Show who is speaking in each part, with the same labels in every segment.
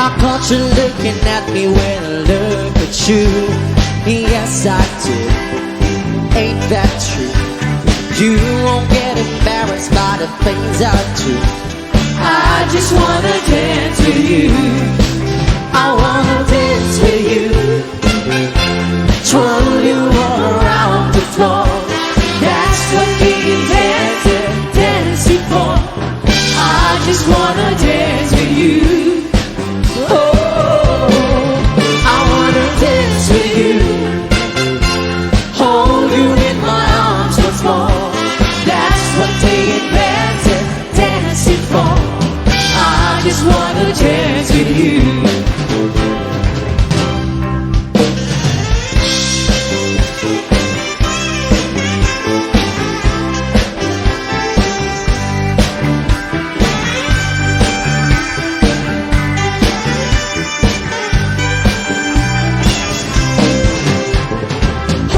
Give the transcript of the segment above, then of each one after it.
Speaker 1: I caught you looking at me when I look at you. Yes, I did. Ain't that true? You won't get embarrassed by the things I do. I just wanna dance with you. I wanna dance with you. Twirl you all around the floor. That's what being dancing for. I just wanna dance with you. Just wanna dance with you.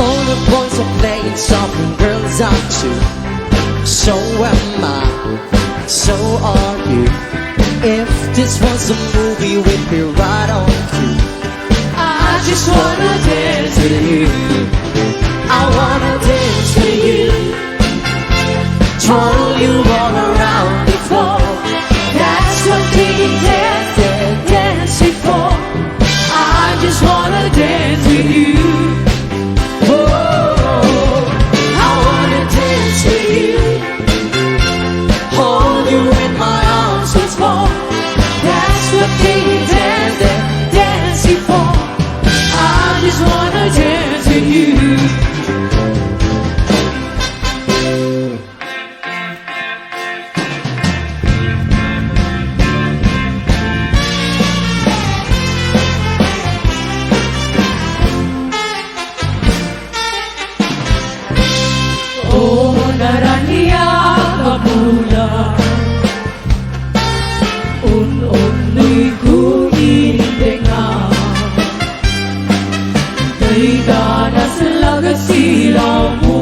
Speaker 1: All the boys are playing soft and girls are too. So am I, so are you. If this was a movie, we'd be right on cue. I just wanna dance with you. I wanna dance with you. Twirl you all around the floor. That's what being dancing for. I just wanna dance with you. Oh, I wanna dance with you. Hold you in my arms once more. That's what being dancing for. I just wanna dance with you. Oh, naraniya Agbuya. Un-uno'y kuindenga. Kay danas lagasilaw mo.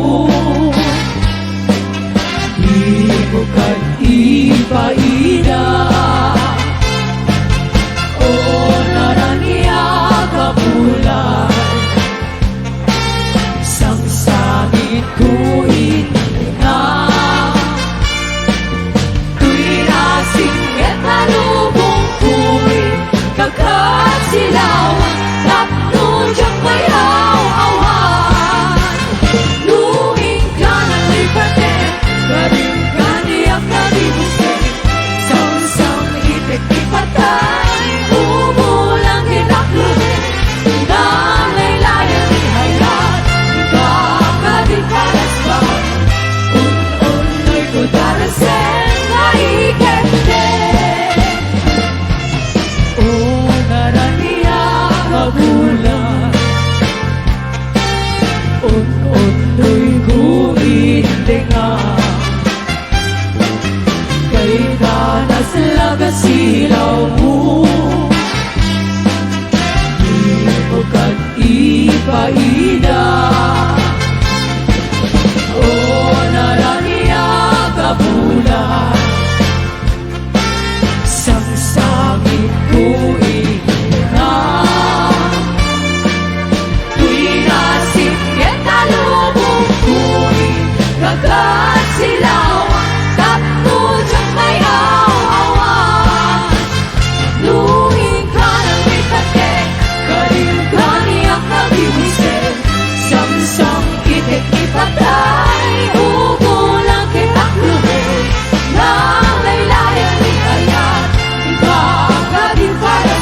Speaker 1: Di mo kan ipaida. O naraniya Agbuya. Sangsangit kuindenga. Silaw, tapno diyang may aw-awan. Luhing ka ng lipatin, karing kaniyak na dibusin. Sang-sang itik ipatay, umulang kinakluhin. Nangaylayan ni hayat, ikakadiparas ba? Un-uno'y kudarasin, maikete. Bulan un-uno'y kumindenga. Kay danas lagasilaw mo. Di mo kan ipaida. O naraniya Agbuya. Sangsangit kuindenga. Kagat silaw, tapno diyang may aw-awan. Luhing ka ng lipatin, karing kaniyak na biwisin. Sang-sang itik ipatay, umulang kitakluhin. Nang laylayan ni hayat, ikakadin para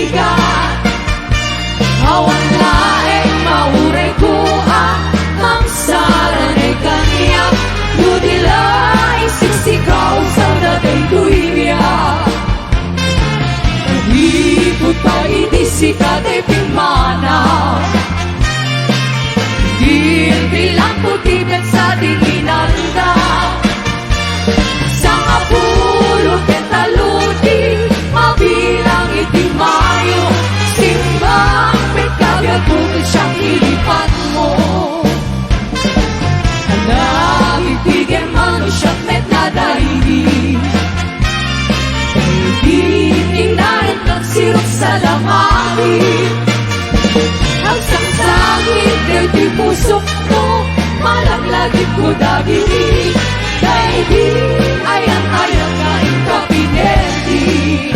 Speaker 2: riga awan laeng mauray ko mangsaran ay kaniya nudila isiksikaw sa daday tuibya nahipot pa idisikat ay pimanaw din bilang putibet sa dinginanda sang apulo ketaluti mabilang itimayo simbang pagkagag kung siyang ilipat mo nagibigyan manusyak met na daigin daigin inarit ng sirok sa lamangin ang sangsangin di pusok mo malaglagit ko dagini daigin ayang-ayang na ikapineti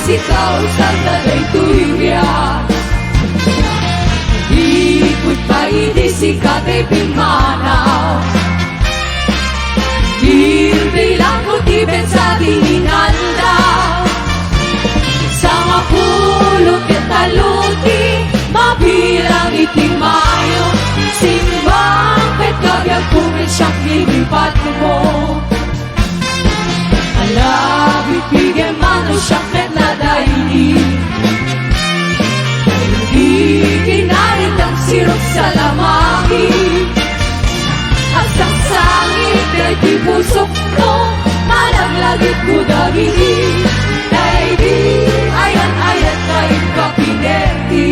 Speaker 2: ikaw sa daday tuibya ikot pa idisikat ay pimanaw bilang kutibet sa dinginanda sa mapulot ketaluti mabilang itimayo simbang pagkagag kung siyang ilipat mo alabit bigyan manusyak met na daigin kinarit ang sirok sa lamangin ang sangsangit ay di pusok mo malaglagit ko dagini daigin ayan-ayan na ikapineti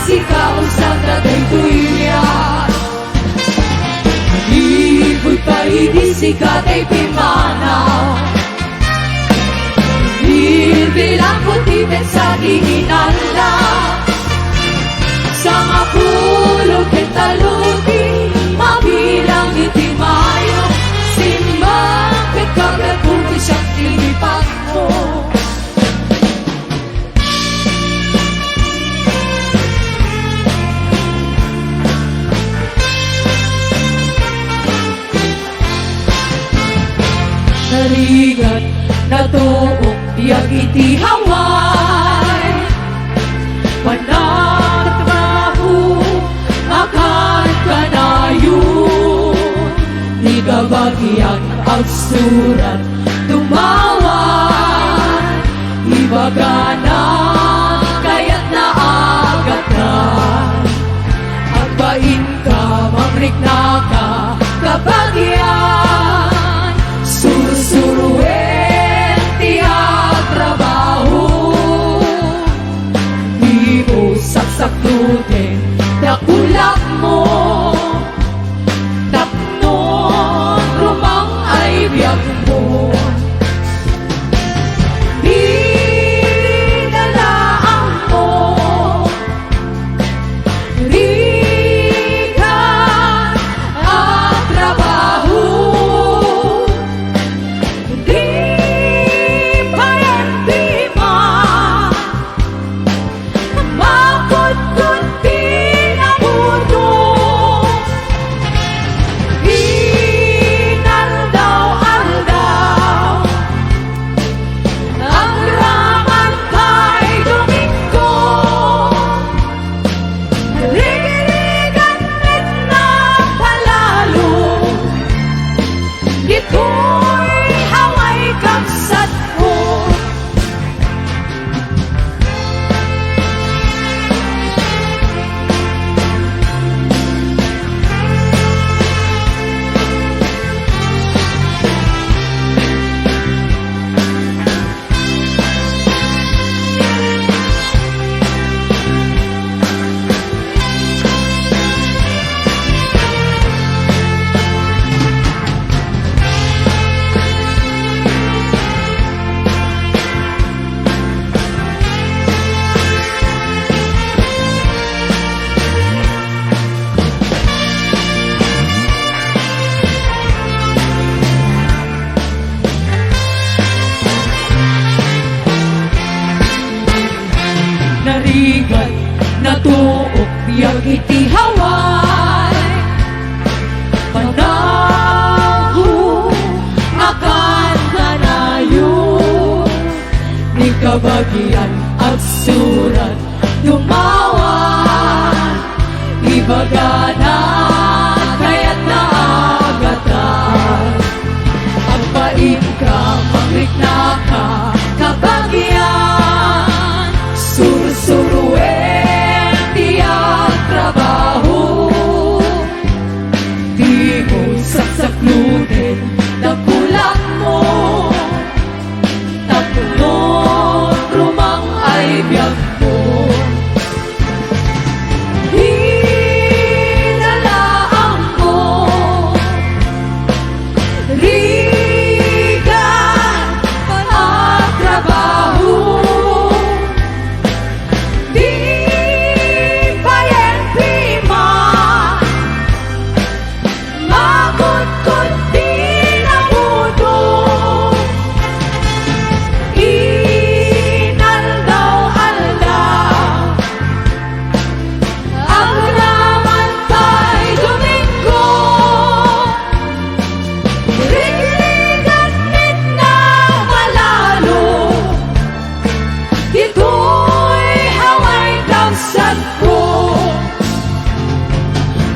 Speaker 2: siksikaw sa daday tuibya ikot pa idisikat ay pimanaw bilang kutibet sa dinginanda sa mapulot ketaluti mabilang itimayo simbang pagkagag kung siyang ilipat mo narigat na tuong tiyag iti haway panagtrabaho kabagyan ang surat tumawan. Ibaga na kaya't naagatan. Agbain ka, magrikna ka, kabagyan. Surusuruin, tiyag trabaho. Di mo saksaklutin, dakulak mo. Tapnon, rumang ay biyag mo. Dinalaan mo. Rigan at trabaho. Di pa yan di ma. Mapot kunti na puto. Inaldaw-aldaw. Ang raman kay Domingo. Rigirigan na palalo. Ito'y haway kapsat mo. Narigat, natuok, biyag iti haway. Panaho, akan kanayo. Ni kabagyan at surat tumawan. Ibaga na kaya't naagatan. Agpain ka, magrikna ka, kabagyan. Surusuruin, tiyag trabaho. Di mo saksaklutin, dakulak mo. Tapnon, rumang ay biyag mo. Hinalaan mo. Rigan at trabaho. Di pa yan prima. Makut-kunti na puto. Inaldaw-aldaw. Ang raman kay Domingo. Rigirigan na malalo. Ito'y haway kapsat ko.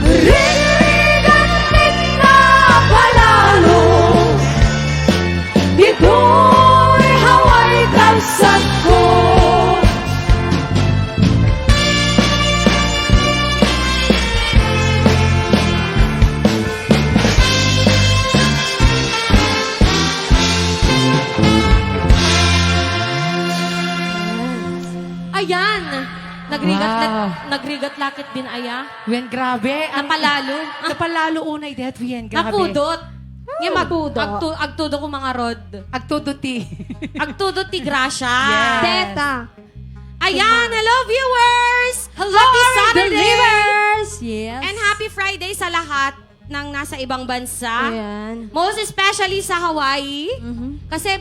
Speaker 2: Rigirigan na palalo. Ito'y haway kapsat ko.
Speaker 3: Ayan!
Speaker 4: Wow.
Speaker 3: Nagrigat lakit din aya.
Speaker 4: Wen, grabe.
Speaker 3: Napalalo.
Speaker 4: Napalalo unay det, Wen, grabe.
Speaker 3: Napudot. Nga
Speaker 5: Napudot.
Speaker 3: agtudo ko mga rod.
Speaker 4: Agtuduti.
Speaker 3: Agtudo ti Gracia.
Speaker 4: Yes.
Speaker 5: Teta.
Speaker 3: Ayan, hello viewers!
Speaker 5: Hello,
Speaker 3: Happy
Speaker 5: our
Speaker 3: Saturday!
Speaker 5: believers! Yes.
Speaker 3: And happy Friday sa lahat ng nasa ibang bansa.
Speaker 5: Ayan.
Speaker 3: Most especially sa Hawaii. Kasi,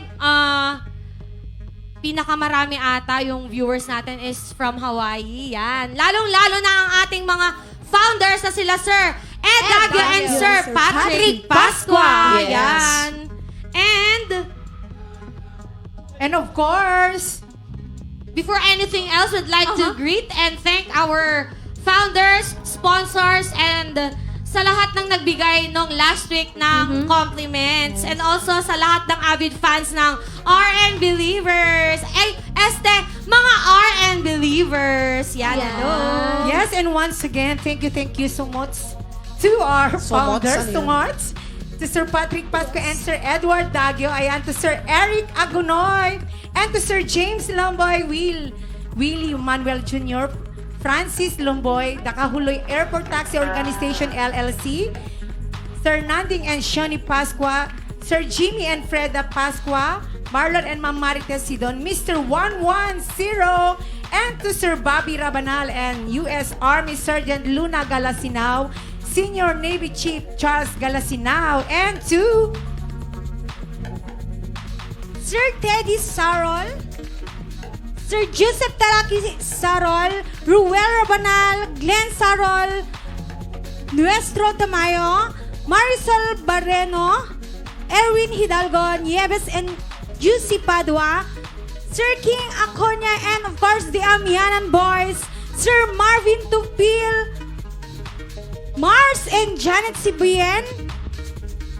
Speaker 3: pinakamarami ata yung viewers natin is from Hawaii. Yan. Lalong-lalo na ang ating mga founders na sila Sir Ed Agbuya and Sir Patrick Pascua.
Speaker 4: Yes.
Speaker 3: Yan.
Speaker 4: And of course,
Speaker 3: before anything else, we'd like to greet and thank our founders, sponsors, and sa lahat ng nagbigay nung last week ng compliments. And also sa lahat ng avid fans ng RN Believers. Ay, mga RN Believers. Yan, hello.
Speaker 4: Yes, and once again, thank you so much to our founders, to Sir Patrick Pasco and Sir Edward Daguio, ayan, to Sir Eric Agunoy, and to Sir James Lomboy, Willie Manuel Jr., Francis Lomboy, the Kahuloy Airport Taxi Organization LLC, Sir Nanding and Shoni Pasqua, Sir Jimmy and Freda Pasqua, Marlon and Ma'am Marites Sidon, Mr. 110, and to Sir Bobby Rabanal and U.S. Army Sergeant Luna Galasinao, Senior Navy Chief Charles Galasinao, and to
Speaker 5: Sir Teddy Sarol, Sir Joseph Taraki Sarol, Ruel Rabanal, Glenn Sarol, Nuestro Tamayo, Marisol Barreno, Erwin Hidalgo, Nieves and Juicy Padua, Sir King Aconya, and of course the Amianan Boys, Sir Marvin Tupil, Mars and Janet Sibuyen,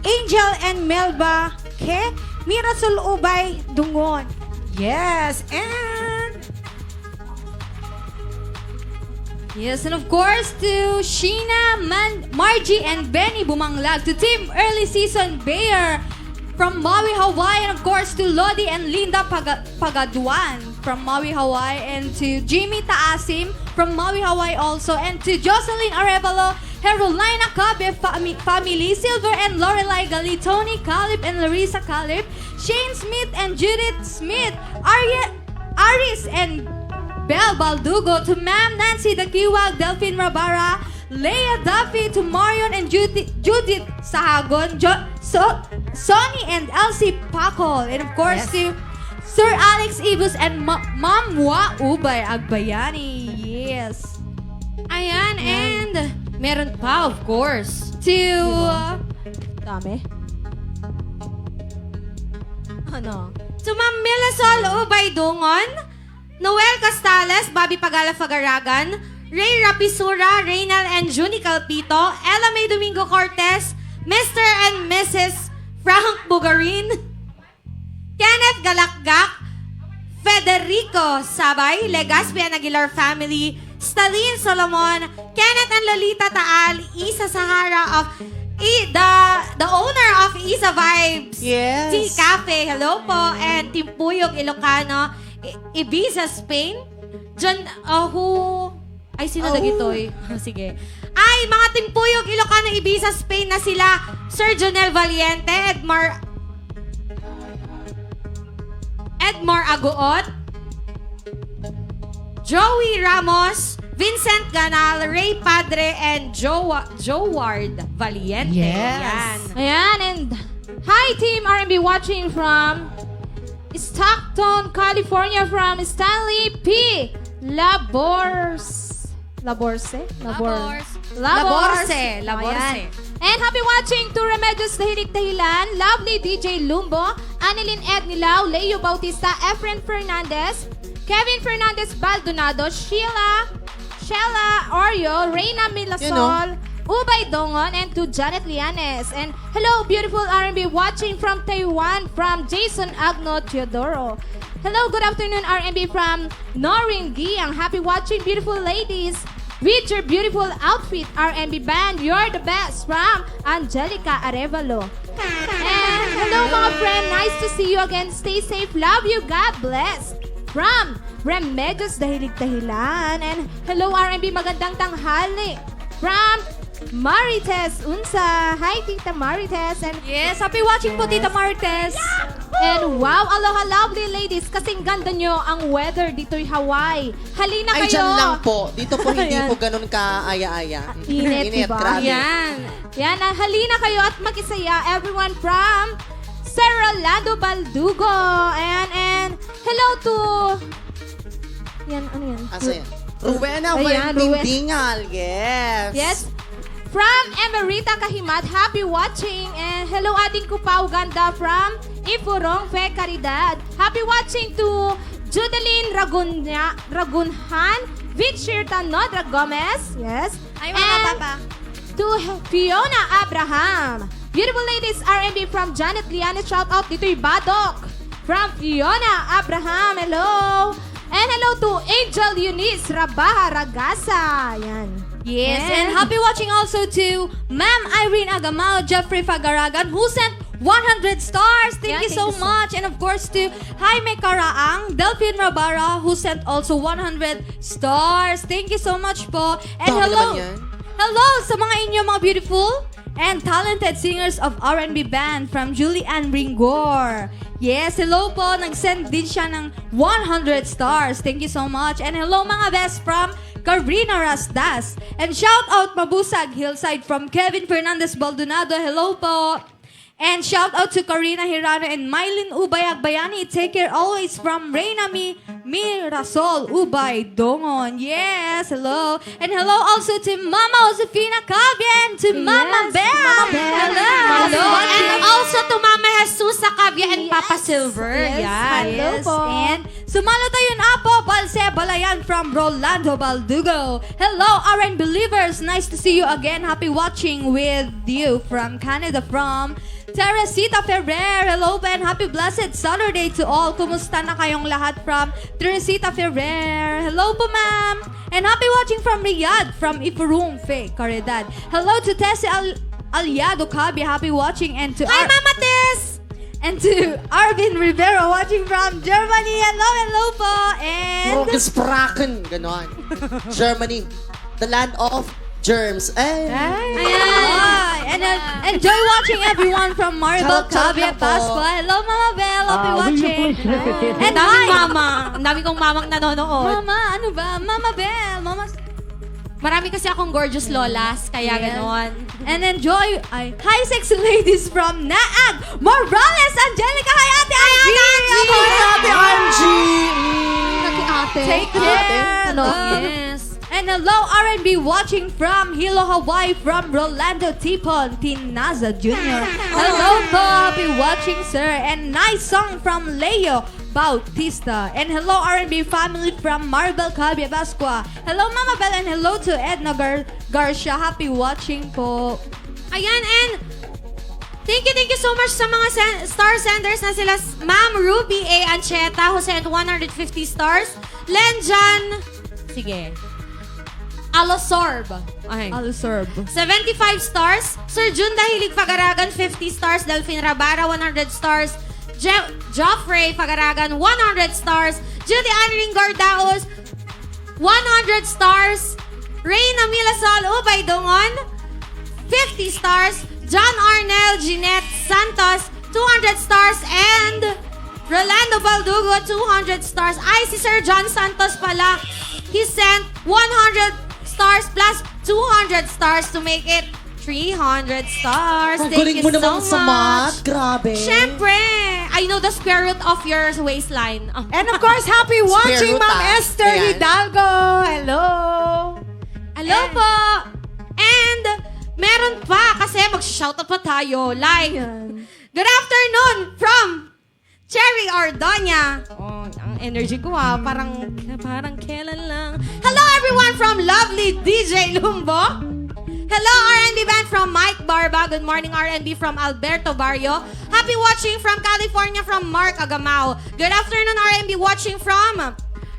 Speaker 5: Angel and Melba Ke, Mirasol Ubay Dungon.
Speaker 4: yes, and
Speaker 5: Yes, and of course to Sheena, Margie, and Benny Bumanglag, to Team Early Season Bayer from Maui, Hawaii, and of course to Lodi and Linda Pagaduan from Maui, Hawaii, and to Jimmy Taasim from Maui, Hawaii also, and to Jocelyn Arevalo, Carolina Cabe family, Silver and Lorelai Gali, Tony Calip and Larissa Calip, Shane Smith and Judith Smith, Aris and Belle Baldugo, to Ma'am Nancy Dakiwag, Delphine Rabara, Leia Duffy, to Marion and Judith Sahagon, Sonny and Elsie Pacol, and of course to Sir Alex Ibus and Ma'am Wa Ubay Agbayani. Yes.
Speaker 3: Ayan, and meron pa, of course.
Speaker 5: To
Speaker 3: Dami.
Speaker 5: ano?
Speaker 3: To Ma'am Milasol Ubay Dungon, Noel Castales, Bobby Pagala Fagaragan, Ray Rapisura, Reynal and Junie Calpito, Ella May Domingo Cortez, Mr. and Mrs. Frank Bugarin, Kenneth Galakgak, Federico Sabay, Legazpi and Aguilar family, Stalin Solomon, Kenneth and Lolita Taal, Isa Sahara of the owner of Isa Vibes
Speaker 1: Yes.
Speaker 3: Tea Cafe, hello po, and Timpuyog Ilocano, Ibiza Spain, John, ay, sino dagitoy? Sige. Ay, mga Timpuyog Ilocano, Ibiza Spain na sila, Sir Jonel Valiente, Edmar Aguot, Joey Ramos, Vincent Ganal, Ray Padre, and Joward Valiente.
Speaker 4: Yes.
Speaker 3: Yan.
Speaker 5: Ayan, and hi Team RnB watching from Stockton, California, from Stanley P. Laborse.
Speaker 3: Laborse.
Speaker 5: Ayan. And happy watching to Remedios Dahilig Dahilan, Lovely DJ Lumbo, Annalyn Ed Nilaw, Leo Bautista, Efren Fernandez, Kevin Fernandez Baldonado, Sheila Oreo, Reina Milasol, Ubay Dongon, and to Janet Lianes. And hello, beautiful RnB watching from Taiwan, from Jason Agno Teodoro. Hello, good afternoon RnB from Noreen Giang. Happy watching, beautiful ladies. With your beautiful outfit, RnB band, you're the best, from Angelica Arevalo. And hello mga friend, nice to see you again. Stay safe, love you, God bless. From Remedios Dahilig Dahilan. And hello RnB, magandang tanghali. From Marites Unsa. Hi Tita Marites. And yes, happy watching po Tita Marites. And wow, aloha lovely ladies. Kasing ganda nyo ang weather dito'y Hawaii. Halina
Speaker 1: Ay,
Speaker 5: kayo.
Speaker 1: dyan lang po. Dito po hindi
Speaker 5: Ayan.
Speaker 1: po ganun ka-aya-aya.
Speaker 5: Init, diba?
Speaker 1: grabe.
Speaker 3: Yan.
Speaker 5: Yan, halina kayo at mag-isaya. Everyone from Sir Rolando Baldugo. And hello to... Yan, ano yan?
Speaker 1: Asa yan? Rowena
Speaker 5: Ayan,
Speaker 1: Dingal. Yes.
Speaker 5: Yes. From Emerita Kahimat, happy watching. And hello ating Kupaw Ganda from Ifurong Fe Caridad. Happy watching to Judeline Ragunhan, Vic Shirtan Nodra Gomez. Yes.
Speaker 3: Ay,
Speaker 5: And
Speaker 3: papa.
Speaker 5: to Fiona Abraham. Beautiful ladies, RnB from Janet Liana. Shout out dito'y Badok from Fiona Abraham. Hello. And hello to Angel Eunice Rabaha Ragasa. Yan.
Speaker 2: Yes, and happy watching also to Ma'am Irene Agamao, Jeffrey Fagaragan, who sent 100 stars. Thank you so much. And of course to Jaime Caraang, Delphine Rabara, who sent also 100 stars. Thank you so much po. And hello sa mga inyo mga beautiful and talented singers of RnB band from Julian Ringor. Yes, hello po. Nag-send din siya ng 100 stars. Thank you so much. And hello mga best from Karina Rasdas. And shout out Mabusag Hillside from Kevin Fernandez Baldonado. Hello po. And shout out to Karina Hirano and Mylene Ubay Agbayani. Take care always from Reina Mirasol Ubay Dongon. Yes, hello. And hello also to Mama Josefina Cabien, to Mama Bell.
Speaker 3: Hello. And also to Mama Jesusa Cavia and Papa Silver.
Speaker 2: Hello po. And sumalo tayo na po, Balse Balayan from Rolando Baldugo. Hello, RN Believers. Nice to see you again. Happy watching with you from Canada from Teresita Ferrer. Hello and happy blessed Saturday to all. Kumusta na kayong lahat from Teresita Ferrer? Hello po ma'am. And happy watching from Riyadh from Ifurung Fe Caridad. Hello to Tessie Aliado Cabi. Happy watching and to
Speaker 3: Hi, Mama Tess!
Speaker 2: And to Arvin Rivero watching from Germany. Hello po. And
Speaker 1: Rogesprachen, ganon. Germany, the land of germs.
Speaker 2: And enjoy watching everyone from Maribel,
Speaker 1: Shout out
Speaker 2: Cabi,
Speaker 1: na
Speaker 2: and
Speaker 1: po.
Speaker 2: Pascua. Hello, Mama Bell. Happy watching. And
Speaker 3: Ang daming
Speaker 2: hi.
Speaker 3: mama. Ang dami kong mamang nanonood.
Speaker 2: Mama, ano ba? Mama Bell. Mama.
Speaker 3: Marami kasi akong gorgeous lolas, kaya
Speaker 2: Yes.
Speaker 3: ganon.
Speaker 2: And enjoy. Hi, sexy ladies from Naag. Morales, Angelica. Hi, Ate Angie.
Speaker 1: Ate Angie!
Speaker 2: Take care.
Speaker 3: Hello.
Speaker 2: Love.
Speaker 3: Yes.
Speaker 2: And hello, RnB watching from Hilo, Hawaii, from Rolando Tipon, Tinaza Jr. Hello po, happy watching, sir. And nice song from Leo Bautista. And hello, RnB family from Maribel, Cabi, Pascua. Hello, Mama Bell, and hello to Edna Garcia. Happy watching po.
Speaker 3: Ayan, and thank you so much sa mga star senders na sila Ma'am Ruby A. Ancheta who sent 150 stars. Lenjan, sige, Alosorb. Okay.
Speaker 2: Alusorb.
Speaker 3: 75 stars. Sir Jun Dahilig Fagaragan, 50 stars. Delphine Rabara, 100 stars. Joffrey Fagaragan, 100 stars. Julian Ringardaos, 100 stars. Reyna Milasol Ubay Dongon, 50 stars. John Arnel Jeanette Santos, 200 stars. And Rolando Baldugo, 200 stars. Ay, si Sir John Santos pala. He sent 100 stars plus 200 stars to make it 300 stars.
Speaker 1: Ang
Speaker 3: Thank
Speaker 1: galing
Speaker 3: you
Speaker 1: mo
Speaker 3: so
Speaker 1: naman sa
Speaker 3: much.
Speaker 1: math. Grabe.
Speaker 3: Siyempre, I know the square root of your waistline. Oh.
Speaker 4: And of course, happy watching,
Speaker 1: root,
Speaker 4: Ma'am
Speaker 1: ah.
Speaker 4: Esther
Speaker 1: Ayan.
Speaker 4: Hidalgo. Hello.
Speaker 3: Hello po! And meron pa kasi mag-shoutout pa tayo. Like, good afternoon from Cherry Ordonia. Oh, ang energy ko parang kailan lang. Hello everyone from lovely DJ Lumbo. Hello RnB band from Mike Barba. Good morning RnB from Alberto Barrio. Happy watching from California from Mark Agamao. Good afternoon RnB watching from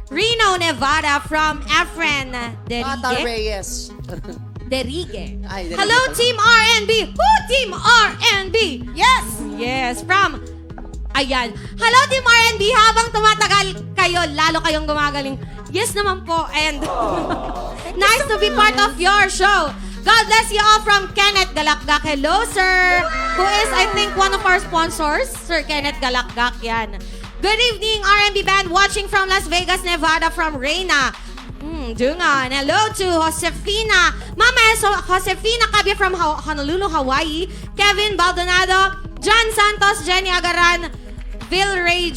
Speaker 3: Reno, Nevada from Efren
Speaker 1: Mata
Speaker 3: Derige.
Speaker 1: Reyes.
Speaker 3: Derige.
Speaker 1: Ay, Derige
Speaker 3: Hello
Speaker 1: pala.
Speaker 3: Team RnB. Who Team RnB? Yes! Yes, from ayan. Hello, Team RnB. Habang tumatagal kayo, lalo kayong gumagaling. Yes naman po. And nice to be part of your show. God bless you all from Kenneth Galakgak. Hello, sir. Who is, I think, one of our sponsors. Sir Kenneth Galakgak. Yan. Good evening, RnB band. Watching from Las Vegas, Nevada from Reyna. Dungan. Hello to Josefina. Mama Josefina Cabia from Honolulu, Hawaii. Kevin Baldonado. John Santos. Jenny Agaran. Vilray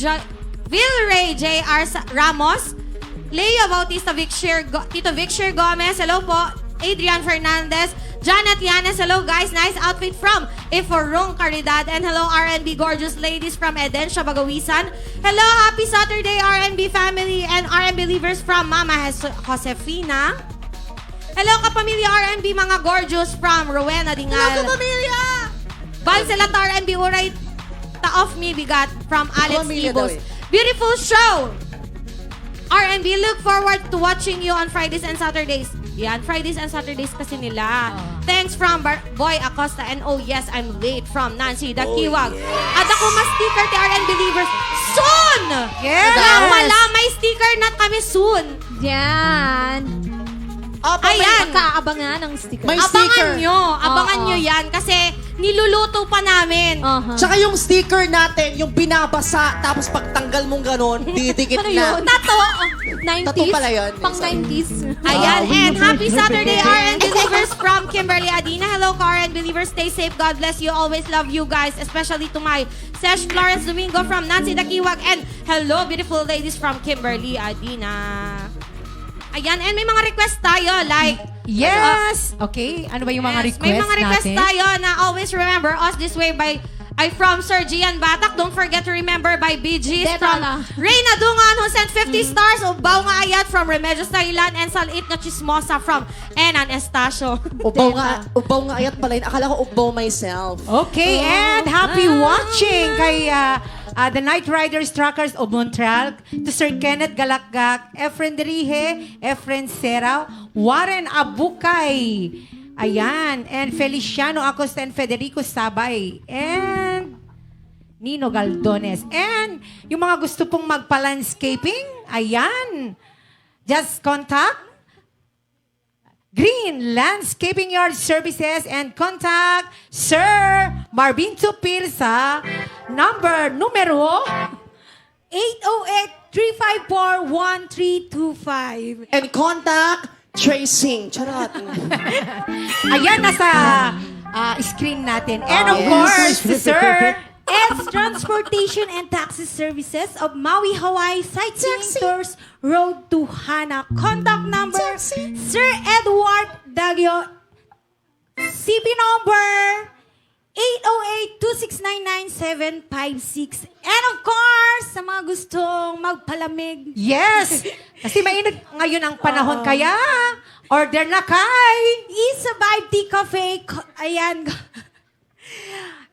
Speaker 3: J.R. Ramos, Leo Bautista Tito Victor Gomez, hello po, Adrian Fernandez, Janet Yanes, hello guys, nice outfit from Ifurung Caridad, and hello RnB gorgeous ladies from Edensha Bagawisan. Hello, happy Saturday RnB family and RnB believers from Mama Josefina. Hello, kapamilya RnB, mga gorgeous from Rowena Dingal.
Speaker 1: Hello, kapamilya!
Speaker 3: Banselat RnB, uray ta off me bigat from Alex
Speaker 1: Kapamilya daw
Speaker 3: Ibos. Beautiful show! RnB, look forward to watching you on Fridays and Saturdays. Yan, Fridays and Saturdays kasi nila. Thanks from Boy Acosta. And oh yes, I'm late from Nancy Dakiwag. At ako mas sticker ti RN Believers soon!
Speaker 4: Yes!
Speaker 3: Wala, may sticker na kami soon.
Speaker 5: Yan.
Speaker 3: Ayan.
Speaker 5: Magkaabangan ng sticker.
Speaker 1: May sticker.
Speaker 3: Abangan nyo yan kasi niluluto pa namin.
Speaker 1: Tsaka yung sticker natin, yung binabasa, tapos pagtanggal mong ganon, didikit
Speaker 5: Ano
Speaker 1: na.
Speaker 5: yun? Tato. 90s.
Speaker 1: Tato pala yun.
Speaker 5: Pang 90s.
Speaker 3: Ayan, and happy Saturday, RN Believers from Kimberly Adina. Hello, RN Believers. Stay safe. God bless you. Always love you guys, especially to my Sesh Florence Domingo from Nancy Dakiwag. And hello, beautiful ladies from Kimberly Adina. Ayan, and may mga request tayo, like...
Speaker 4: Yes! Okay, ano ba yung mga request
Speaker 3: May mga request
Speaker 4: natin?
Speaker 3: tayo na always remember us this way by... Ay from Sir Gian Batak. Don't forget to remember by BGs from Reyna Dungan who sent 50 stars. Ubaw nga ayat from Remedios Thailand and Salit na Chismosa from Enan Estacio.
Speaker 1: Ubaw nga ayat pala yun. Akala ko ubaw myself.
Speaker 4: Okay, and happy watching kay the Night Riders Truckers of Montreal, to Sir Kenneth Galakgak, Efren Derihe, Efren Serao, Warren Abukay, ayan, and Feliciano Acosta and Federico Sabay, and Nino Galdones. And yung mga gusto pong magpa-landscaping, ayan, just contact Green Landscaping Yard Services and contact Sir Marvin Tupil sa numero
Speaker 2: 808-354-1325.
Speaker 1: And contact tracing. Charot.
Speaker 4: ayan, nasa screen natin. And of
Speaker 1: Yes.
Speaker 4: course, Sir
Speaker 2: Ed's Transportation and Taxi Services of Maui, Hawaii, Sightseeing Tours, Road to Hana. Contact number, Sir Edward Dagyo, CP number 808-2699756. And of course, sa mga gustong magpalamig,
Speaker 4: Yes! Kasi mainit ngayon ang panahon, kaya order na kay
Speaker 2: Isa Vibe Tea Cafe. Ayan.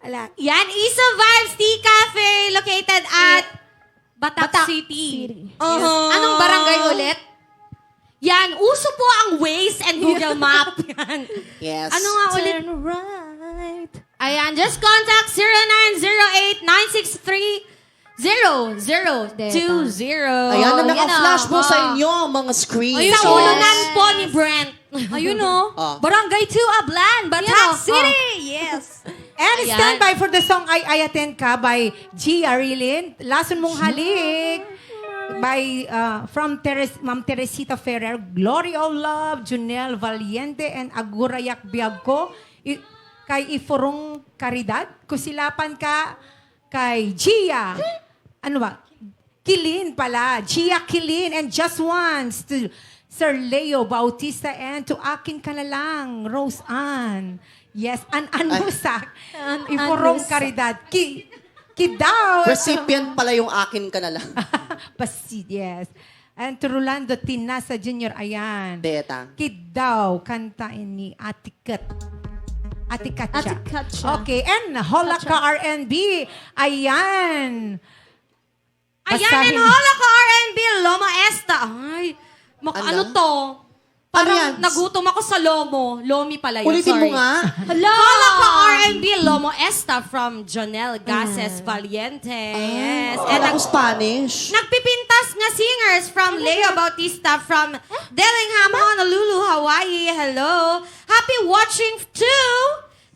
Speaker 2: Ala.
Speaker 3: Yan, Isa Vibes Tea Cafe located at Batak City.
Speaker 5: Anong barangay ulit?
Speaker 3: Yan, uso po ang Waze and Google Map. Yan.
Speaker 1: Yes.
Speaker 3: Ano nga ulit?
Speaker 2: Turn right.
Speaker 3: Ayan, just contact 0908-963-0020.
Speaker 1: Ayan na naka-flash po
Speaker 5: Ayan,
Speaker 1: sa inyo, mga screens.
Speaker 3: Ayun, sa ulunan po ni Brent.
Speaker 2: Ayun o.
Speaker 1: Ah.
Speaker 2: Barangay 2 Ablan, Batak City. Yes.
Speaker 4: And
Speaker 3: Ayan.
Speaker 4: stand by for the song I Attend Ka by G. Arilin. Lason mong halik. By from Ma'am Teresita Ferrer, Glory of Love, Junel Valiente, and Agurayak Biagko. Kay Iforong Caridad, Kusilapan Ka, kay Gia. Ano ba? Kilin pala. Gia Kilin. And Just Once to Sir Leo Bautista, and to Akin Ka na lang, Rose Ann. Yes, Anusak. Iforong Caridad. Kidaw.
Speaker 1: Recipient pala yung akin ka na lang.
Speaker 4: Pasid, yes. And to Rolando Tinasa Jr., ayan.
Speaker 1: Deta.
Speaker 4: Kidaw, kantain ni Atikat. Atikatcha.
Speaker 5: Atikatcha.
Speaker 4: Okay, and Holaka RnB, ayan.
Speaker 3: Ayan, and
Speaker 4: Basahin.
Speaker 3: hola ka RnB, Loma Esta. Ay, ano to? Parang
Speaker 1: Ano yan?
Speaker 3: nagutom ako sa Lomo. Lomi pala yun,
Speaker 1: Ulitin
Speaker 3: sorry.
Speaker 1: mo nga.
Speaker 3: Hello! Hola ka RnB, Lomo Esta from Jonel Gases Valiente. Yes. And
Speaker 1: Akala ko Spanish.
Speaker 3: nagpipintas nga singers from Leo Bautista from Dillingham, Honolulu, Hawaii. Hello. Happy watching to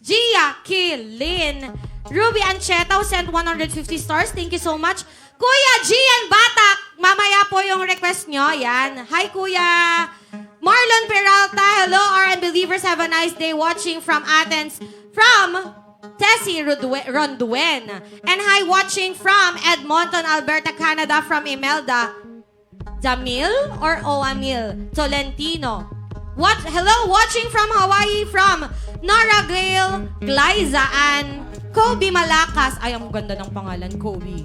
Speaker 3: Gia Kilin. Ruby Ancheta who sent 150 stars. Thank you so much. Kuya Gian Batak, mamaya po yung request nyo. Yan. Hi, Kuya. Marlon Peralta, hello, RN Believers. Have a nice day watching from Athens. From Tessie Ronduen. And hi, watching from Edmonton, Alberta, Canada, from Imelda Jamil or Oamil Tolentino. Hello, watching from Hawaii, from Nora Gail Glyza and Kobe Malakas. Ay, ang ganda ng pangalan, Kobe.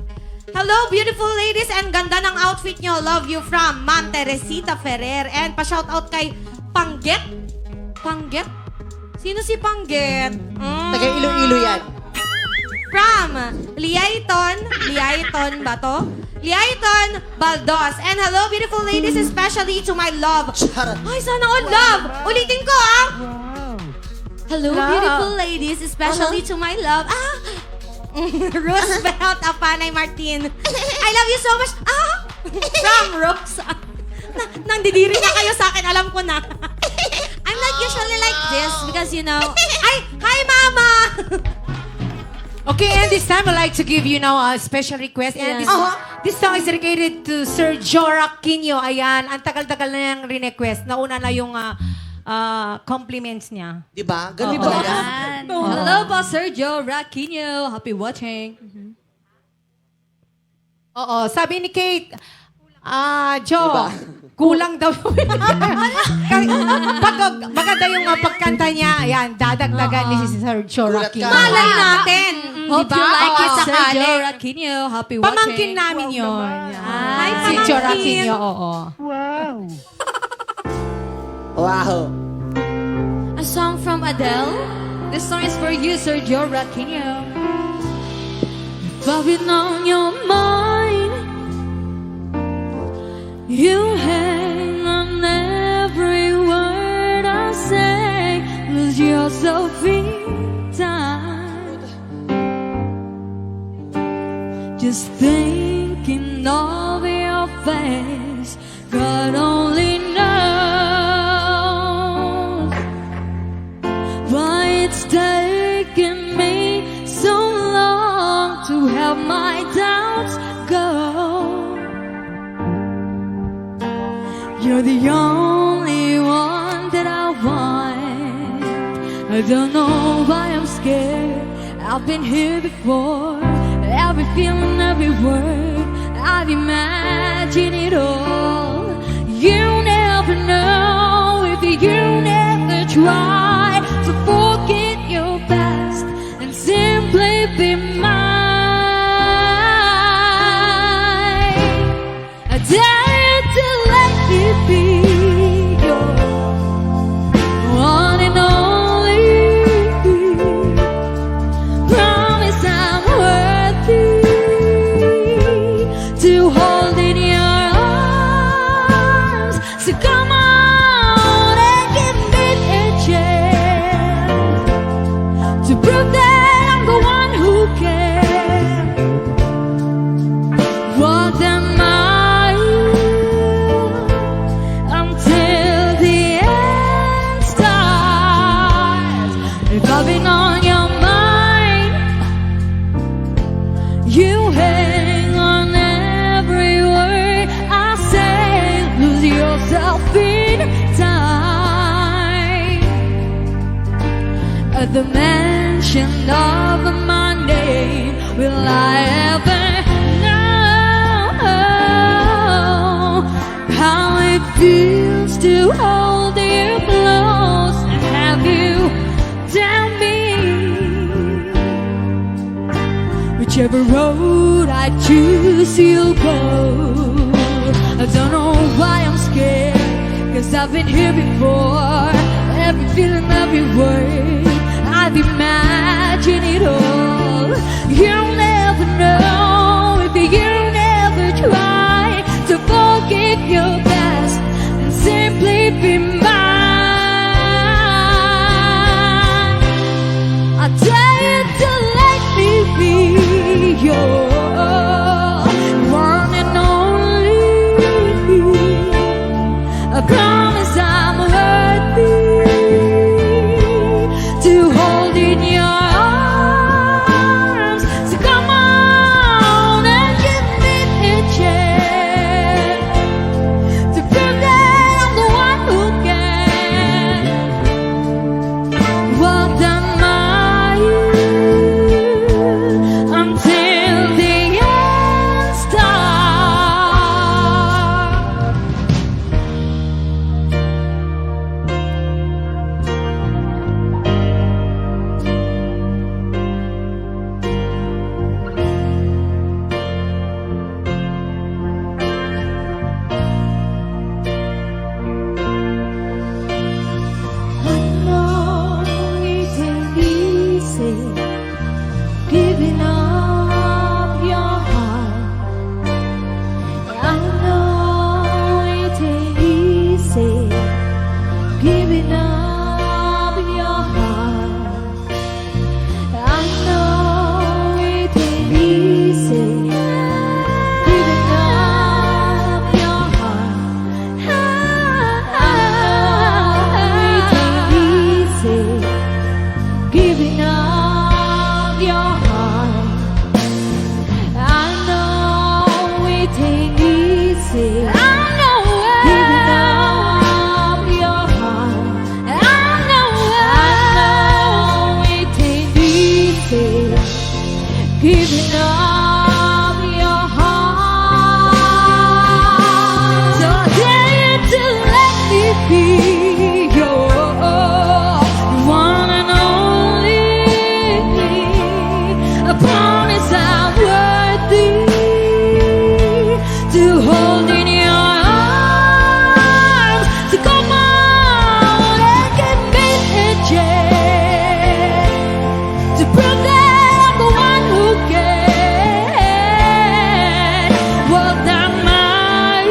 Speaker 3: Hello, beautiful ladies, and ganda ng outfit nyo. Love you from Ma'am Teresita Ferrer. And pa-shoutout kay Pangget? Pangget? Sino si Pangget?
Speaker 1: Taga Iloilo yan.
Speaker 3: From Liaiton ba to? Liaiton Baldos. And hello, beautiful ladies, especially to my love.
Speaker 1: Charot.
Speaker 3: Ay, sana all love. Ulitin ko, ah. Hello,
Speaker 4: Love.
Speaker 3: beautiful ladies, especially to my love. Ah! Roosevelt Apanay Martin. I love you so much. Ah! From Rose. Nandidiri na kayo sa akin, alam ko na. I'm not usually like this because, you know, ay, hi, Mama!
Speaker 4: Okay, and this time I'd like to give you now a special request. And this song is dedicated to Sir Jora Quino. Ayan, ang tagal-tagal na niyang re-request. Nauna na yung compliments niya.
Speaker 1: Diba? Ganun
Speaker 2: Diba?
Speaker 1: ba yan?
Speaker 2: Hello po, Sergio Raquinho. Happy watching.
Speaker 4: Oo, sabi ni Kate, Joe,
Speaker 1: Diba?
Speaker 4: kulang daw. Pag maganda yung pagkanta niya, ayan, dadagdagan ni si Sir Jora
Speaker 1: Gulat ka.
Speaker 4: Quino.
Speaker 3: Malay natin.
Speaker 2: Hope
Speaker 3: Diba?
Speaker 2: you like it,
Speaker 3: Oo.
Speaker 2: Sergio Raquinho. Happy watching.
Speaker 4: Pamangkin namin yun.
Speaker 3: Hi,
Speaker 4: Si Jora
Speaker 3: pamangkin.
Speaker 4: Quino, oo.
Speaker 1: Wow.
Speaker 2: A song from Adele. This song is for you, Sergio Raquinho. If I've been on your mind, you hang on every word I say. Lose yourself in time. Just thinking of your face, God only knows why it's taken me so long to have my doubts go. You're the only one that I want. I don't know why I'm scared. I've been here before. Every feeling, every word, I'd imagine it all. You never know if you never try to forget your past and simply be mine. I dare to let it be your one and only. Promise I'm worthy to hold in your arms. So come on and give me a chance to prove that I'm the one who cares. What am I until the end starts? If I've been on your mind, you hang on every word I say. Lose yourself in time. At the mention of my name, will I ever know how it feels to hold you close and have you tell me? Whichever road I choose, you'll go. I don't know why I'm scared, 'cause I've been here before. Every feeling, every word, I've imagined it all. You'll never know if you never try to forgive your past and simply be mine. I dare you to let me be your one and only. I promise I'm worthy to hold in your arms. So come
Speaker 5: easy. I know giving up your heart. I know it ain't easy. Giving up your heart. So dare to let me be your one and only. I promise I'm worthy to hold in your arms. So come on and give me a chance to prove that I'm the one who can walk down my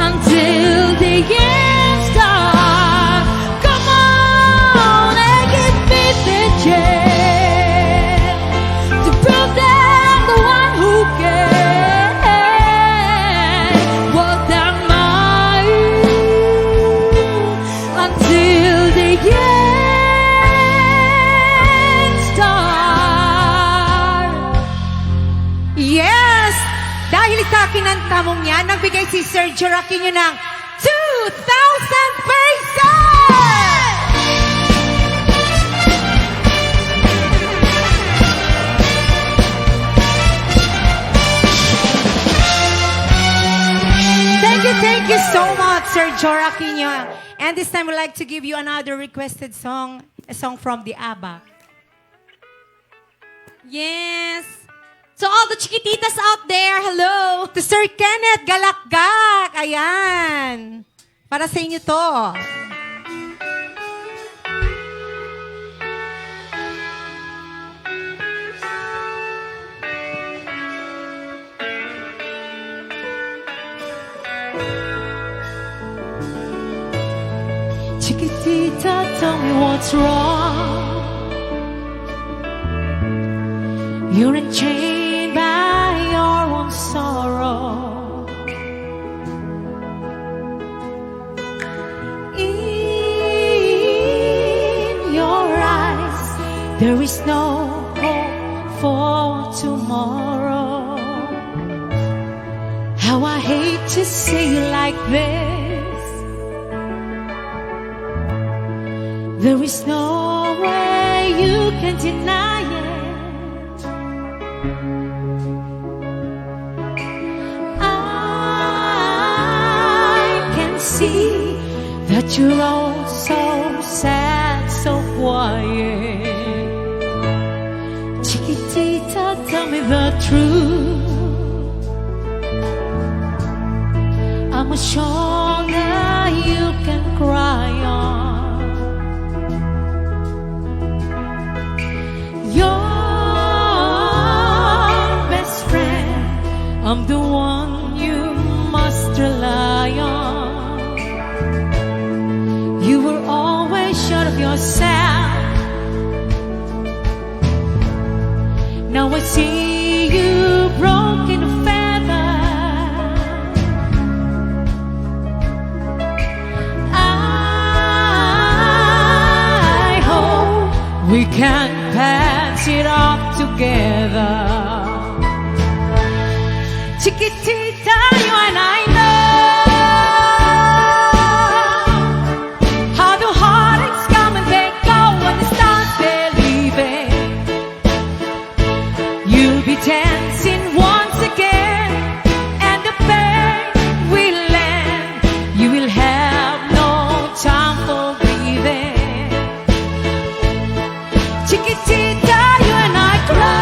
Speaker 5: until the end start. Come on and give me the chance to prove that I'm the one who can walk down my until the end start.
Speaker 4: Yes! Dahil sa kinanta mong yan, nagbigay si Sergio Aquino ng 2,000 pesos! Thank you so much, Sergio Aquino. And this time, we'd like to give you another requested song, a song from the ABBA.
Speaker 3: Yes. So all the chiquititas out there, hello.
Speaker 4: To Sir Kenneth Galakgak. Ayan. Para sa inyo to.
Speaker 5: Chiquitita, tell me what's wrong. You're enchained by your own sorrow. In your eyes, there is no hope for tomorrow. How I hate to see you like this. There is no way you can deny it. I can see that you're all so sad, so quiet. Chiquitita, tell me the truth. I'm a shoulder you can cry on. I'm the one you must rely on. You were always sure of yourself. Now I see you broken to feather. I hope we can patch it up together. Chiquitita, you and I know how the heartaches come and they go when they start believing. You'll be dancing once again, and the pain will end. You will have no time for breathing. Chiquitita, you and I cry.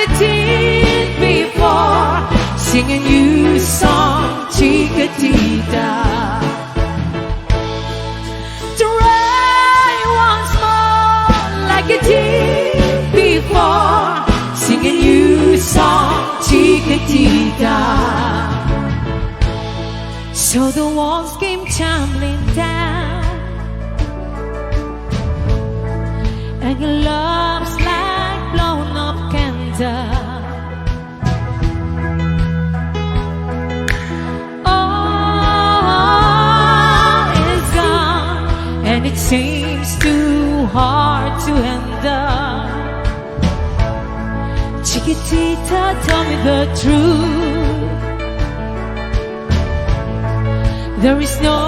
Speaker 5: Did before, singing you song, Chiquitita. Try once more, like you did before, singing you song, Chiquitita. So the walls came tumbling down, and your love's like blown up candle. Oh,
Speaker 6: to end up. Chiquitita, tell me the truth. There is no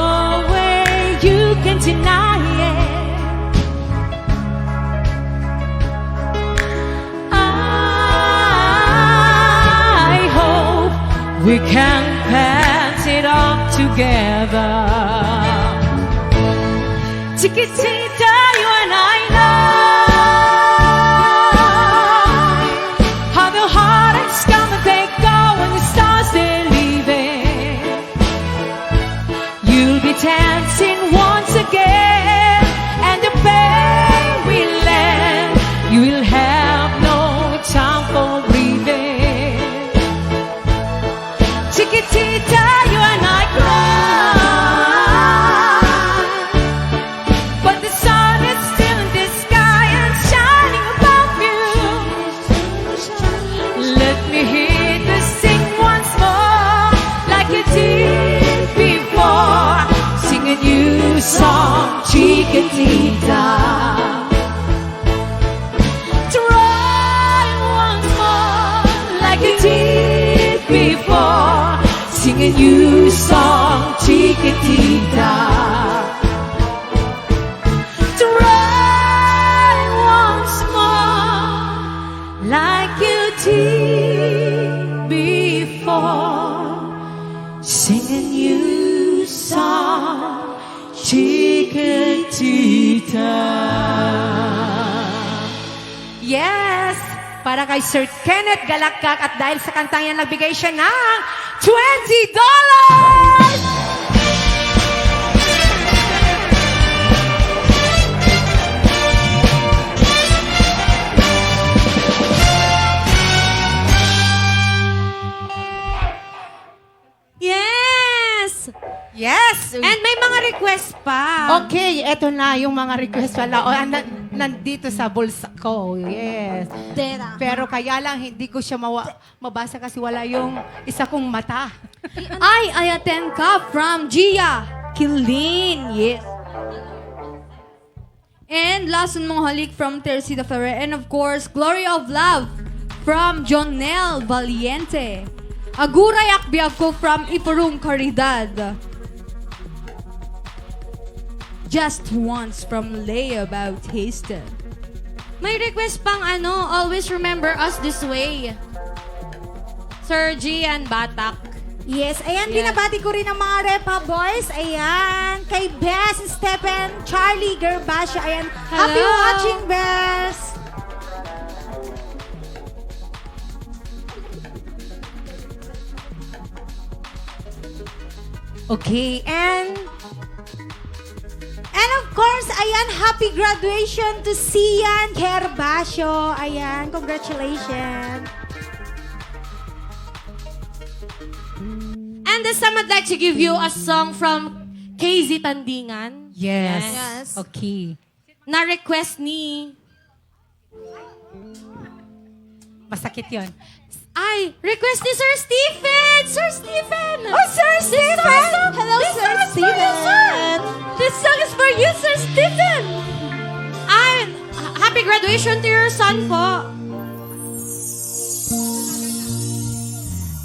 Speaker 6: way you can deny it. I hope we can pass it off together. Chiquitita, you and I know how the heartaches come and they go when the stars they're leaving. You'll be dancing once again, and the pain will end. You will have no time for grieving. Chiquitita, you and I cry, but the sun is still in the sky and shining above you. Let me hear the sing once more, like you did before. Sing a new song, Chiquitita. Try once more, like you did before. Sing a new song, Chiquitita. Try once more, like you did before. Sing a new song, Chiquitita.
Speaker 4: Yes! Para kay Sir Kenneth Galakak at dahil sa kantang yan, nagbigay siya ng $20!
Speaker 3: Yes!
Speaker 4: Yes!
Speaker 3: And may mga request pa.
Speaker 4: Okay, eto na yung mga request pala. O, nandito sa bulsa ko. Yes. Pero kaya lang, hindi ko siya mabasa kasi wala yung isa kong mata.
Speaker 2: I attend ka from Gia Kilin. Yes. And last mong halik from Teresita Ferrer. And of course, Glory of Love from Jonel Valiente. Aguray Agbuya ko from Ipurong Caridad. Just Once from Leia Bautista.
Speaker 3: May request pang always remember us this way. Sir G and Batak.
Speaker 7: Yes, ayan,
Speaker 3: Yeah.
Speaker 7: binabati ko rin ang mga Repa Boys. Ayan, kay Bess, Stephen, Charlie, Gervasio. Ayan, happy
Speaker 3: Hello.
Speaker 7: watching, Bess.
Speaker 4: Okay, and
Speaker 7: And of course, ayan, happy graduation to Sian Gervasio. Ayan, congratulations.
Speaker 3: And this time I'd like to give you a song from KZ Tandingan.
Speaker 4: yes.
Speaker 3: Yes.
Speaker 4: Okay.
Speaker 3: Na-request ni...
Speaker 4: Masakit yun.
Speaker 3: Ay, request ni Sir Stephen! Sir Stephen!
Speaker 7: Oh, Sir Stephen!
Speaker 2: Hello,
Speaker 3: This
Speaker 2: Sir
Speaker 3: song is for you, sir! This song is for you, Sir Stephen! Ay, happy graduation to your son po.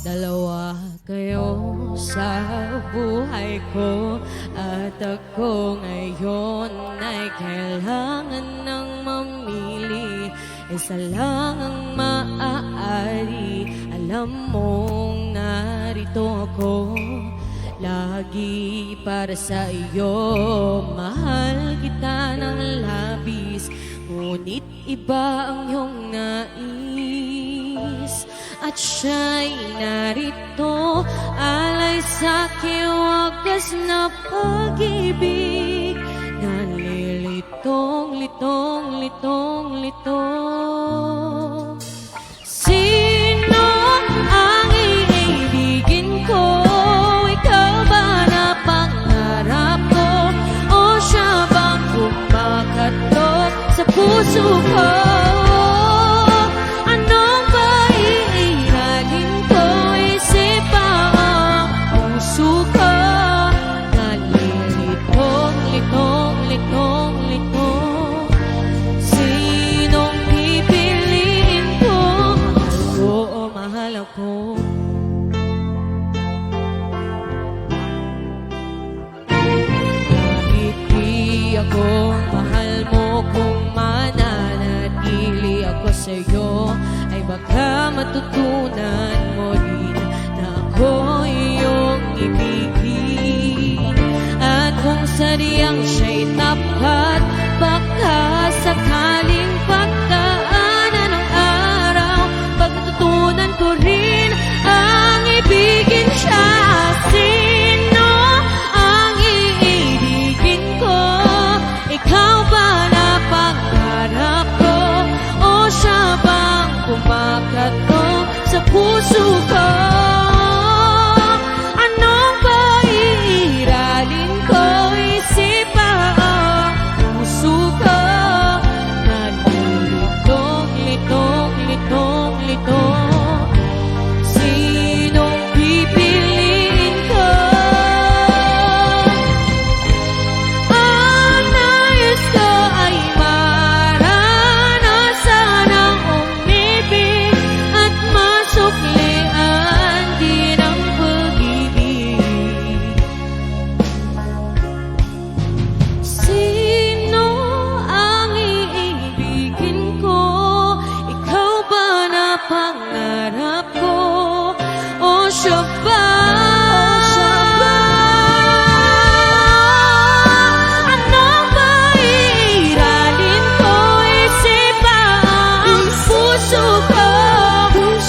Speaker 6: Dalawa kayo sa buhay ko at ako ngayon ay kailangan ng mamili. Isa lang ang maaari, alam mong narito ako lagi para sa iyo. Mahal kita ng labis, ngunit iba ang iyong nais. At siya'y narito, alay sa wagas na pag-ibig. Nalilitong, litong, litong, litong. Sino ang iibigin ko? Ikaw ba na pangarap ko? O siya bang kumakatok sa puso ko? Anong ba iihalin ko? Isip ba ang puso ko? Nalilitong, litong, litong, litong. baka matutunan mo rin na ako iyong ibigin. At kung sadyang siya'y tapat, baka sakaling pagdaanan ng araw, pag natutunan ko rin ang ibigin siya. Sino ang iibigin ko? Ikaw ba na pangarap ko? O siya bang kumakato sa puso ko? Anong ba iiralin ko? Isip ba ang puso ko? Nalulitong, litong, litong, litong. Sinong pipiliin ko? Ang nais ko ay maranasan ang umibig at masuklian din ang pag-ibig. Sino ang iibigin ko? Ikaw ba na pangarap ko? O siya ba? Ano ba iiralin ko? Isip ba ang puso ko?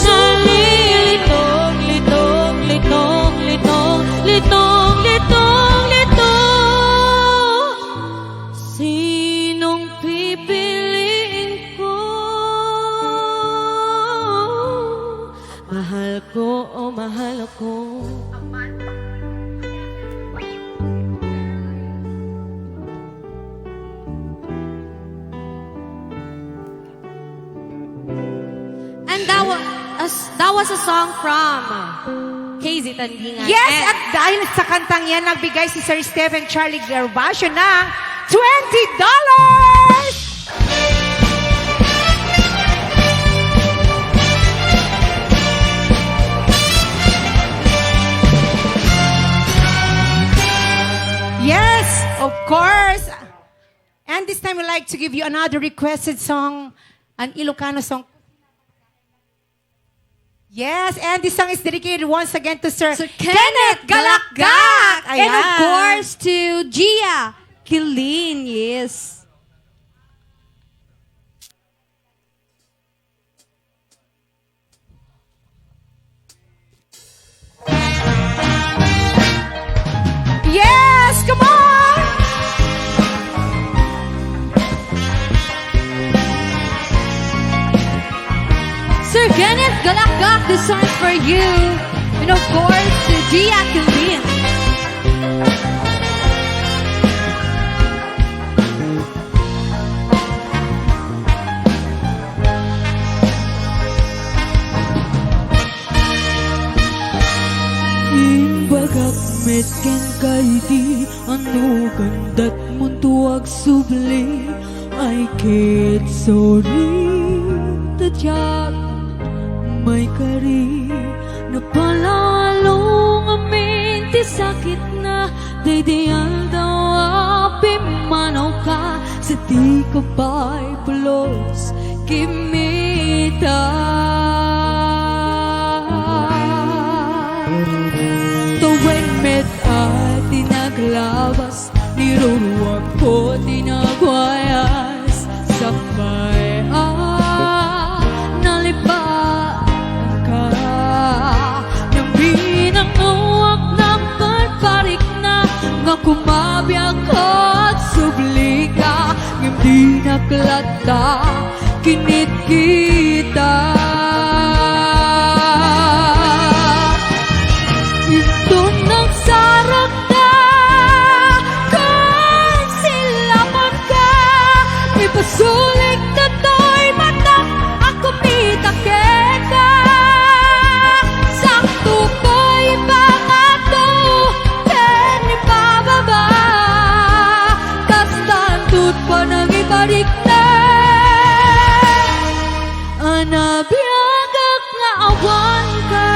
Speaker 6: Nalilitong, litong, litong, litong, litong, litong, litong. Sinong pipiliin ko? Mahal ko o mahal ako?
Speaker 3: And that was a song from KZ Tandingan.
Speaker 4: Yes,
Speaker 3: And
Speaker 4: at dahil sa kantang yan, nagbigay si Sir Stephen Charlie Gervasio ng $20! Yes, of course. And this time we'd like to give you another requested song, an Ilocano song. Yes, and this song is dedicated once again to Sir
Speaker 2: Kenneth Galakgak! And of
Speaker 4: Ayan.
Speaker 2: course to Gia Kilin, yes.
Speaker 4: Yes, come on!
Speaker 2: Sir Kenneth Galakgak, this song is for you. And of course to Gia Kilin.
Speaker 6: Imbagak metken kay di ano gandat mong tuwag subli ay kit sorry tadyak may kari na palalong amin ti sakit na daydayan daw apimanaw ka sa di ka ba'y pulos kimita. Tuwing med at tinaglabas, niruruwag ko tinagwayas sa maya nalipat ka ng binanguwag ng parparik na nga kumabiyag ka at subli ka ngimdi naklata kinit kita. Itong nagsarap na kung silapan ka ipasulik na to'y mata ako mitake ka sakto ko'y pangato ken ipababa kastantut pa nang ibalik na anabiyagak nga awan ka.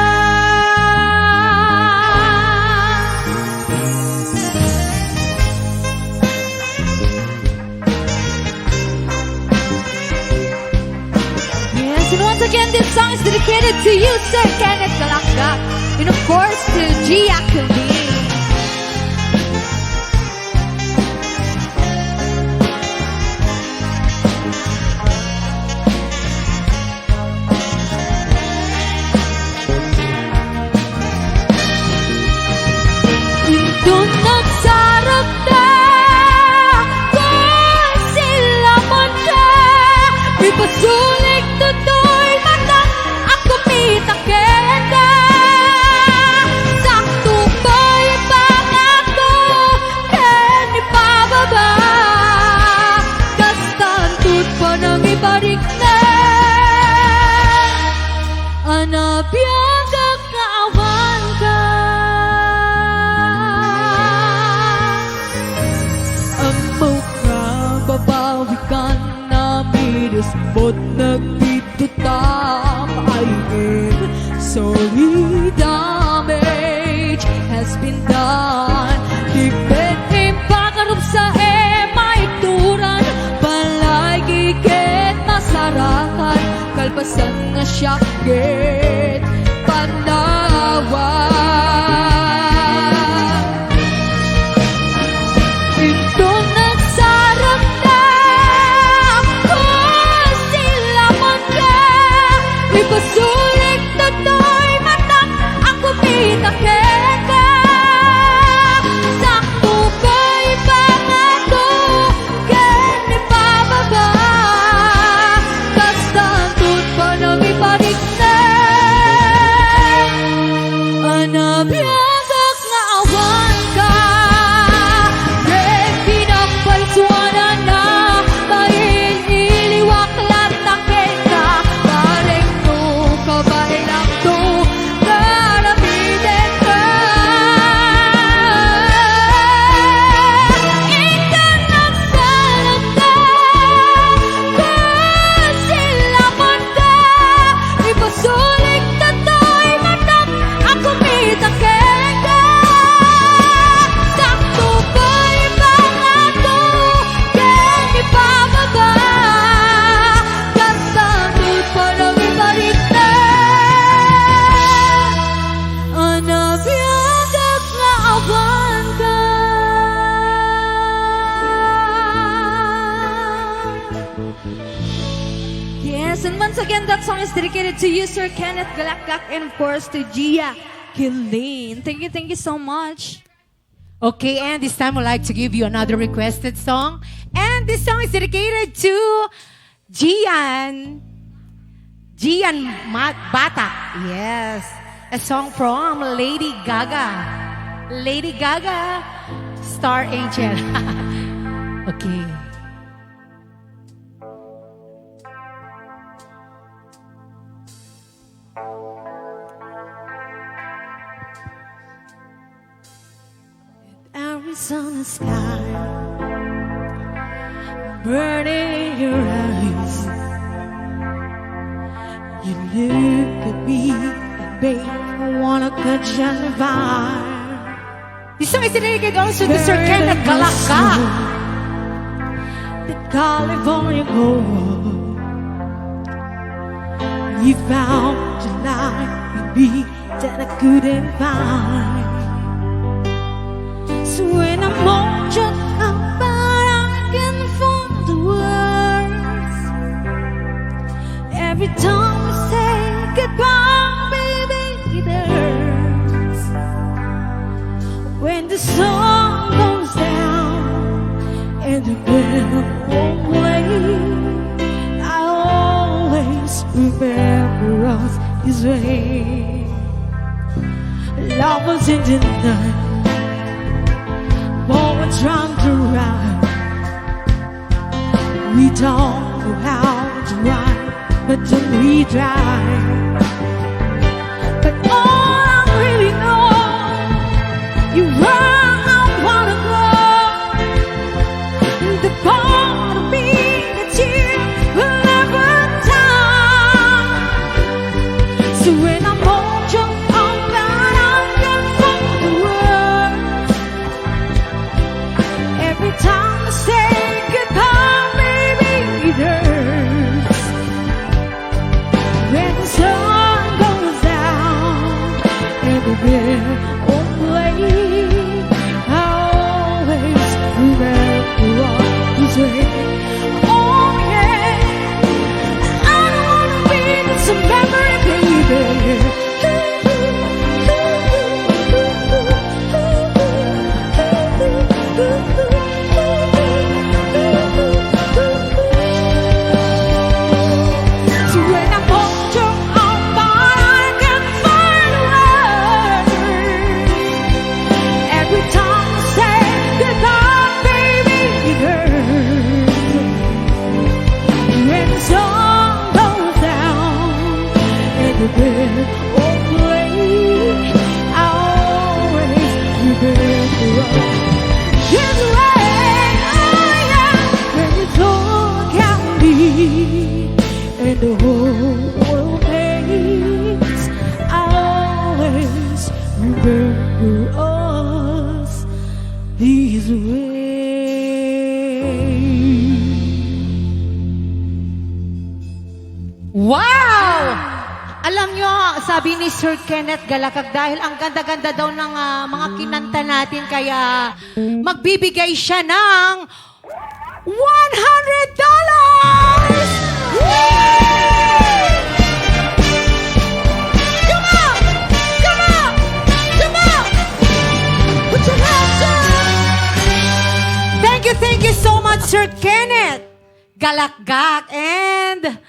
Speaker 2: dedicated to you, Sir Kenneth Galakgak. And of course, to Gia Kildee.
Speaker 6: Doon nagsarap na kung sila man ka. Di pasulik tutoy mata ako pitakin ka. Sakto ba'y pangako ken ipababa. Kastantod pa nang ibarik na. Anabiyang kakaawan ka. Babawi ka na mirisbot nagtitutam ay sorry, damage has been done. Dipet impakarup sa maituran balay gigit masarakan kalpasan nga syakit panawan. Pasulik tutoy matang ako pitakin ka. Sakto ba'y pangako ken ipababa. Kastantod pa nang ibarik na. Anabiyagak nga awan ka. Ren pinagpalsuanan na dahil iliwak latakin ka. Kabay lang to, karamitin ka. Ikan nagsalap ka, kung sila man ka. Ipasulik tato'y matang ako pitakin ka. Sakto ba'y pangako ken ipababa. Kastantod pa nang ibarik na. Anabiyagak nga awan ka.
Speaker 2: Yes, and once again, that song is dedicated to you, Sir Kenneth Galakgak, and of course to Gia Kildee. Thank you so much.
Speaker 4: Okay, and this time I'd like to give you another requested song. And this song is dedicated to Gian Batak. Yes. A song from Lady Gaga. Lady Gaga, Star Angel. Okay.
Speaker 6: Arizona sky burning in your eyes. You look at me, babe, I wanna catch your vibe.
Speaker 4: This song is dedicated also to Sir Kenneth Galakgak.
Speaker 6: The California gold. You found your life in me that I couldn't find. So when I'm all just out, I can find the words. Every time we say goodbye, baby, it hurts. When the sun goes down and the bell won't play, I always remember us this way. Love was in the night, but we're trying to ride. We don't know how to ride, but then we try. But all I really know, you where I wanna go. The part of me that you will never die. So when I'm all jumped on that, I can find the words. Every time I say goodbye, baby, it hurts. When the sun us His way.
Speaker 4: Wow! Alam nyo, sabi ni Sir Kenneth Galakag, dahil ang ganda-ganda daw ng mga kinanta natin, kaya magbibigay siya ng $100! Come on! Come on! Come on! Put your hands up! Thank you so much, Sir Kenneth Galakag. And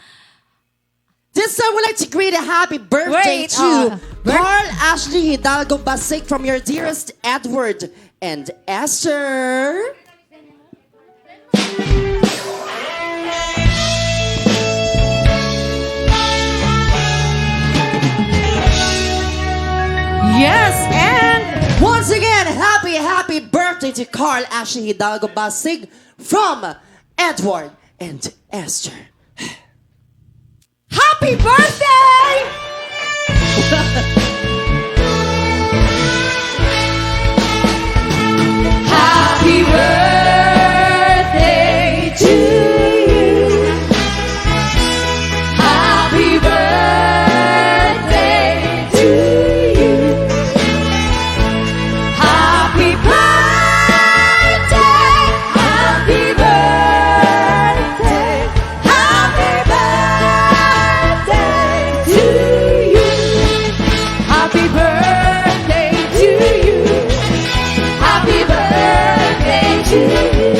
Speaker 1: This time, we'd like to greet a happy birthday
Speaker 4: Wait,
Speaker 1: to Carl Ashley Hidalgo Basik from your dearest Edward and Esther.
Speaker 4: yes, and
Speaker 1: Once again, happy birthday to Carl Ashley Hidalgo Basig from Edward and Esther.
Speaker 4: happy birthday!
Speaker 6: Happy birthday to you. Happy birthday to you. Happy birthday. Happy birthday. Happy birthday to you. Happy birthday to you. Happy birthday to you.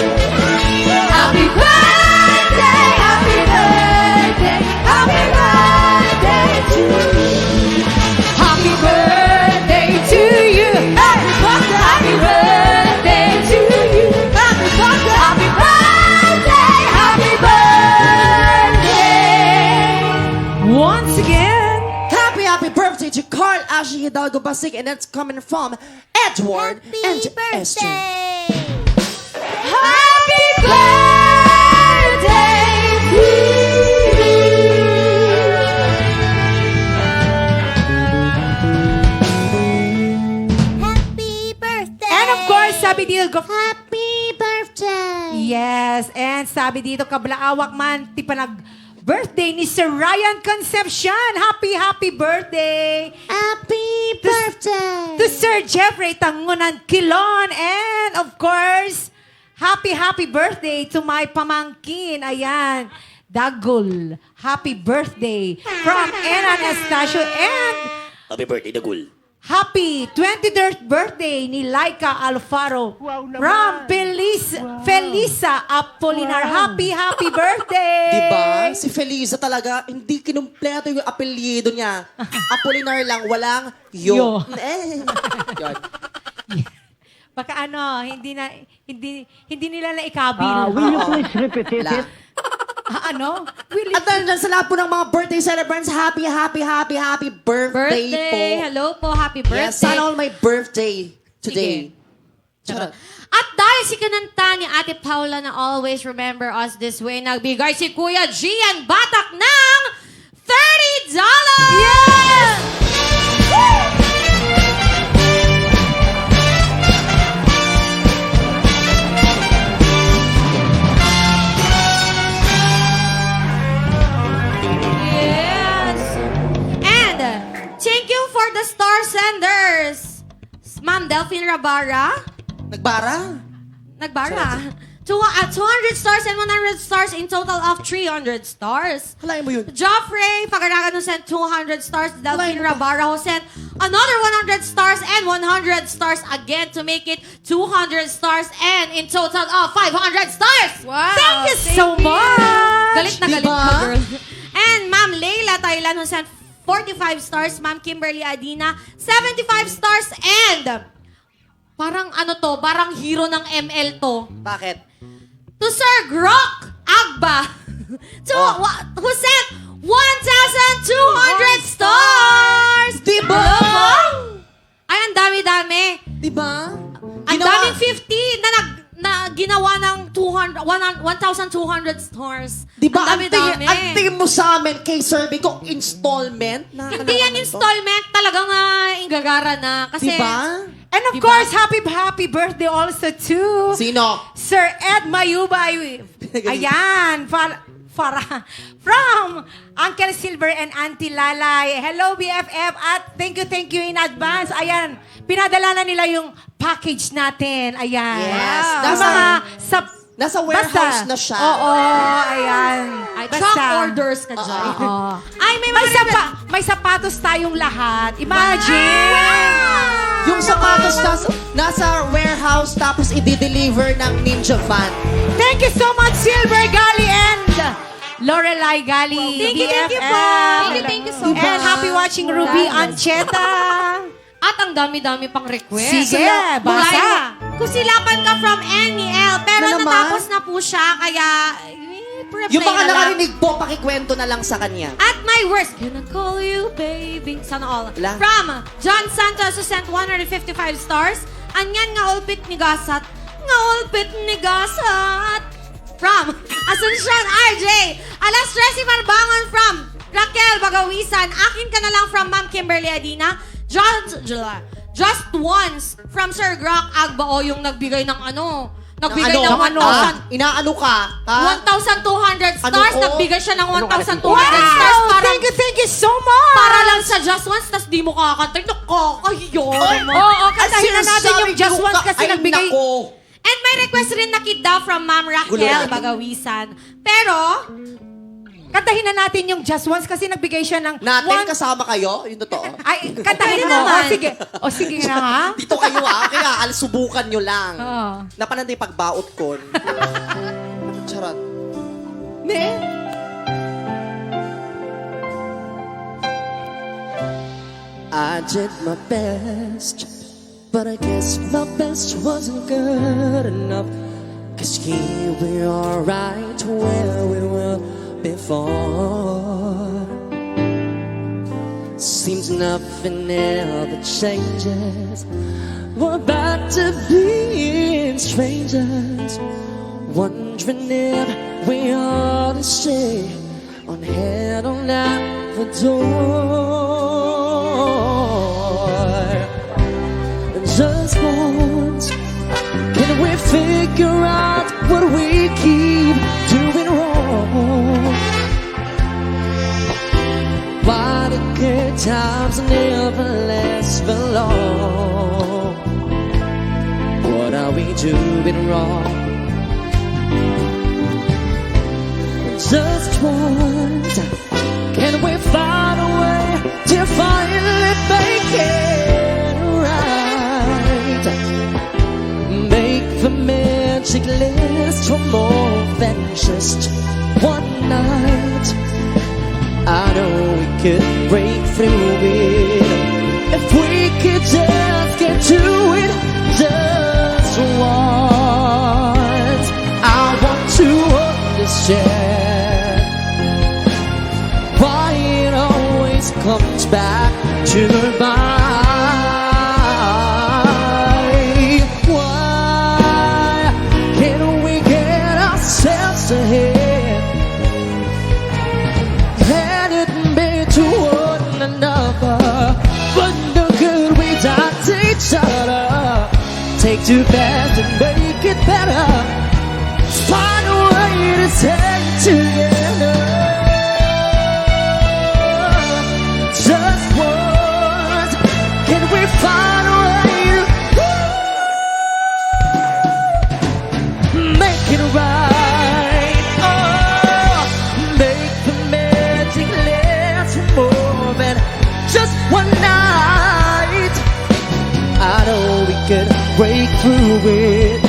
Speaker 6: Happy birthday, happy birthday, happy birthday to you. Happy birthday to you. Happy birthday to you. Happy birthday, happy birthday.
Speaker 4: Once again,
Speaker 1: Happy birthday to Carl Ashley Hidalgo Basik, and that's coming from Edward and Esther.
Speaker 6: Happy birthday to you. Happy birthday.
Speaker 4: and of course, sabi dito,
Speaker 6: Happy birthday.
Speaker 4: yes, and sabi dito, kablaawak man, ti birthday ni Sir Ryan Concepcion. Happy birthday!
Speaker 6: Happy birthday.
Speaker 4: To Sir Jeffrey Tangunan Kilon, and of course, happy birthday to my pamangkin. Ayan, Dagul. Happy birthday from Enan Estacio, and
Speaker 1: Happy birthday, Dagul.
Speaker 4: happy 23rd birthday ni Laika Alfaro from Felisa Apolinar. Happy birthday!
Speaker 1: Diba? Si Feliza talaga, hindi kinumpleto yung apelyido niya. Apolinar lang, walang yo.
Speaker 4: Yo.
Speaker 1: Yun.
Speaker 4: Baka hindi nila na ikabil.
Speaker 8: Will you please repeat
Speaker 1: Wala.
Speaker 8: it?
Speaker 4: Ano? Will
Speaker 1: At dahil dyan sa lahat po ng mga birthday celebrants, happy birthday po.
Speaker 3: Hello po, happy birthday.
Speaker 1: Yes, sana all my birthday today. Charot.
Speaker 3: At dahil si kananta ni Ate Paula na always remember us this way, nagbigay si Kuya Gian Batak ng $30! Yes! Yes! And thank you for the star senders. Ma'am Delphine Rabara.
Speaker 1: Nagbara?
Speaker 3: Nagbara. 200 stars and 100 stars in total of 300 stars.
Speaker 1: Halayin mo yun.
Speaker 3: Joffrey Pagaragan who sent 200 stars. Delphine Rabara who sent another 100 stars and 100 stars again to make it 200 stars and in total of 500 stars.
Speaker 2: Wow!
Speaker 4: Thank you so much!
Speaker 3: Galit na galit
Speaker 1: Diba?
Speaker 3: ka, girl. And Ma'am Leila Thailand who sent 45 stars. Ma'am Kimberly Adina, 75 stars. And parang parang hero ng ML to.
Speaker 1: Bakit?
Speaker 3: To Sir Grok Agba, who sent 1,200 stars!
Speaker 1: Diba?
Speaker 3: Hello po? Ay, ang dami-dami.
Speaker 1: Diba?
Speaker 3: Ang daming 50 na na ginawa ng 1,200 stars.
Speaker 1: Di ba,
Speaker 3: Ang dami-dami.
Speaker 1: ang tingin mo sa amin kay Survey kung installment?
Speaker 3: Hindi yan installment, talagang ingagara na. Kasi,
Speaker 1: Diba?
Speaker 4: And of course, happy birthday also to
Speaker 1: Sino?
Speaker 4: Sir Ed Mayubay. Ayan, from Uncle Silver and Auntie Lalay. Hello, BFF. At thank you in advance. Ayan, pinadala na nila yung package natin. Ayan.
Speaker 1: Yes.
Speaker 4: Yung mga
Speaker 1: Nasa warehouse
Speaker 4: basta.
Speaker 1: na siya.
Speaker 4: Oo, ayan.
Speaker 3: ay, truck orders ka dyan.
Speaker 4: Oo.
Speaker 3: Ay,
Speaker 4: May sapatos tayong lahat. Imagine!
Speaker 1: Yung sapatos nasa warehouse tapos i-deliver ng Ninja Van.
Speaker 4: Thank you so much, Silver Gali and Lorelai Gali.
Speaker 3: Thank you po.
Speaker 5: Thank you so much.
Speaker 4: And happy watching Ruby Ancheta.
Speaker 3: At ang dami-dami pang request.
Speaker 4: Sige, basa.
Speaker 3: Kusilapan ka from NEL. Pero
Speaker 1: Na naman?
Speaker 3: natapos na po siya, kaya replay
Speaker 1: Yung mga
Speaker 3: na lang.
Speaker 1: nakarinig po, pakikwento na lang sa kanya.
Speaker 3: At my worst, can I call you baby? Sana all.
Speaker 1: Wala.
Speaker 3: From John Santos who sent 155 stars. Anyan nga ulpit ni Gasat. Nga ulpit ni Gasat. From Asuncion RJ. Alas Tracy Marbangon from Raquel Bagawisan. Akin ka na lang from Ma'am Kimberly Adina. Just once from Sir Grock Agbao yung nagbigay ng ano. Nagbigay ng 1,000.
Speaker 1: Inaano ka? Ha?
Speaker 3: 1,200
Speaker 1: Ano
Speaker 3: stars.
Speaker 1: ko?
Speaker 3: Nagbigay siya ng 1,200
Speaker 1: Wow!
Speaker 3: stars. Para,
Speaker 4: Thank you so much.
Speaker 3: para lang sa Just Once, tas di mo kakantay. Nakakahiyon.
Speaker 4: Oo, kantahin na natin yung Just Once kasi
Speaker 1: Ay,
Speaker 4: nagbigay.
Speaker 1: nako.
Speaker 3: And may request rin na kid daw from Ma'am
Speaker 1: Gulo
Speaker 3: Raquel
Speaker 1: natin.
Speaker 3: Bagawisan. Pero,
Speaker 4: Kantahin na natin yung Just Once kasi nagbigay siya ng
Speaker 1: Natin, kasama kayo? Yung totoo.
Speaker 4: Ay, kantahin
Speaker 3: Pwede
Speaker 4: mo.
Speaker 3: naman.
Speaker 4: O sige na ha.
Speaker 1: Dito kayo kaya subukan nyo lang.
Speaker 4: Oo.
Speaker 1: Napananday pagbaot ko. Charot. Ne? I did my best, but I guess my best wasn't good enough. 'Cause here we are right where we were before. Seems nothing ever changes. We're about to be strangers, wondering if we ought to stay on head on out the door. And just once, can we figure out what we keep doing wrong? Why the good times never last for long? What are we doing wrong? Just once, can we find a way to finally make it right? Make the magic last for more than just one night. I know we could break through it if we could just get to it just once. I want to understand why it always comes back to my mind. Why can't we get ourselves ahead? Let it be to one another, but no good without each other. Take two fast and make it better. Find a way to stay together. Just once, can we find a way to make it right? Oh, make the magic last more than just one night. I know we could break through it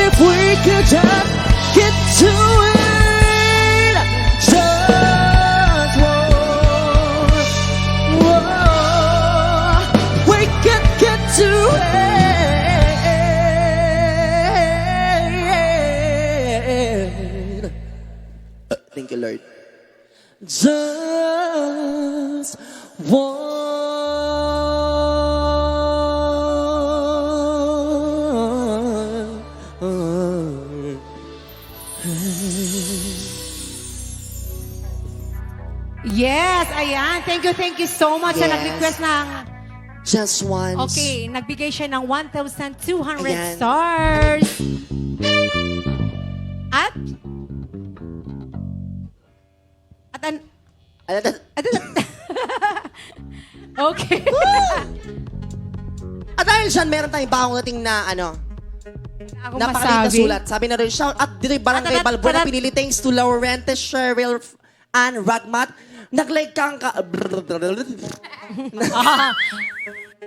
Speaker 1: if we could just get to it. Just once. Whoa, we can get to it. Thank you, Lord. Just one.
Speaker 4: Yes, ayan. Thank you so much sa
Speaker 1: Yes.
Speaker 4: nag-request ng...
Speaker 1: Just once.
Speaker 4: Okay, nagbigay siya ng 1,200
Speaker 1: Ayan.
Speaker 4: stars. At... Okay.
Speaker 1: At dahil dyan, meron tayong bagong dating na
Speaker 4: Ako
Speaker 1: napakaliit na
Speaker 4: masabi.
Speaker 1: sulat. Sabi na rin, shout at dito Barangay Balbuena, pinili thanks to Laurente, Cheryl, and Ragmat. Nag-like kang ka...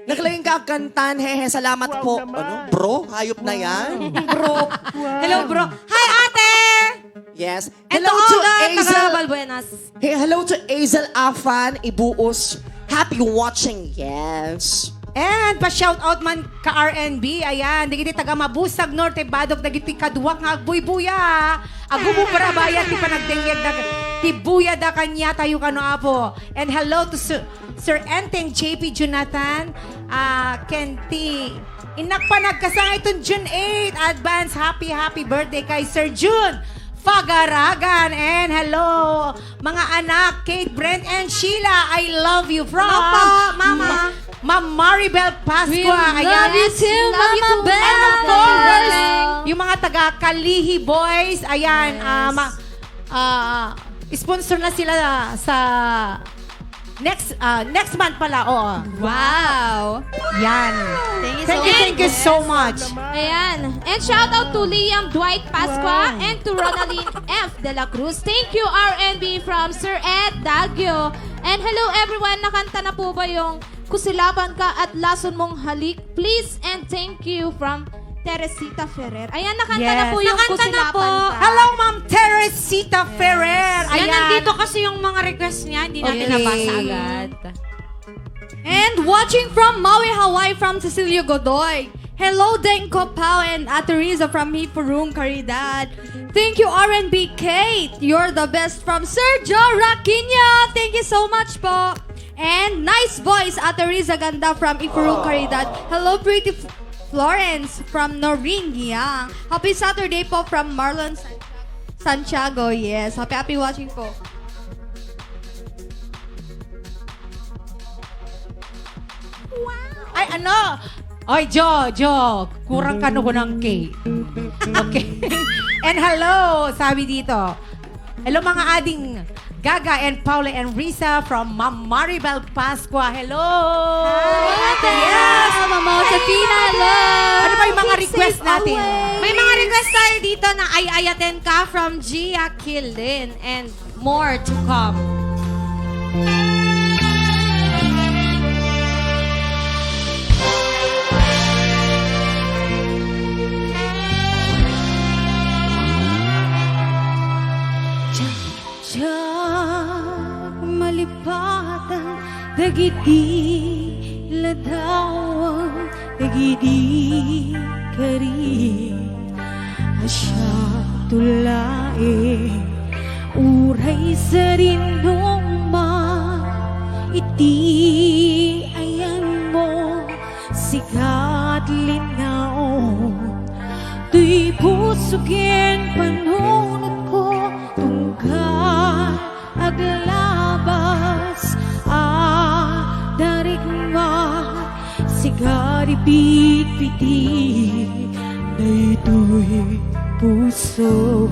Speaker 1: Nag-like ka kantan, hehe, salamat po. Ano? Bro? Hayop na yan?
Speaker 4: Bro.
Speaker 3: Hello, bro. Hi, ate!
Speaker 1: Yes.
Speaker 3: And
Speaker 1: Hello
Speaker 3: to
Speaker 1: to
Speaker 3: all the
Speaker 1: Azel.
Speaker 3: taga-Balbuenas.
Speaker 1: Hey, hello to Azel Afan, Ibuos. Happy watching, yes.
Speaker 4: And pa-shoutout man ka RnB. Ayan, digiti taga Mabusag Norte, Badog, dagiti kaduwak nga agbuy-buya. Agubo para bayan, ti panagdengyag na ti buya da kanya tayo kano apo. And hello to Sir Enteng JP Jonathan, Kenti. Inak pa nagkasangay itong June 8. Advance happy birthday kay Sir June Fagaragan. And hello, mga anak, Kate, Brent, and Sheila. I love you from
Speaker 3: Mama.
Speaker 4: Ma'am Maribel Pascua.
Speaker 2: We love you too, Mama Bell.
Speaker 4: And of course, yung mga taga Kalihi Boys. Ayan, sponsor na sila sa next month pala. Oo.
Speaker 2: Wow.
Speaker 4: Yan. Thank you so much.
Speaker 5: Ayan. And shout out to Liam Dwight Pasqua and to Ronaline F. De La Cruz. Thank you, RnB from Sir Ed Dagyo. And hello everyone, nakanta na po ba yung Kusilaban Ka at Lason Mong Halik? Please and thank you from Teresita Ferrer. Ayan, nakanta na
Speaker 4: Yes.
Speaker 5: po yung
Speaker 3: Nakanta na
Speaker 5: Kusilaban
Speaker 3: po.
Speaker 5: Ka.
Speaker 4: Hello, Ma'am Teresita Ferrer.
Speaker 3: Yan,
Speaker 4: Ayan.
Speaker 3: nandito kasi yung mga request niya. Hindi natin
Speaker 4: Okay.
Speaker 3: nabasa agad.
Speaker 2: And watching from Maui, Hawaii from Cecilia Godoy. Hello, Denko Pao and Ateriza from Hipurung, Caridad. Thank you, RnB Kate. You're the best from Sergio Raquinho. Thank you so much po. And nice voice, Ateriza Ganda from Hipurung, Caridad. Hello, pretty Florence from Noreen Yang. Happy Saturday po from Marlon Santiago. Yes, happy watching po.
Speaker 4: Ay, ano? Oy, Jo, kurang ka no ko ng cake. Okay. And hello, sabi dito. Hello mga ading Gaga and Paula and Risa from Ma'am Maribel Pascua. Hello!
Speaker 2: Yes, Mama Josefina, love.
Speaker 4: Ano ba yung mga request natin?
Speaker 3: May mga request tayo dito na ayayaten ka from Gia Kildin and more to come.
Speaker 6: Malipatan dagiti ladawang dagiti kari asya tulae uray sa rindong ma iti ayan mo sikat linaon tuy pusugin panunod ko tungkal aglabas darig nga sigaribit piti daytoy puso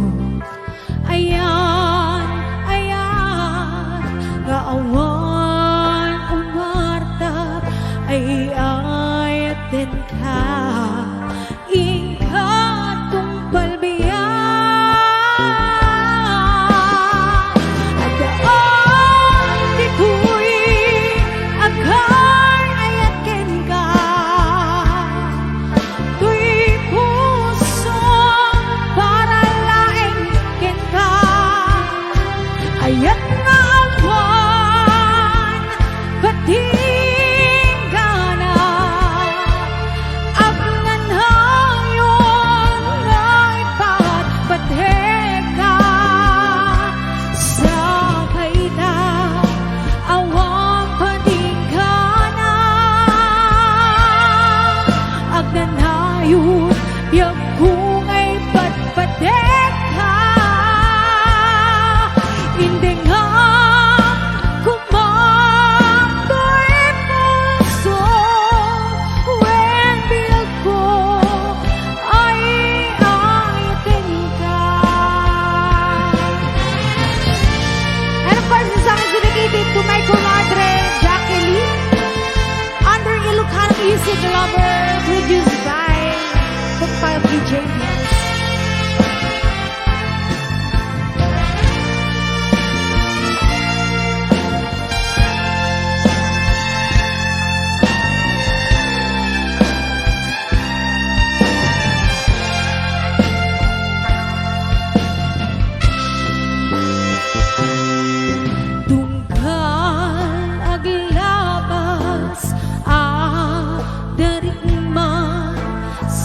Speaker 6: ayan gaawan umarta ay ayaten ka ikatong palbiyan ayat nga awan batinggana agnan hayon na ipat bateka sa kaita awang patinggana agnan hayon yak kung ay pateka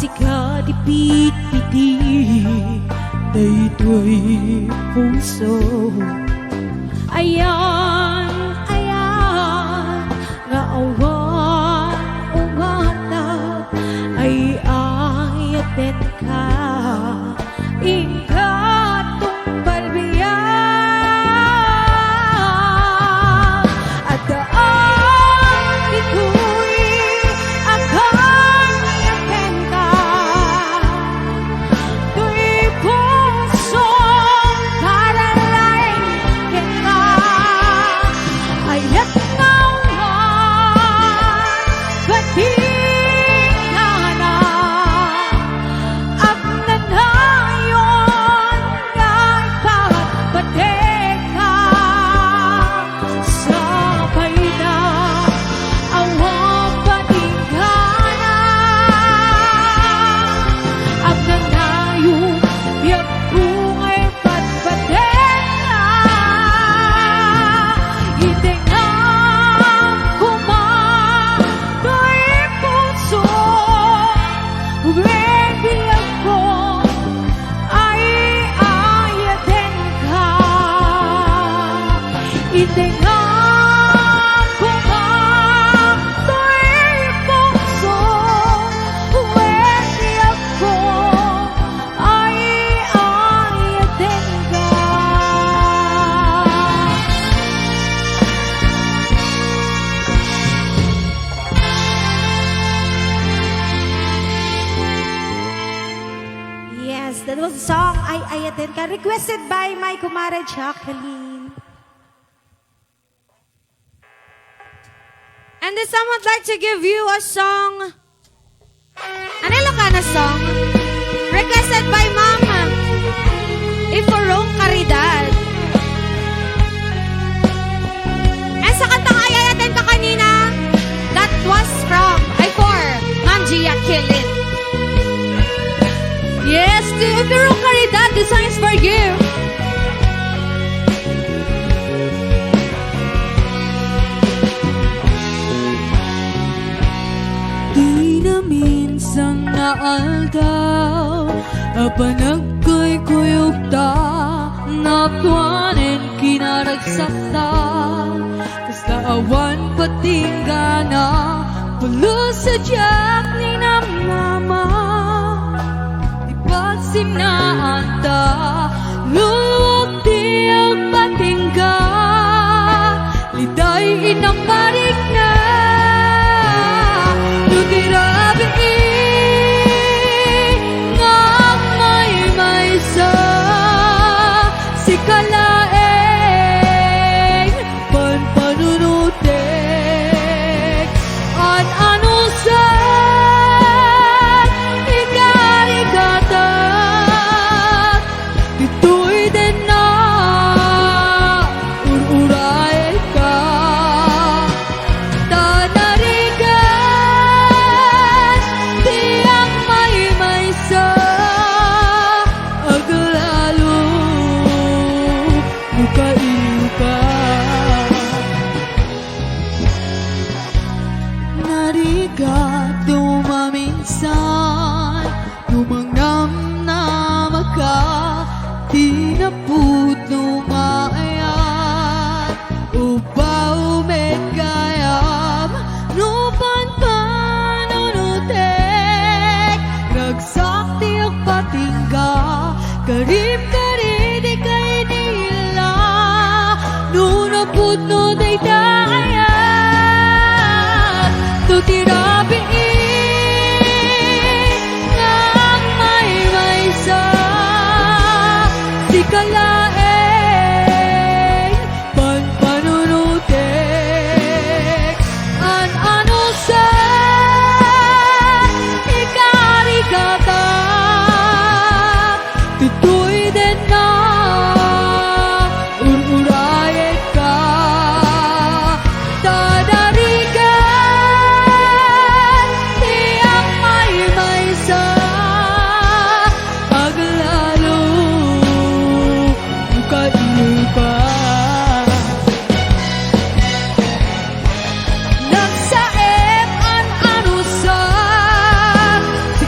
Speaker 6: sikat ipit-piti daytoy puso. Ayan, ayan, nga awan umata ay ayaten ka, ikatong balbiya. At daan ito'y akan ayaten ka, to'y puso karalay kita. Ayat nawan bating na nanayon ngay pagbateka sabay na awang patinggana ang nanayon yak kungay pagbateka hindi nga kumatoy puso ready ako ay ayatin ka. Hindi nga kumatoy puso ready ako ay ayatin ka.
Speaker 7: Yes, that was the song Ay Ayatin Ka, requested by my kumare Jacqueline.
Speaker 3: And if someone would like to give you a song, an Ilocano song, requested by Mama Iforong Caridad. And sa kantang Ay Ayatin Ka kanina, that was for Ma'am Gia Kilin.
Speaker 2: Yes, to Iforong Caridad, this song is for you.
Speaker 6: Di na minsan naaldaw apanagkoy-kuyog ta napwanen kinaragsakta kasta awan patinggana pulos sa diyak ni na mama ipagsinaan ta luwag di ang patingga liday inang parig na Tutirabi nga may sa si kalaeng panpanunutek at ano sa ikarikatat dito'y din na ururay ka tanarigan tiyang may sa aglalo mukaiw ka narigat dumaminsan tumangnam na maka tinaput numaayat ubaw met gayam nupan panunutek ragsak tiyak patingga karib-karib di kay nila nunaput no day dayat tutirabi ngang may sa si kalaeng panpanunutek an ano sa ikarikata tutoy din na ururayet ka tadarigan tiyang may sa aglalo mukaiw ka nagsaep an ano sa si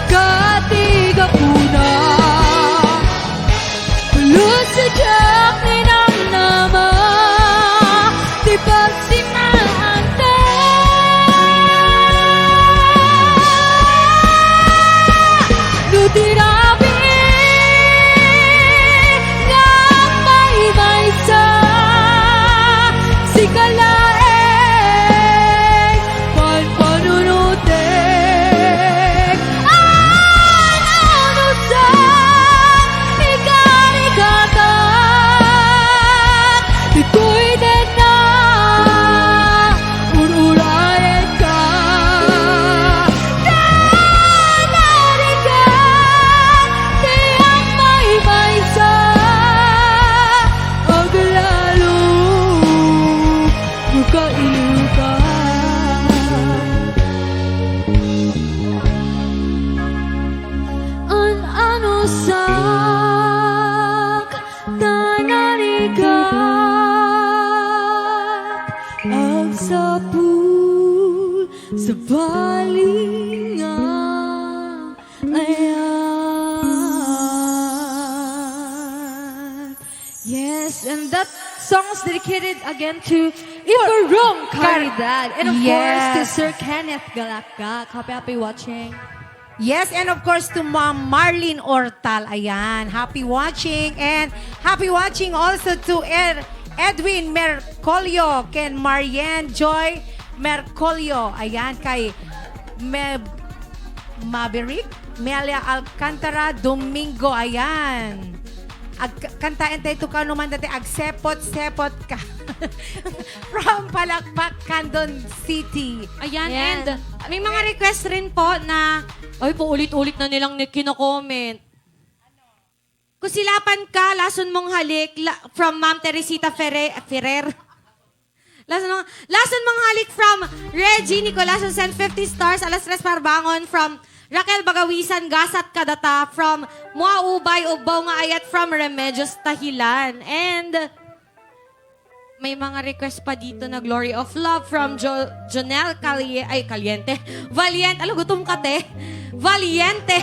Speaker 2: And that song is dedicated again to Ibarong Caridad. And of course to Sir Kenneth Galakak. Happy watching.
Speaker 4: Yes, and of course to Ma'am Marlene Ortal. Ayan, happy watching. And happy watching also to Edwin Mercolio, ken Marianne Joy Mercolio. Ayan, kay Maverick, Melia Alcantara Domingo. Ayan. Kantaan tayo ito ka naman dati, agsepot-sepot ka. From Palakpak, Candon City.
Speaker 3: Ayan,
Speaker 2: Yan.
Speaker 3: and may mga request rin po na, ay po ulit-ulit na nilang kino-comment. Kusilapan ka, lason mong halik, from Ma'am Teresita Ferrer. Lason mong halik from Reggie Nicolaso, send 50 stars, alas 3 parbangon, from Raquel Bagawisan, Gasat Kadata, from Muaubay, Ubaw nga ayat, from Remedios Tahilan. And may mga request pa dito na Glory of Love from Jonel Caliente. Valiente. Alam, gutom ka, te. Valiente.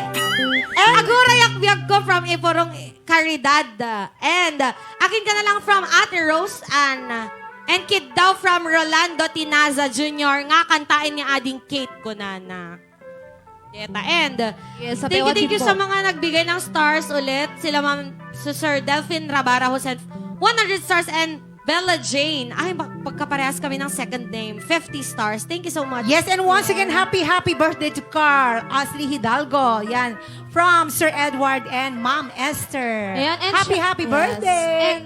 Speaker 3: Agurayak biyag ko from Iporong Caridad. And akin ka na lang from Ate Rose Ann. And kid daw from Rolando Tinaza Jr. Nga kantain niya ading Kate Konana. And
Speaker 2: Yes,
Speaker 3: thank you sa mga nagbigay ng stars ulit. Sila Ma'am Sir Delphine Rabara who sent 100 stars and Bella Jane. Ay, pagkaparehas kami ng second name. 50 stars. Thank you so much.
Speaker 4: Yes, and once again, happy birthday to Carl Ashley Hidalgo. Yan, from Sir Edward and Ma'am Esther.
Speaker 5: Ayan, and
Speaker 4: happy birthday.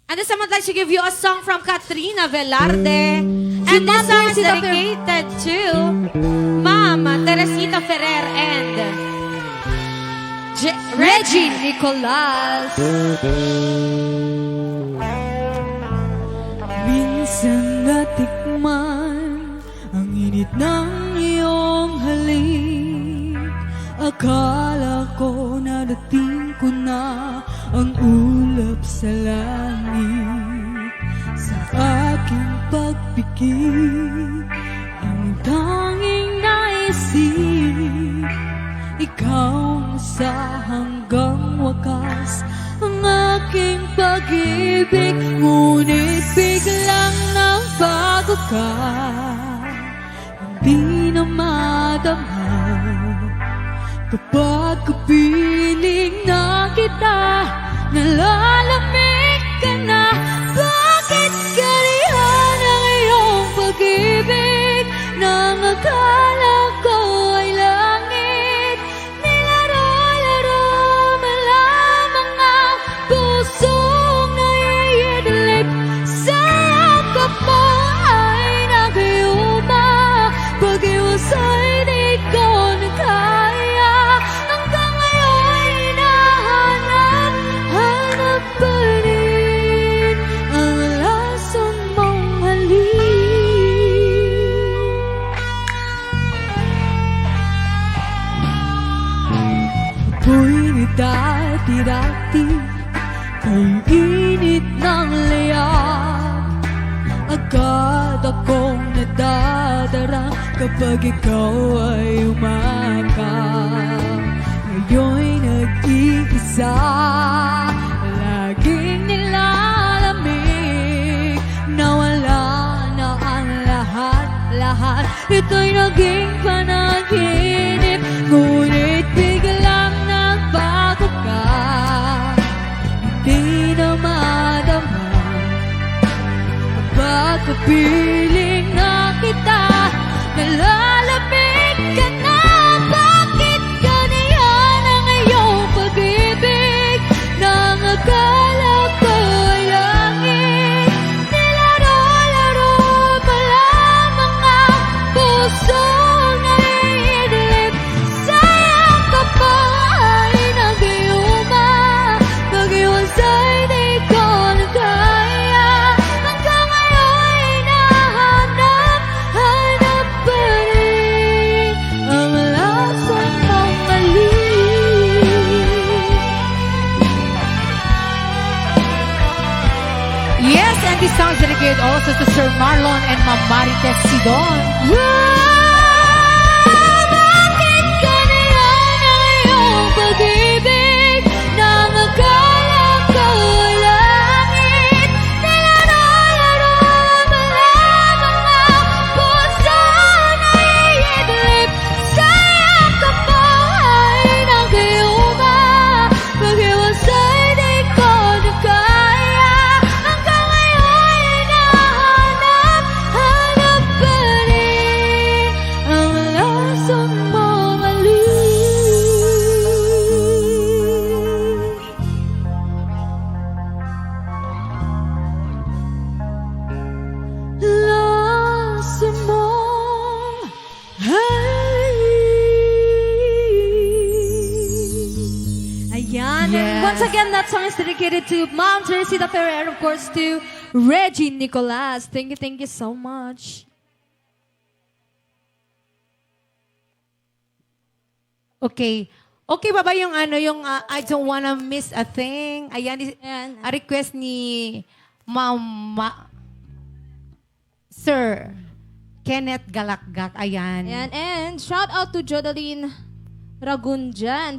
Speaker 3: And this time I'd like to give you a song from Katrina Velarde. And this song is dedicated to Ma'am Teresita Ferrer and
Speaker 2: Reggie Nicolas.
Speaker 6: Minsan natikman ang init ng iyong halik. Akala ko nadating ko na ang ulap sa langit. Sa aking pagpikit, ang tanging naisip, ikaw sa hanggang wakas ang aking pag-ibig. Ngunit biglang nabago ka, hindi na madama. Kapag kapiling na kita, nalalamig ka na. Bakit karihan ang iyong pag-ibig? Nang akala ko ay langit, nilaro-laro mo lamang ang pusong naiidlip. Sa yakap mo ay nagayuma, pag-iwas ay di ko na kaya. Hanggang ngayon hinahanap pa rin ang lason mong halik. Ako'y ni dati-dati kay init ng layag. Agad akong nadadara kapag ikaw ay umakap. Ngayon'y nag-iisa, laging nilalamig. Nawala na ang lahat-lahat, ito'y naging panaginip. Ngunit biglang nagbago ka, hindi na madama. Kapag kapiling na kita, nalalamig ka na. Bakit ganyan ang iyong pag-ibig? Nang akala ko ay langit, nilaro-laro pa lamang ang pusong naiidlip. Sa yakap mo ay nag-iuma, pag-iwas ay di ko na kaya. Hanggang ngayon hinahanap pa rin ang lason mong mali.
Speaker 4: Yes, and this song is dedicated also to Sir Marlon and Ma'am Marites Sidon.
Speaker 6: Bakit ganyan ang iyong pag-ibig? Nang akala
Speaker 2: again, that song is dedicated to Mom Teresita Ferrer and of course to Reggie Nicolas. Thank you so much.
Speaker 4: Okay. Okay ba ba yung I don't wanna miss a thing? Ayan, a request ni Sir Kenneth Galakgak. Ayan.
Speaker 5: Ayan, and shout out to Jodeline Ragunjan.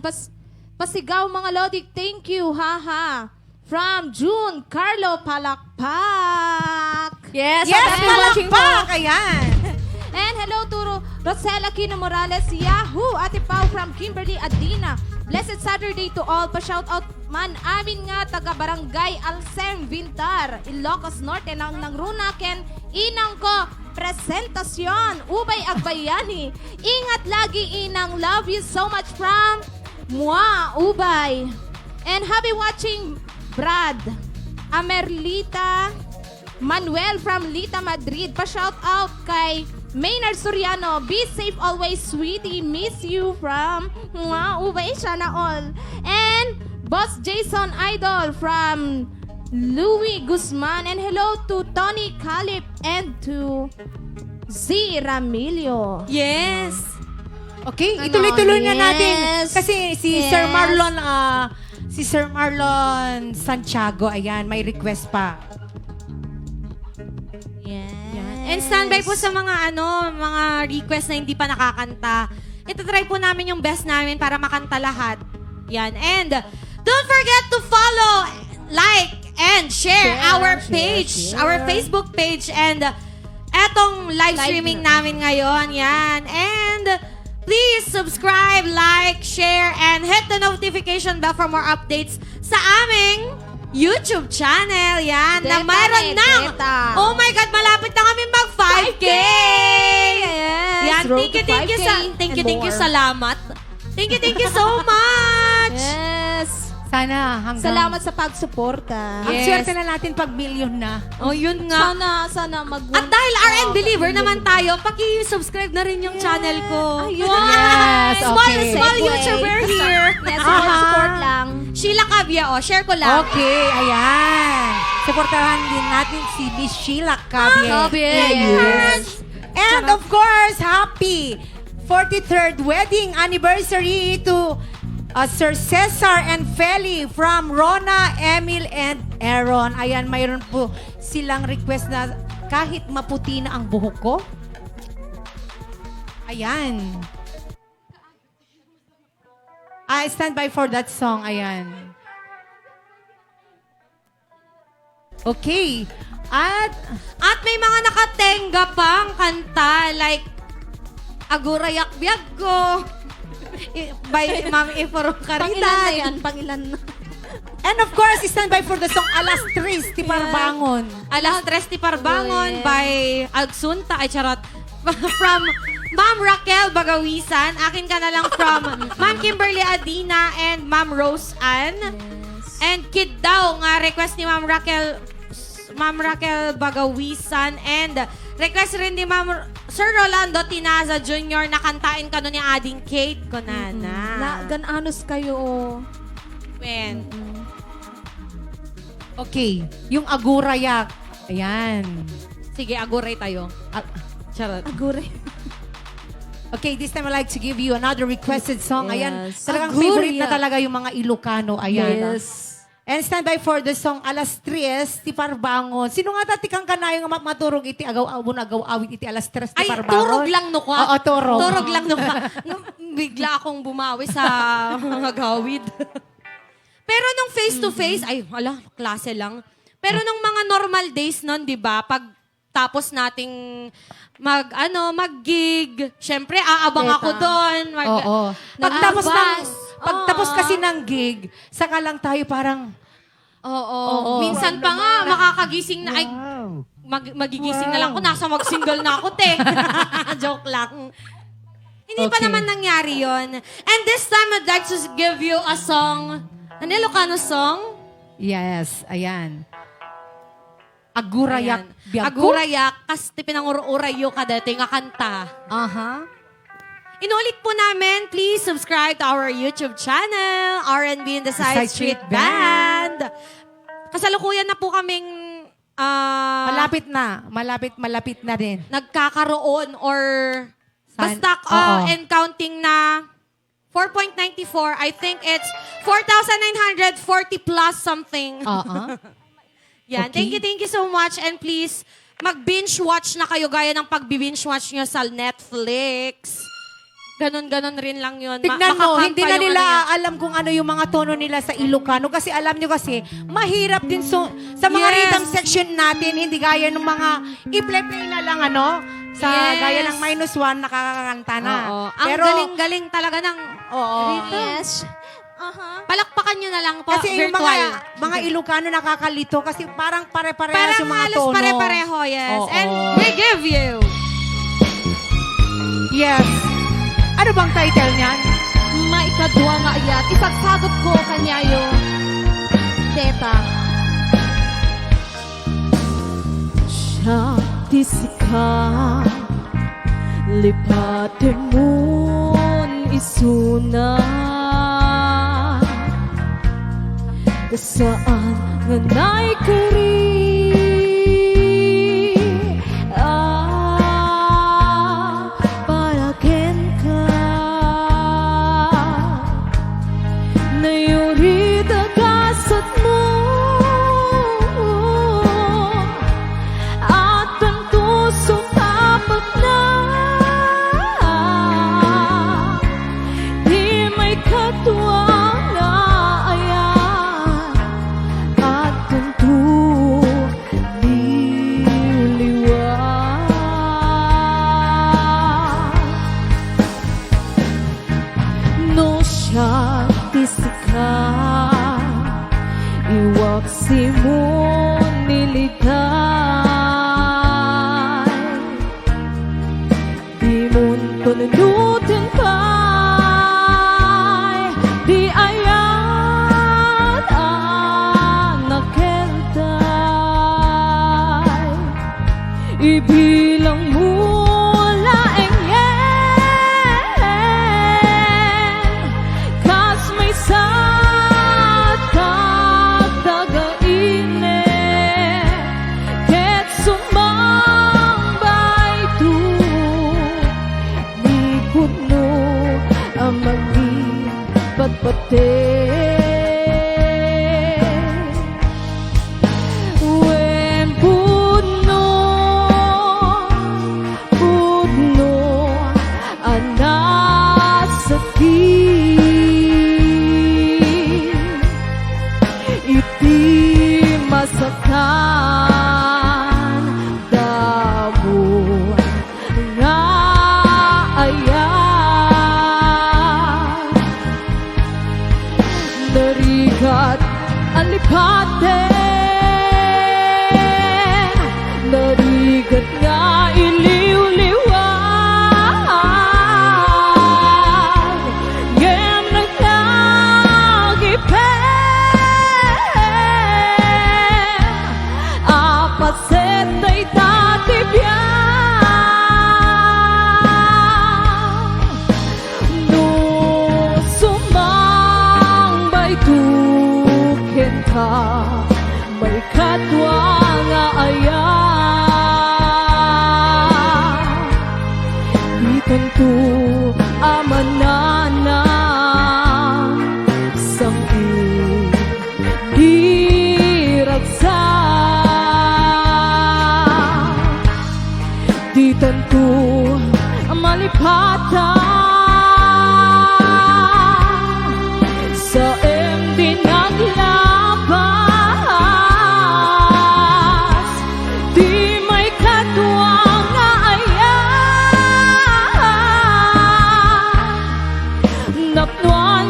Speaker 5: Pasigaw mga Lodi, thank you, haha. From June, Carlo Palakpak.
Speaker 2: Yes,
Speaker 4: Palakpak! Ayan.
Speaker 5: And hello to Rosella Quino Morales, Yahoo! Ate Pau from Kimberly Adina. Blessed Saturday to all. Pa-shout out man amin nga taga Barangay Alcem Vintar, Ilocos Norte ng Runaken. Inang ko, presentasyon, Ubay Agbayani. Ingat lagi, Inang. Love you so much from Mua, Ubay. And happy watching, Brad. Amerlita Manuel from Lita, Madrid. Pa-shout out kay Maynard Soriano. Be safe always, sweetie. Miss you from Mua, Ubay. Sana all. And Boss Jason Idol from Louis Guzman. And hello to Tony Calip and to Z. Ramilio.
Speaker 3: Yes.
Speaker 4: Okay, ituloy-tuloy na natin.
Speaker 2: Yes.
Speaker 4: Kasi si Sir Marlon Santiago, ayan, may request pa.
Speaker 3: And standby po sa mga mga request na hindi pa nakakanta. Ito-try po namin yung best namin para makanta lahat. Yan. And don't forget to follow, like, and share our page, our Facebook page, and etong live streaming namin ngayon. Yan. And please subscribe, like, share, and hit the notification bell for more updates sa aming YouTube channel. Yan. Na mayroon ng, oh my God, malapit na kami mag 5K! Yan. Thank you, salamat. Thank you so much!
Speaker 5: Yes.
Speaker 4: Sana hanggang...
Speaker 5: Salamat sa pagsuporta.
Speaker 4: Ang swerte na natin pag million na.
Speaker 3: Oh, yun nga.
Speaker 5: Sana mag
Speaker 3: At dahil RnB believer naman tayo, paki-subscribe na rin yung channel ko.
Speaker 5: Ayun.
Speaker 4: Yes, okay.
Speaker 3: Small YouTuber here.
Speaker 5: Yes, support lang.
Speaker 3: Sheila Cabia, share ko lang.
Speaker 4: Okay, ayan. Supportahan din natin si Miss Sheila Cabie.
Speaker 2: Yes.
Speaker 4: And of course, happy 43rd wedding anniversary to Sir Cesar and Feli from Rona, Emil, and Aaron. Ayan, mayroon po silang request na kahit maputi na ang buhok ko. Ayan. I stand by for that song. Ayan. Okay.
Speaker 3: At may mga nakatenga pang kanta like Agurayak Biag Ko by Ma'am Eforong Caridad.
Speaker 5: Pangilan na.
Speaker 4: And of course, stand by for the song Alas Tris, Tiparbangon.
Speaker 3: Alas Tres Ti Parbangon by Agsunta. Ay, charot. From Ma'am Raquel Bagawisan. Akin ka na lang from Ma'am Kimberly Adina and Ma'am Rose Ann.
Speaker 5: Yes.
Speaker 3: And Kid daw nga request ni Ma'am Raquel Bagawisan, and request rin ni Ma'am Sir Rolando Tinaza Jr. na kantain ka nun ni Ading Kate Konana.
Speaker 5: Gananos kayo.
Speaker 3: When?
Speaker 4: Okay, yung Agurayak. Ayan.
Speaker 3: Sige, aguray tayo. Charot.
Speaker 5: Agure.
Speaker 4: Okay, this time I'd like to give you another requested song. Ayan,
Speaker 2: Yes.
Speaker 4: talagang
Speaker 2: Agurya.
Speaker 4: favorite na talaga yung mga Ilocano. Ayan.
Speaker 2: Yes.
Speaker 4: And stand by for the song Alas Tres, Tiparbangon. Sino nga dati kang kanayo nga maturog iti agaw-awit iti Alas Tres,
Speaker 3: Ay,
Speaker 4: Tiparbangon?
Speaker 3: turog lang no ka?
Speaker 4: Oo, turog.
Speaker 3: Turog lang no ka? Bigla akong bumawi sa mga gawid. Pero nung face-to-face, ay, wala, klase lang. Pero nung mga normal days nun, di ba, pag tapos nating mag-gig, syempre, aabang ako doon.
Speaker 4: Oo. Pagtapos kasi ng gig, saka lang tayo parang...
Speaker 3: Oo. Minsan pa nga, makakagising na, ay, magigising na lang ako, nasa mag-single na ako, te. Joke lang. Hindi pa
Speaker 4: Okay.
Speaker 3: naman nangyari yon. And this time, I'd like to give you a song, an Ilocano song.
Speaker 4: Yes, ayan. Agurayak.
Speaker 3: Ayan. Agurayak, kas ti pinangururayo ka dati nga kanta.
Speaker 4: Aha.
Speaker 3: Inulit po namin, please subscribe to our YouTube channel, RnB and the Side Street Band. Kasalukuyan na po kaming
Speaker 4: Malapit na din.
Speaker 3: nagkakaroon or basta
Speaker 4: Oo.
Speaker 3: and counting na 4.94. I think it's 4,940 plus something. Yan.
Speaker 4: Okay.
Speaker 3: Thank you so much. And please, mag-binge watch na kayo gaya ng pag-binge watch nyo sa Netflix. Ganon rin lang yun.
Speaker 4: Tignan mo,
Speaker 3: Makakampa
Speaker 4: hindi na
Speaker 3: yung
Speaker 4: nila
Speaker 3: ano yan.
Speaker 4: alam kung ano yung mga tono nila sa Ilocano. Kasi alam nyo kasi, mahirap din sa mga
Speaker 3: Yes.
Speaker 4: rhythm section natin, hindi gaya ng mga i-play na lang sa
Speaker 3: Yes.
Speaker 4: gaya ng -1 nakakakanta na.
Speaker 3: Oo. Ang galing-galing talaga ng...
Speaker 4: Oo.
Speaker 5: Yes.
Speaker 3: Palakpakan nyo na lang po,
Speaker 4: Kasi yung
Speaker 3: virtual.
Speaker 4: mga Ilocano nakakalito kasi parang pare-parehas
Speaker 3: Parang
Speaker 4: yung mga
Speaker 3: halos
Speaker 4: tono.
Speaker 3: pare-pareho, yes.
Speaker 4: Oo.
Speaker 3: And we give you...
Speaker 4: Yes. Ano bang title niyan?
Speaker 5: Maikadwa nga iyat. Isagsagot ko kanya yung teta. Shakti sika lipatin mo'n isuna saan nga na'y kari palakin ka na yuri dagasat mo at ang tuso tapat na di may katwa na ayan at ang tuliliwan no shakti sika iwak si mo nilitay di mon panunutin pa'y di ayan ang nakeltay ibilang mula kas may sad kagdagaine ket sumambay tu ni puno ang magipatpate when puno anasakit iti masakan damo nga ayan narigat alipaten narigat nga iliw-liwan ngem naglagipen apat setay tatibyan no sumangbay tuken ka may katwa nga ayan di tanto amanana sambil diragsa di tanto malipatan sa MD naglabas di may katwa nga ayan napnuan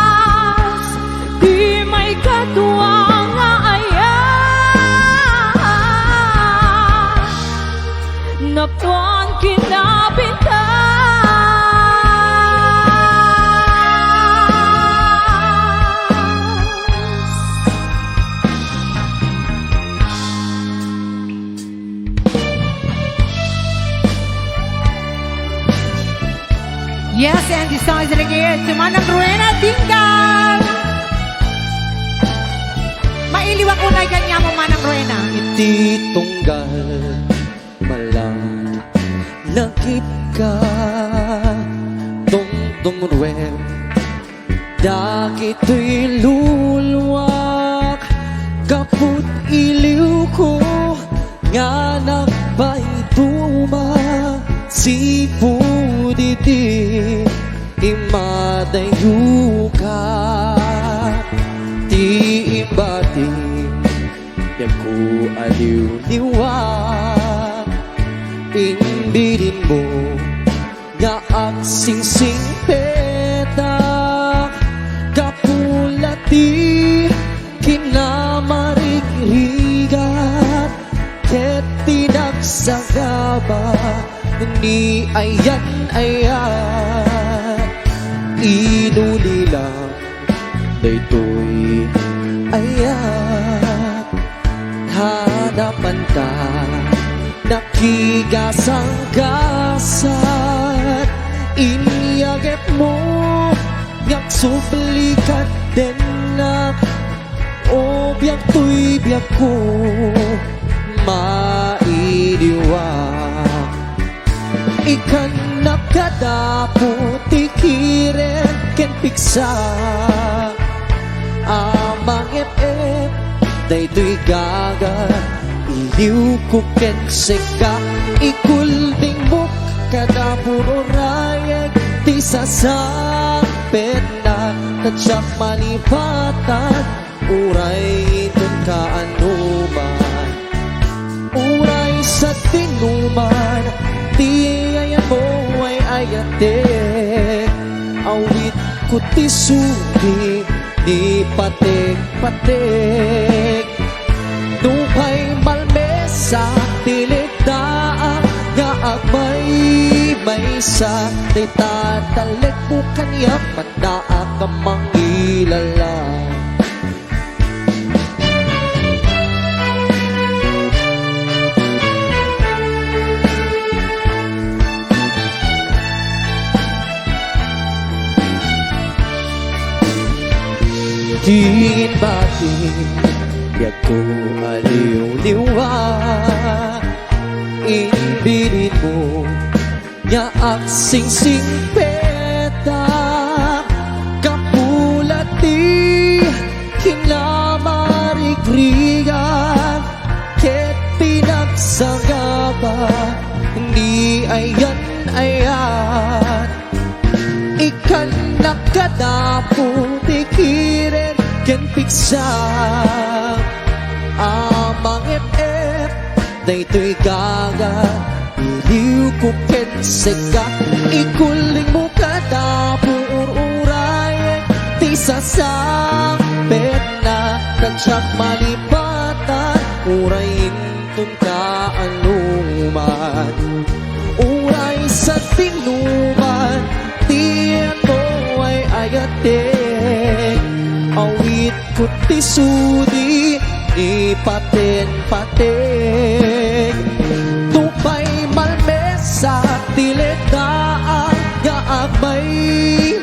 Speaker 5: kinapintas di may katwa nga ayan napnuan kinapintas
Speaker 4: Yes, and this song is dedicated to Manang Rowena Tinggal. Mailiwang unay kanya mo, Manang Rowena.
Speaker 1: Iti tunggal malang nakip ka tungtong ruel dagito'y lulwak kaput iliw ko nga nagpaituma si puditi imadayo ka ti ibati yaku aliw-liwak imbirin mo nga agsingsing petak kapulati kinamarigligat ket tinagsagaba ni ayan-ayan inulilang daytoy ayan hanapan ta nakigasang-gasat inyagep mo ngak sublikat den na o biyak to'y biyak ko mailiwak ikan nakadapo tikiren ken piksa amang ep-ep daytoy gaga iliw ko ken seka ikulding buk kada puro rayag ti sasampet na tatsak malipatan uray dun ka anuman uray sa tinuman ti ayan mo ay ayate awit ko ti sugi di patek-patek Nupay malmesa tilidaan nga agmay maysa di tatalek mo kanya pandaa ka mangilala Din batin Biag ko aliw-liwa Inbilin mo Nya aksing-sing peta Kapulati Kinamarigrigan Ket pinagsagaba Hindi ayan-ayan Ikan nakadapo tikiren ken piksa amang ep-ep daytoy gaga iliw ko ken seka ikuling mo kadapo uray ti sasampet na tatsak malipatan uray intun ka anuman uray sa tinuman tiyan mo ay ayatek awit ko ti sudi ni paten-paten tupay malmesa tiledaan nga agmay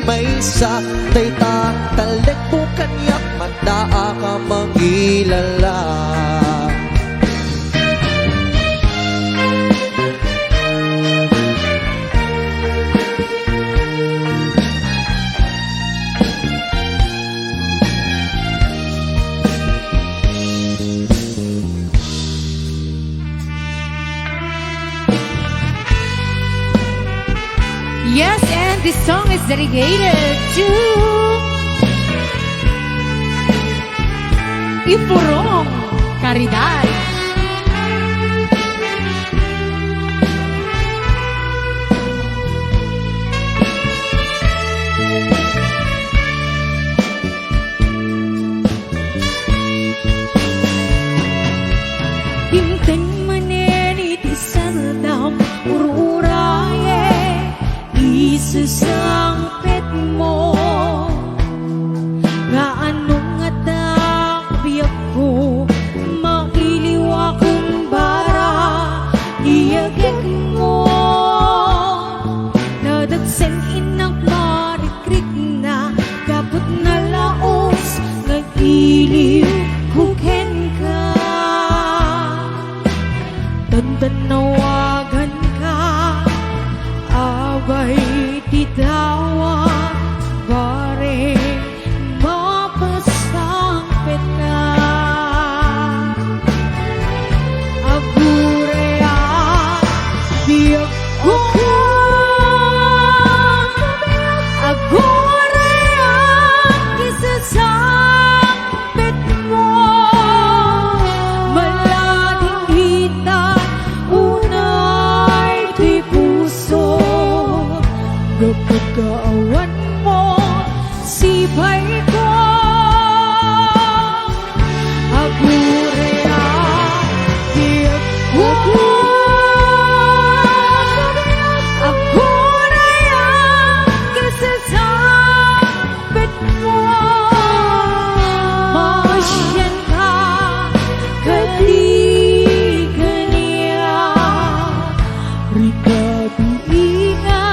Speaker 1: maysa day tatalek mo kanyak mataa ka mangilala
Speaker 4: Yes, and this song is dedicated to Ipurong Caridad.
Speaker 6: Hinteng maneni ti sardam ururaye isusangpet mo nga anong atak biyak ko mailiw akong bara iyagek mo nadagsen inang iliw kuken ka tandanawagan ka abay titawag bare mapasangpet ka agurea biag ko agurea kisasangpet mo malading hitan unay di puso gapagkaawan mo sibay ko agurea biag ko agurea kisasangpet mo maasyan ka kaligania rika biinga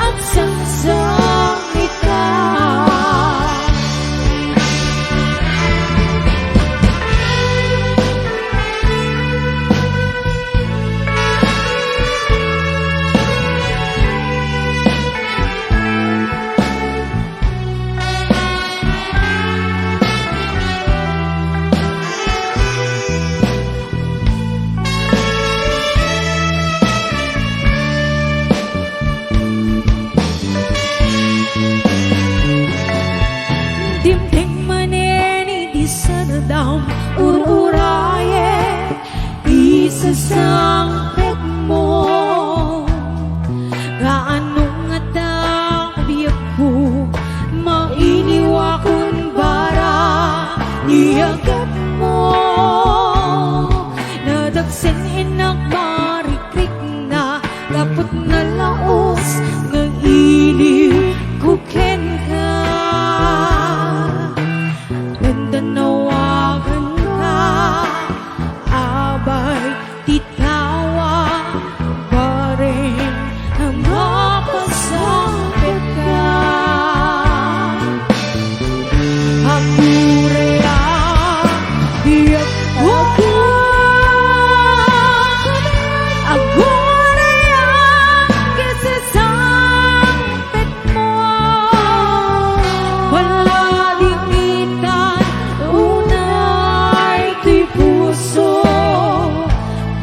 Speaker 6: at sangsangita dimding maneni di sanadam ururaye isasangpet mo gaanong nga daw biyak ko mainiwakon bara iyagat mo nadagsen inak marikrik na kapot na laos nga iliw kuken ka nandanawagan ka abay titawag bare na mapasangpet ka agurea biag ko agurea kisasangpet mo wala limitan unay di puso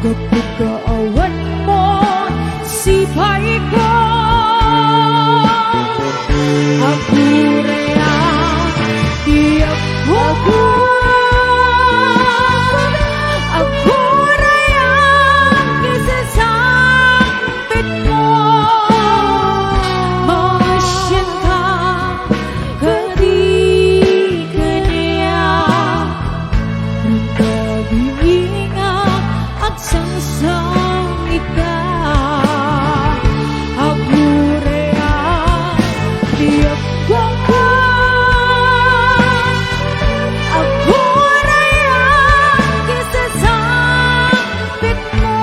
Speaker 6: kapagkaawan mo sipay ko agurea biag ko agurea kisasangpet mo maasyan ka kaligania nagkabiinga at sangsangita agurea biag ko agurea kisasangpet mo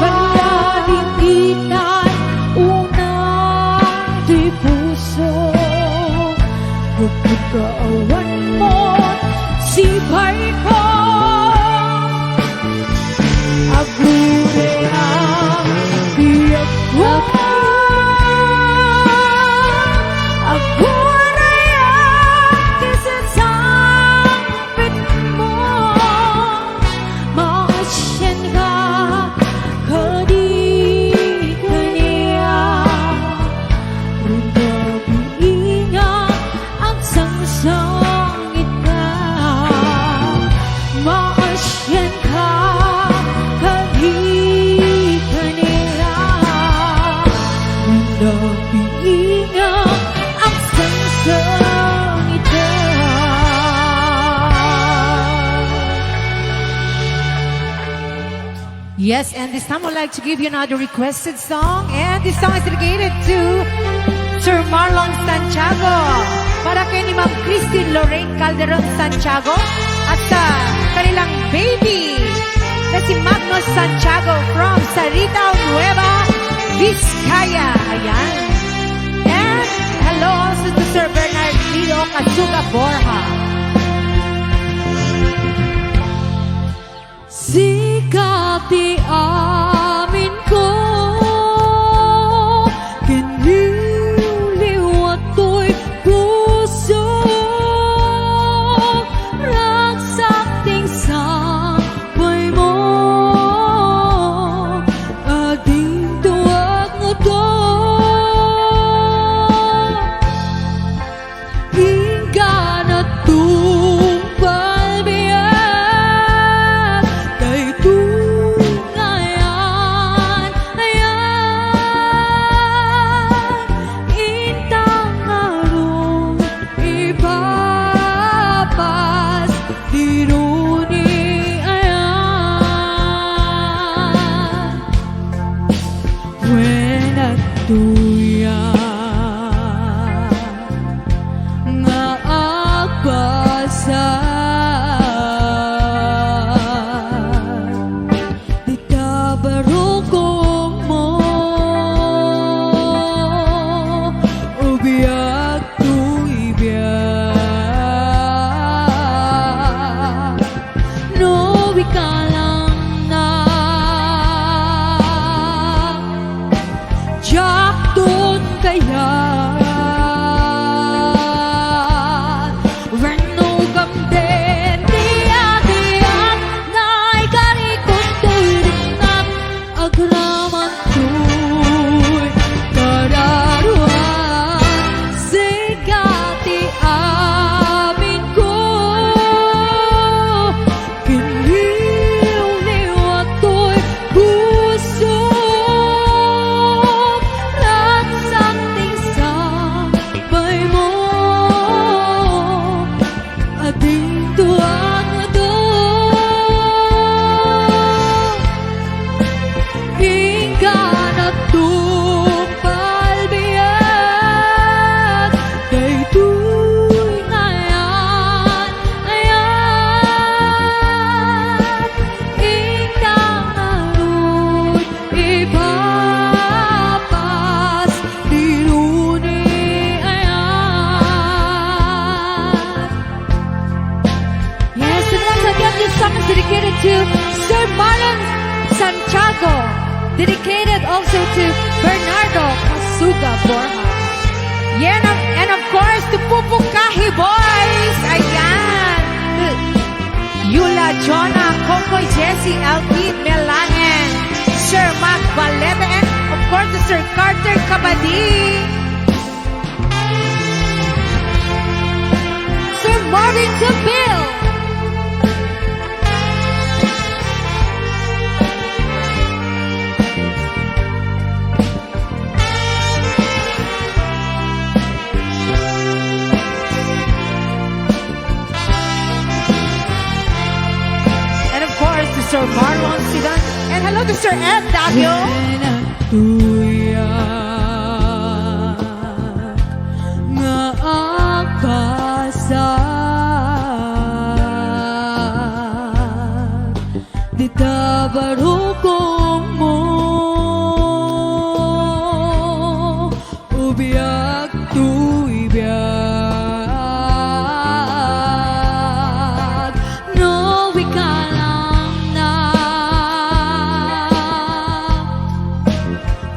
Speaker 6: malading hitan unay di puso kapagkaawan mo sibay ko agurea biag ko agurea kisasangpet mo maasyan ka kaligania rika biinga ang sangsangita maasyan ka kaligania rika biinga ang sangsangita.
Speaker 4: Yes, and this time I'd like to give you another requested song. And this song is dedicated to Sir Marlon Santiago. Para kay ni Ma'am Christine Lorraine Calderon Santiago at sa kanilang baby na si Magnus Santiago from Sarita Nueva Vizcaya. Ayan. And hello also to Sir Bernardino Katsuga Borja.
Speaker 6: Sikati amin ko kiniliw at to'y puso ragsakting sabay mo ading tuwag mo to hingga na tumpal biyak kay tungayan ayan intang harong ipapas diruni ayan when at tuyan nga agbasan di tabarukong mo ubiyak tu ibiyak no wikalang na jaktun kaya Reno gamden diya-diyan Na'y karikot to'y rinat Agraman to'y kararuan Sigati amin ko Kiniliw-liw at to'y puso Ragsakting sabay mo Ading tuwag mo to hingga na tumpal biyak kay tungayan ayan intang harun ipapas diruni ayan. Yes, and once again, this song is dedicated to Sir Marlon Santiago. Dedicated also to Bernardo Casuga Borja.
Speaker 4: Yeah, and of course, to Pupukahi Boys. Ayan. Yula, Jonah, Coco, Jessie, Elpid, Melanen, Sir Mac Valeta, and of course, to Sir Carter Kabadi.
Speaker 2: Sir Marvin Cabil.
Speaker 4: And of course, to Sir Marlon Sidan. And hello to Sir Ed Dagyo.
Speaker 6: Nga agbasan di tabarukong mo ubiyak tu ibiyag no wikalang na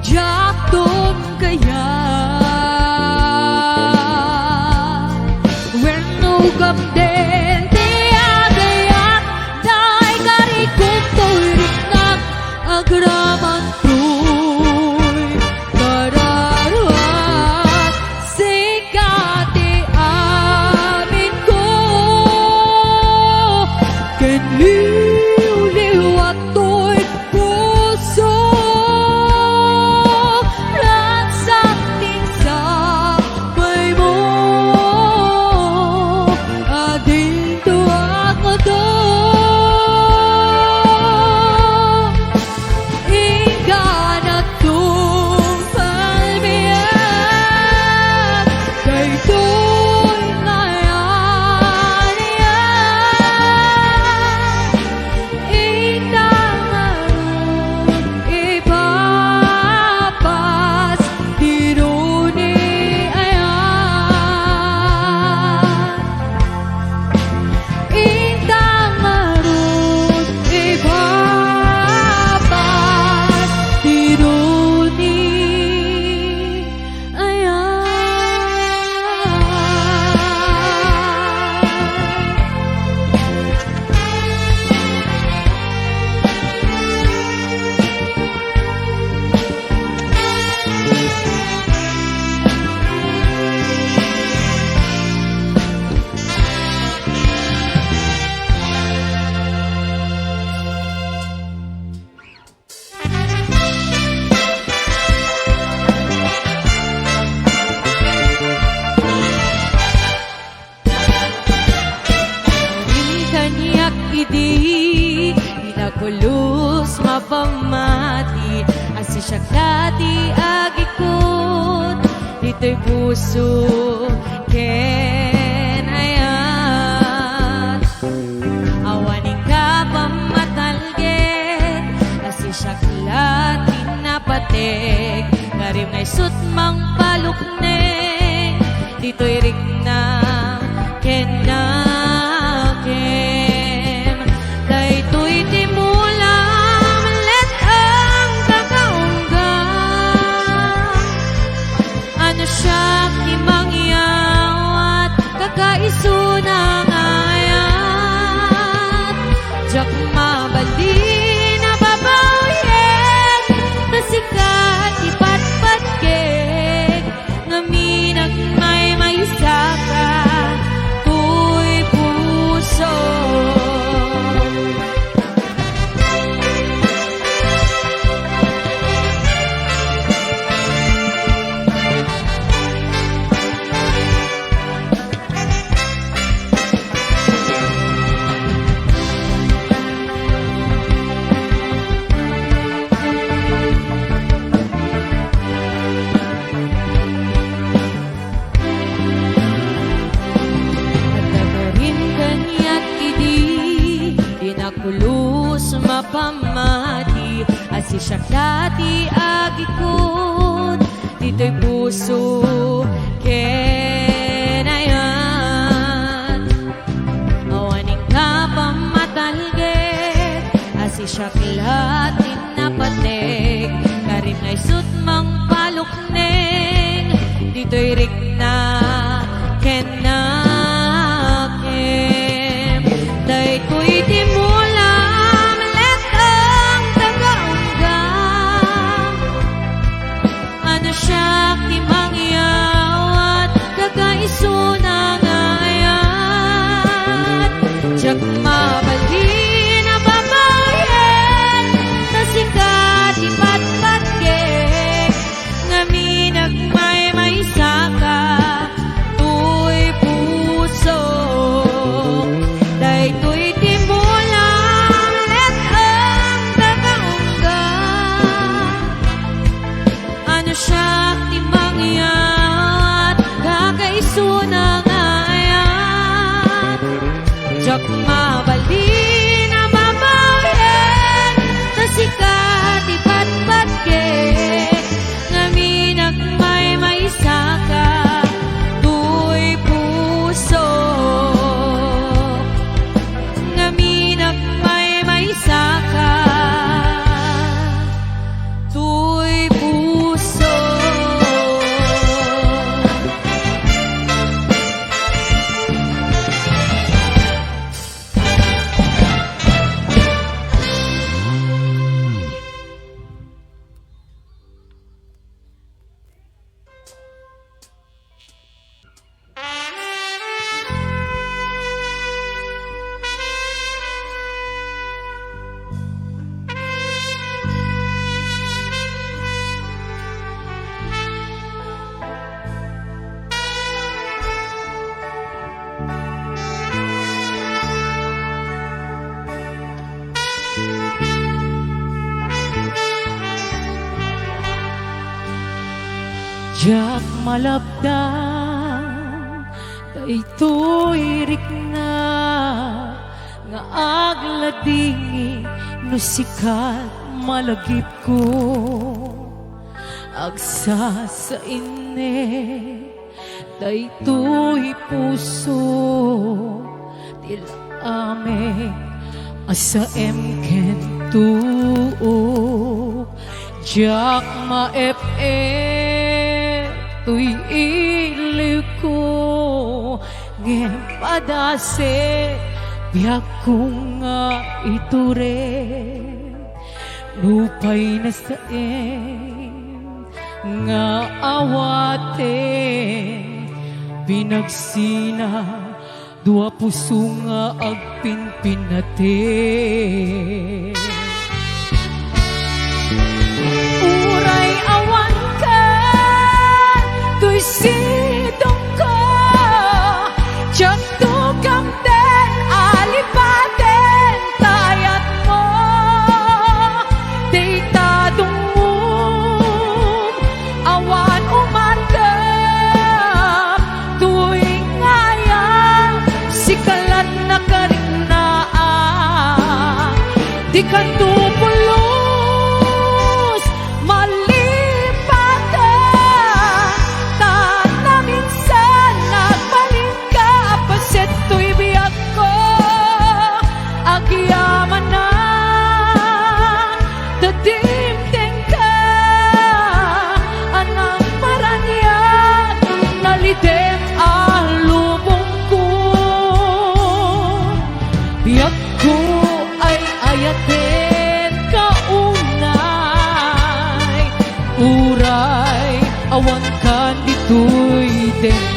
Speaker 6: jaktun kaya Reno gamden diya-diyan Na'y karikot to'y rinat mapamati asi syaklati agikut dito'y puso ken ayat awaning ka pamatalget asi syaklati napatek karim ngay sutmang palukneng dito'y rikna ken nakem daytoy timulam let ang kakaunggang ano siya kimangyawat kakaisuna ngayat jak mabali na babawyen tasikat ipatpatkeg ngaminag may maisaka tuy puso Nagkakarin kanya't idi Dinakulus mapamati Asi syaklati agikut Dito'y puso kenayan Awaning ka pamatalget Asi syaklati napatek Karim ngay sutmang palukneng Dito'y rikna kenakem daytoy timulam let ang tagaunggang ano siya kimangyawat kakaisuna ngayat jak mabali na babayen tasikat ipatpatkeg ngaminag may maisaka tuy puso daytoy timulam let ang tagaunggang ano siya timangyat kakaisuna ngayat jak mabali na babayen tasikat ipatpatkeg ngaminag may maisaka tuy puso ngaminag may maisaka tuy puso
Speaker 8: Jak malabdan daytoy rikna nga agladingi no sikat malagip ko agsa sa ine daytoy puso tila ame asa emken tuo jak tuy iliw ko ngem padase biyak ko nga iture lupay na sa nga awaten binagsina dua puso nga agpinpinate uray awan ka tuy sidong ko jak tukang den alipaten tayat mo di ka tupulos malipatan ta na minsan nagbalin ka paset to'y biyag ko agyaman na dadimdeng ka anang maranyan nalidem alubong ko biyag ko ay ayatin kaunay uray awan kan dito'y denay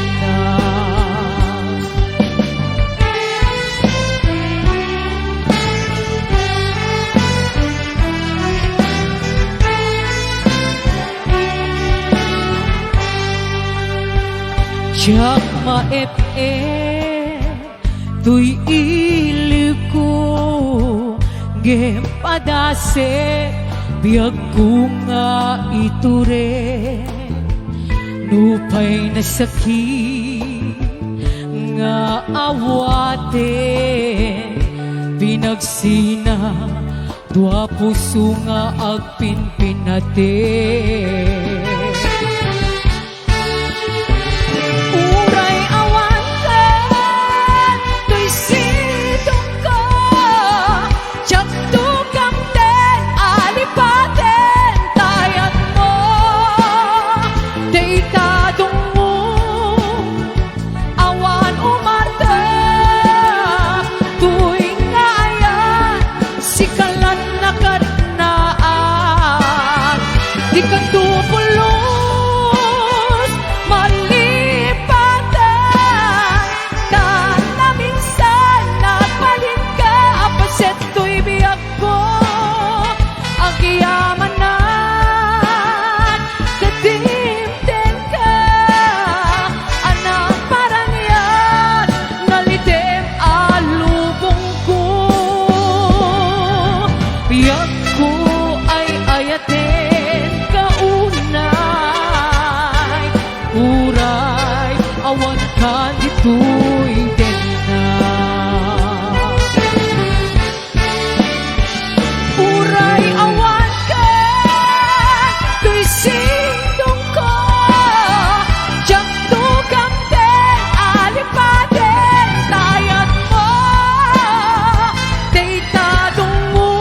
Speaker 8: Tiyak maep-e tuy ilip ko gempadase biag ko nga iture nupay na sakit nga awate pinagsina dua puso nga agpinpinate uray awan ka to'y sidong ko tiyak tukamten alipaten tayat mo deitadong mo awan umarte tuwing ngayan sikalan na karnaan di ka tupulos malipatan ta na minsan nagbalin ka apaset to'y biyag ko agyaman na kadimden ka anang paranyan nalidem alubong ko biyag ko ay ayatin kaunay uray awan ka dito'y denay uray awan ka to'y sindong ko tiyak tukamten alipaten tayat mo deitadong mo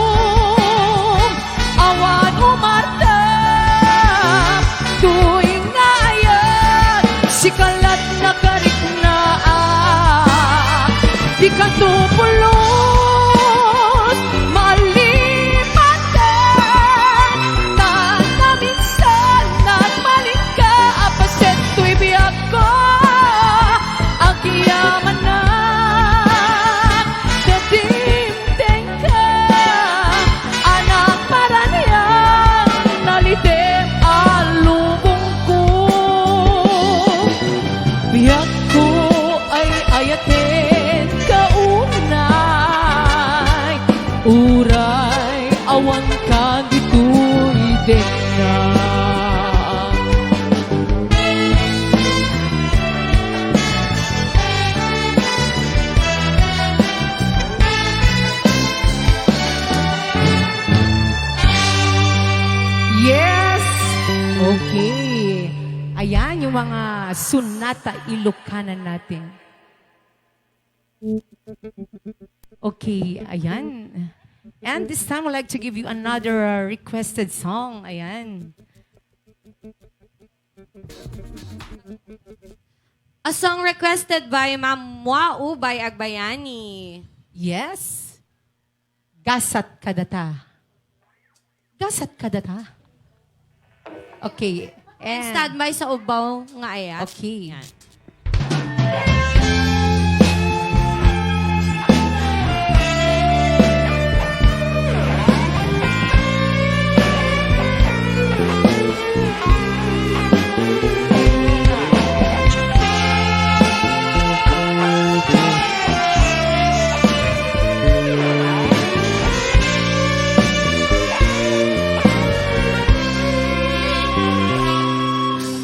Speaker 8: awan umarta tuwing ngayon sikalat na kariknaan di ka tupulos malipatan ta na minsan nagbalin ka apaset to'y biyag ko agyaman na dadimdeng ka anang paranyan nalidem alubong ko biyag ko ay ayatin kaunay uray awan ka dito'y denay
Speaker 4: Yes! Okay. Ayan yung mga sunata Ilocanan natin. Okay, ayan. And this time, I'd like to give you another requested song. Ayan.
Speaker 3: A song requested by Ma'am Wau by Agbayani.
Speaker 4: Yes. Gasat kadata. Gasat kadata. Okay. And,
Speaker 3: Standby sa ubaw nga ayat.
Speaker 4: okay.
Speaker 3: Yan.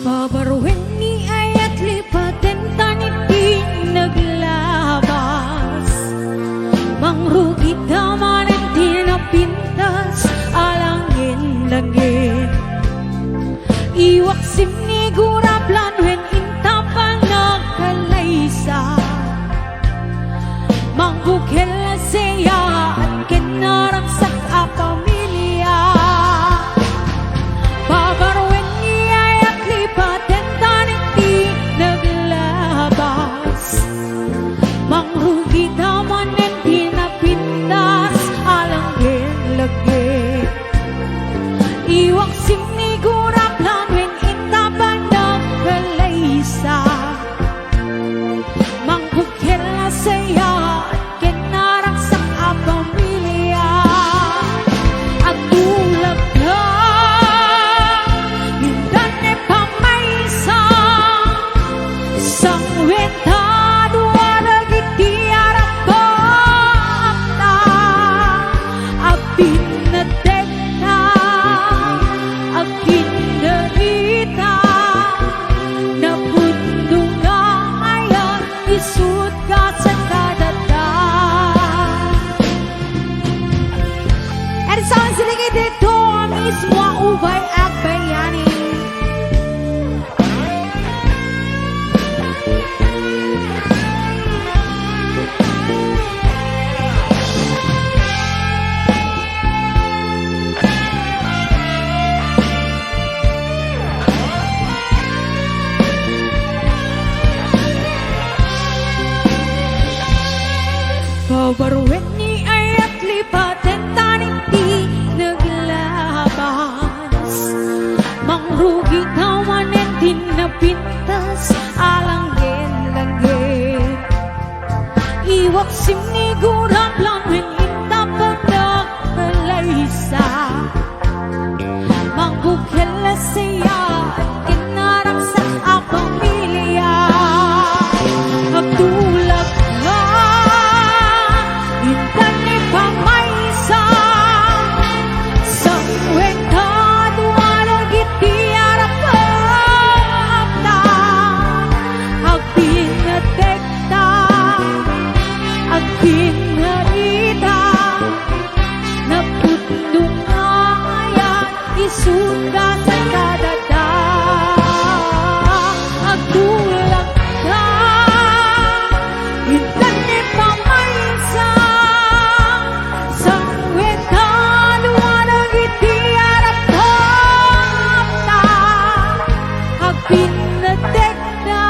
Speaker 7: Pabaruin ni ayat lipat
Speaker 6: Iwak sinigura planwen intapan nagkalaysa Manggugel seya at kinaragsak a pamilya Babarwen niya at lipaten taning di naglabas Mangrugi daman at pinapindas alang lagi Iwak sinigura planwen intapan nagkalaysa Manggugel seya at kinaragsak a pamilya At tulad na hindan e pamaysa Sang wentado aragiti arapakta Abin na dekta Akin narita Na pundo nga ayan Isut ka sa kadata
Speaker 7: And sounds like dito mismo ubay Agbayani.
Speaker 6: Babarwen ni ayat lipaten taning di naglabas Mangrugi tawan and din napintas alang langit Iwak sinigura planwen intapan nagkalaysa Manggugel siya at kinaragsak a pamilya Magtulak na Hindan ni pamaysa Sang wentado aragiti arapakta Agpin na dekta Agpin na rita Na pundo nga ayan Isuda sa kadada Agtulak na Hindan ni pamaysa Sang wentado aragiti arapakta Agpin na dekta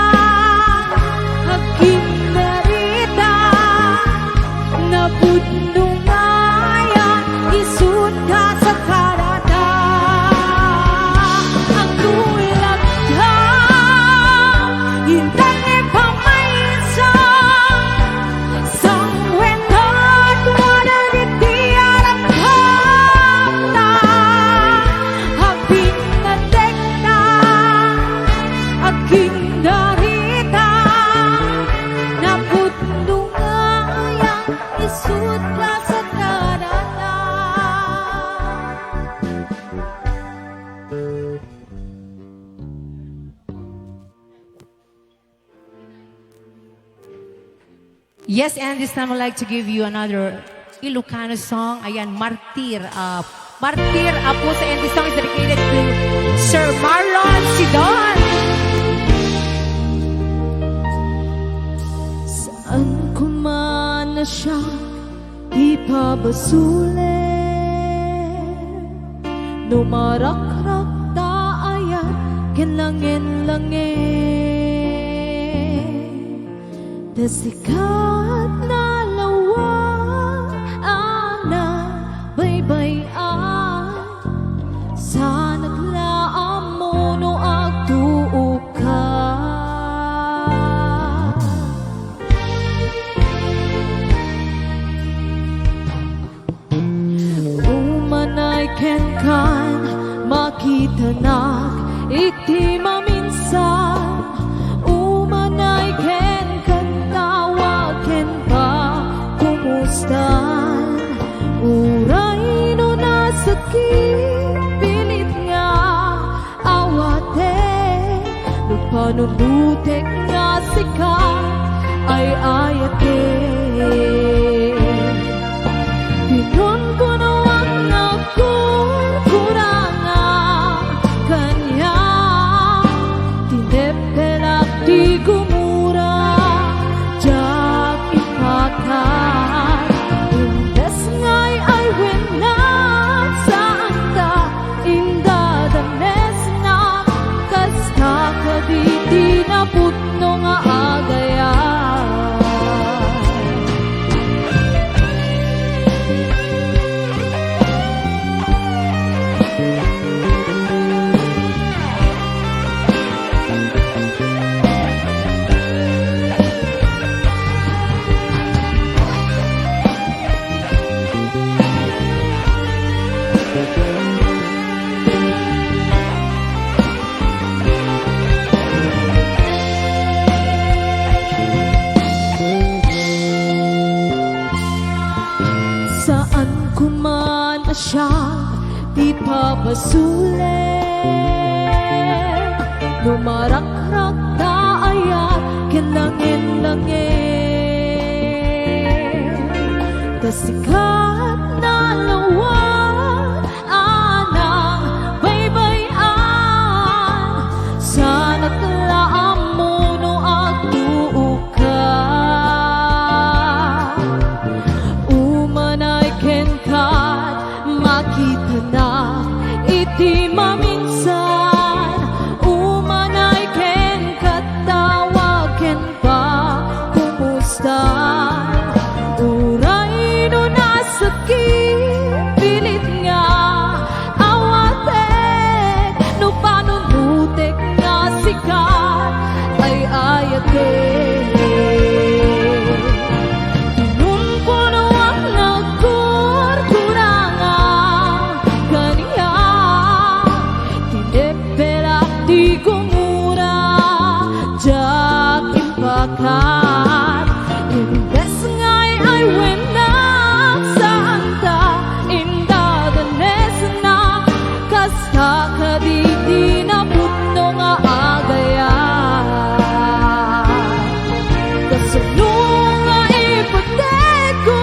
Speaker 6: Agpin na rita Na pundo nga ayan Isut ka sa karada Ang tulad ka Hindan ni pamaysa Sang wentado aragiti arapakta Agpin na dekta Agpin na rita Na pundo nga ayan Isut ka sa karada
Speaker 4: Yes, and this time I'd like to give you another Ilocano song. Ayan, Martir. Martir Apuso. And this song is dedicated to Sir Marlon Sidon.
Speaker 6: Saan ko man na siya ipabasuli Numarakrak taayan kinangin-langin Dasikat na lawa ana baybayan Sa naglaam mo no agtuo ka Umanay ken kan makita nak iti maminsan Umanay ken kan tawaken pa kumustan Uray no nasakit pilit nga awate Nagpanunutek nga sikat ay ayate Pinon ko na ang ako kuranga kanya
Speaker 8: na putno nga agaya. Saan ko man siya di pabasulit, lumarakrak na ayat kinangin-langin, kasikat na lawan anang baybayan, sana't laam mo no agtuo ka. Umanay ken kat makita na iti maminsan, umanay ken kat tawagen pa kumusta, uray no nasakit pilit nga awatek, no panunutek nga sikat ay ayatek. Imbes nga'y ay wenak saan ta inda danes na kasta kaditi na putno nga agaya. Kasulong nga ipateko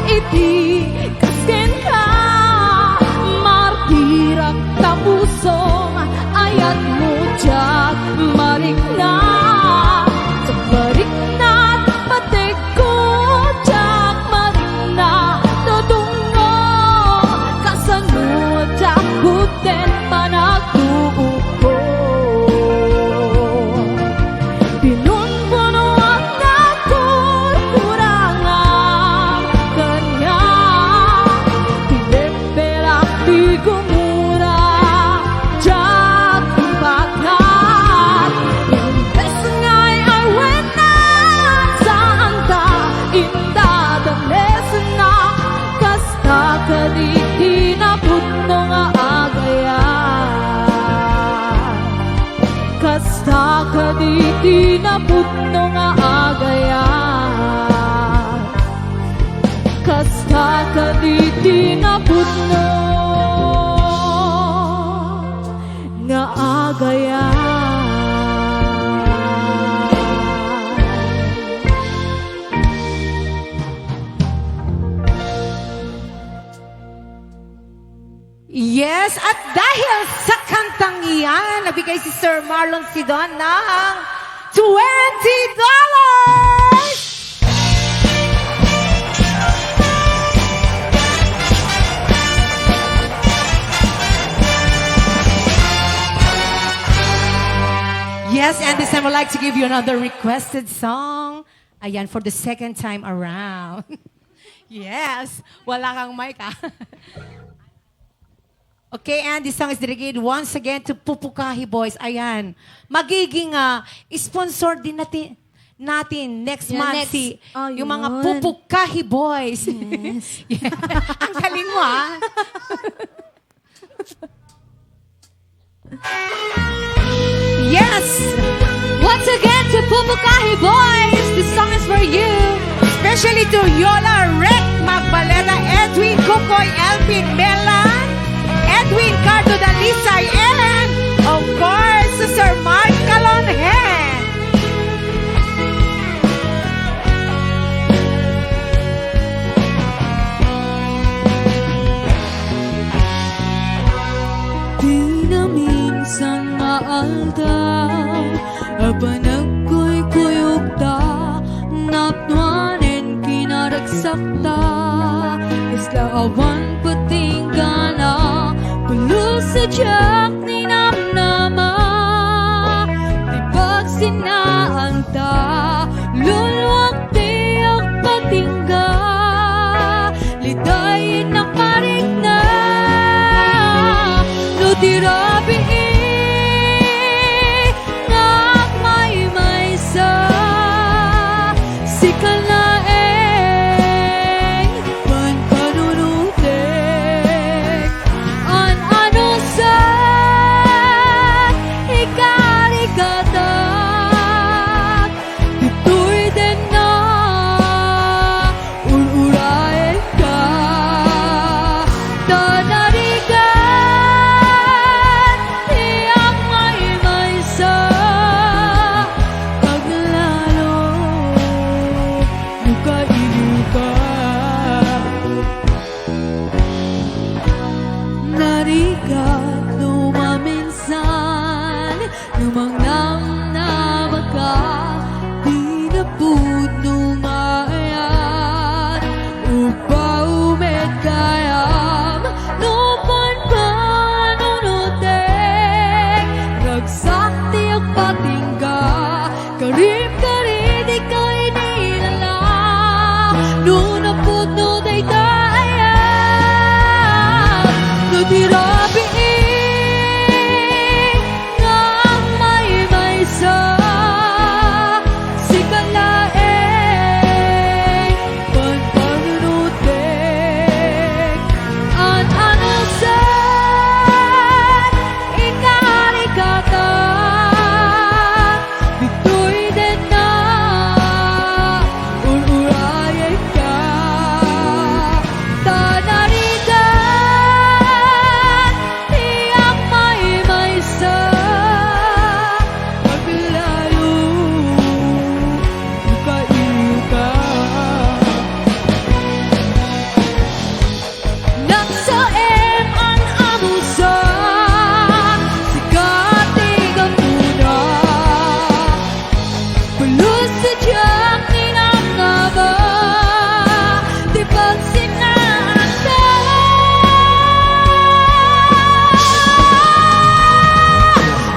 Speaker 8: iti kasken ka, martirak tapusong ayat mo diyat marik na. Mariknat pateko jak marikna todungo, kasano jak buten panagtuuko. Pinunpunuan ako kurangan kanya, tineperak di gumura jak ibakat. Imbes nga'y ay wenak saan ta inda danes na kasta kaditi na putno nga agaya. Kasta kaditi na putno nga agaya. Kasta kaditi na putno nga agaya.
Speaker 4: Yes, at dahil sa kantang iyan, nabigay si Sir Marlon Sidon ng $20! Yes, and this time I'd like to give you another requested song. Ayan, for the second time around. Yes, wala kang mic ah. Okay, and this song is dedicated once again to Pupukahi Boys. Ayan, magiging sponsor din natin next month
Speaker 2: next.
Speaker 4: yung mga Pupukahi Boys.
Speaker 2: Yes.
Speaker 4: Yeah. Ang galing mo Yes!
Speaker 2: Once again to Pupukahi Boys, this song is for you.
Speaker 4: Especially to Yola, Rick, Magbaleta, Edwin, Kukoy, Elvin, Melan, Edwin, Cardo, Dalisay, and of course, Sir Mark Calonhen.
Speaker 8: Di na minsan maaldaw, abanag ko'y kuyog ta, napnuanen kinaragsakta, isla awan patinggana, pulo sa tiyak ni namnama, di
Speaker 6: tirabi ngak may sa si kalaeng panunutek an ano sa ikarigatak ito'y din na ururain ka tanarigan tiyang may sa paglalo luka-iluka narigat lumaminsan lumang namnamaka di na pud numayat upa-umet kayam lupan panunutek nagsakti ang patingga karib-karib di ka inilala nunapod no daydayan nutirabi ngak may sa si kalaeng panunutek an ano sa ikarigatan ito'y din na ururayan ka tanarigan tiyang may sa paglalo luka-iluka nagsaem ang amusa sikatig ang tuna Pulus sadyang ninangaba di pagsinanda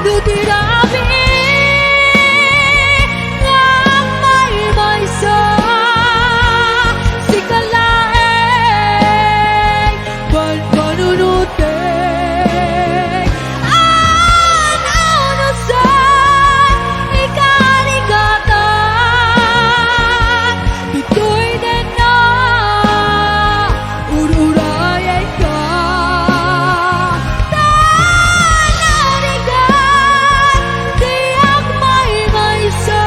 Speaker 6: nutirabi ngak may sa si kalaeng panunutek an ano sa ikarigatan ito'y din na ururayan ka tanarigan tiyang may sa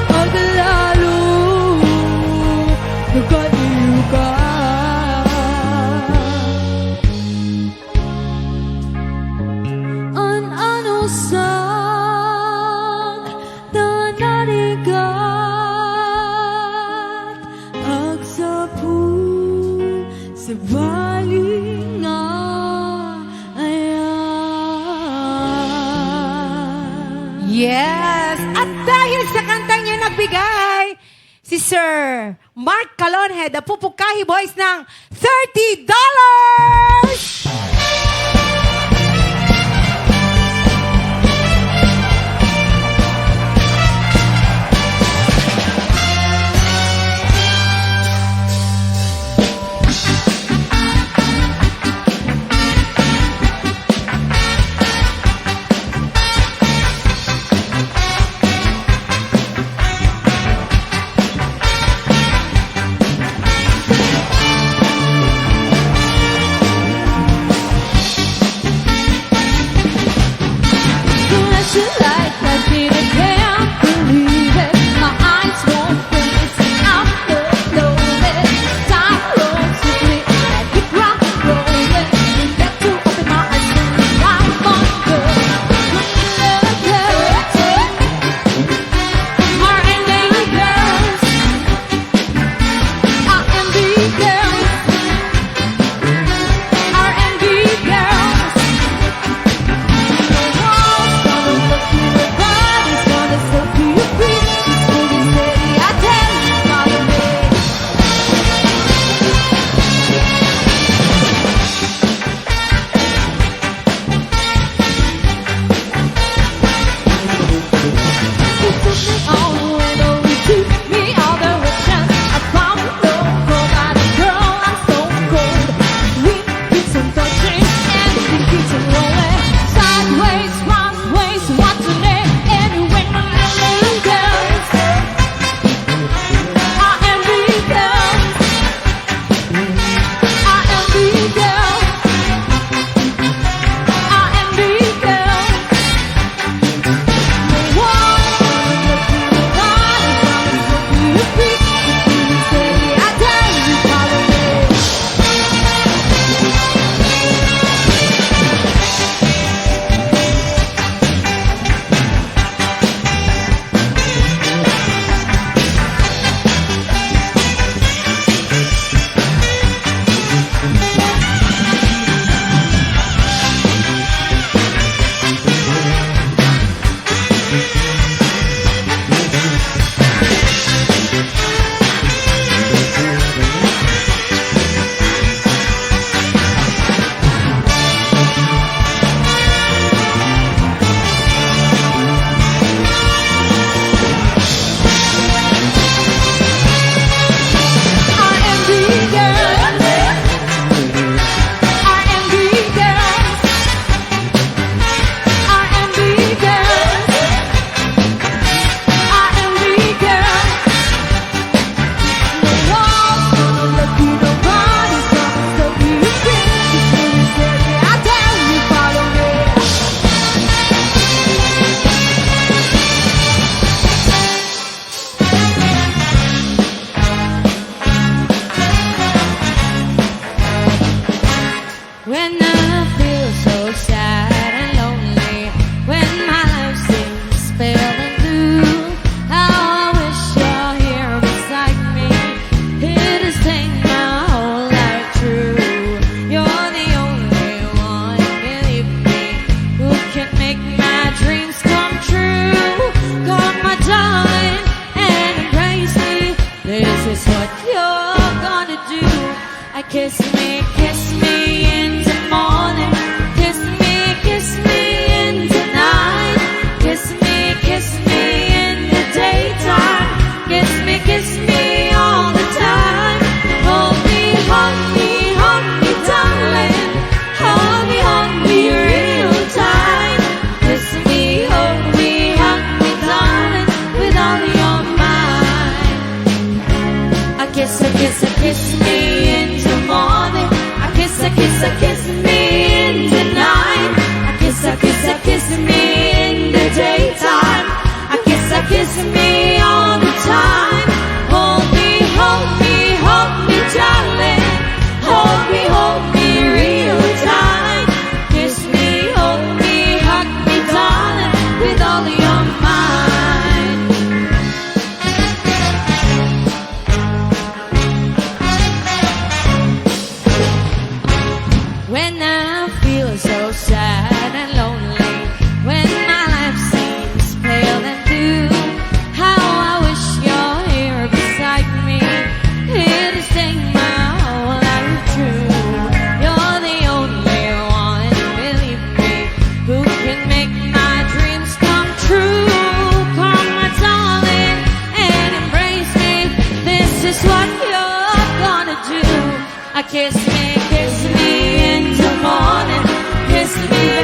Speaker 6: paglalo luka-iluka an ano sa tanarigat agsapu sa baling nga ayan.
Speaker 4: Yes! At dahil sa kantang niya nagbigay, si Sir Mark Calonhead, ang Pupukahi Boys ng $30!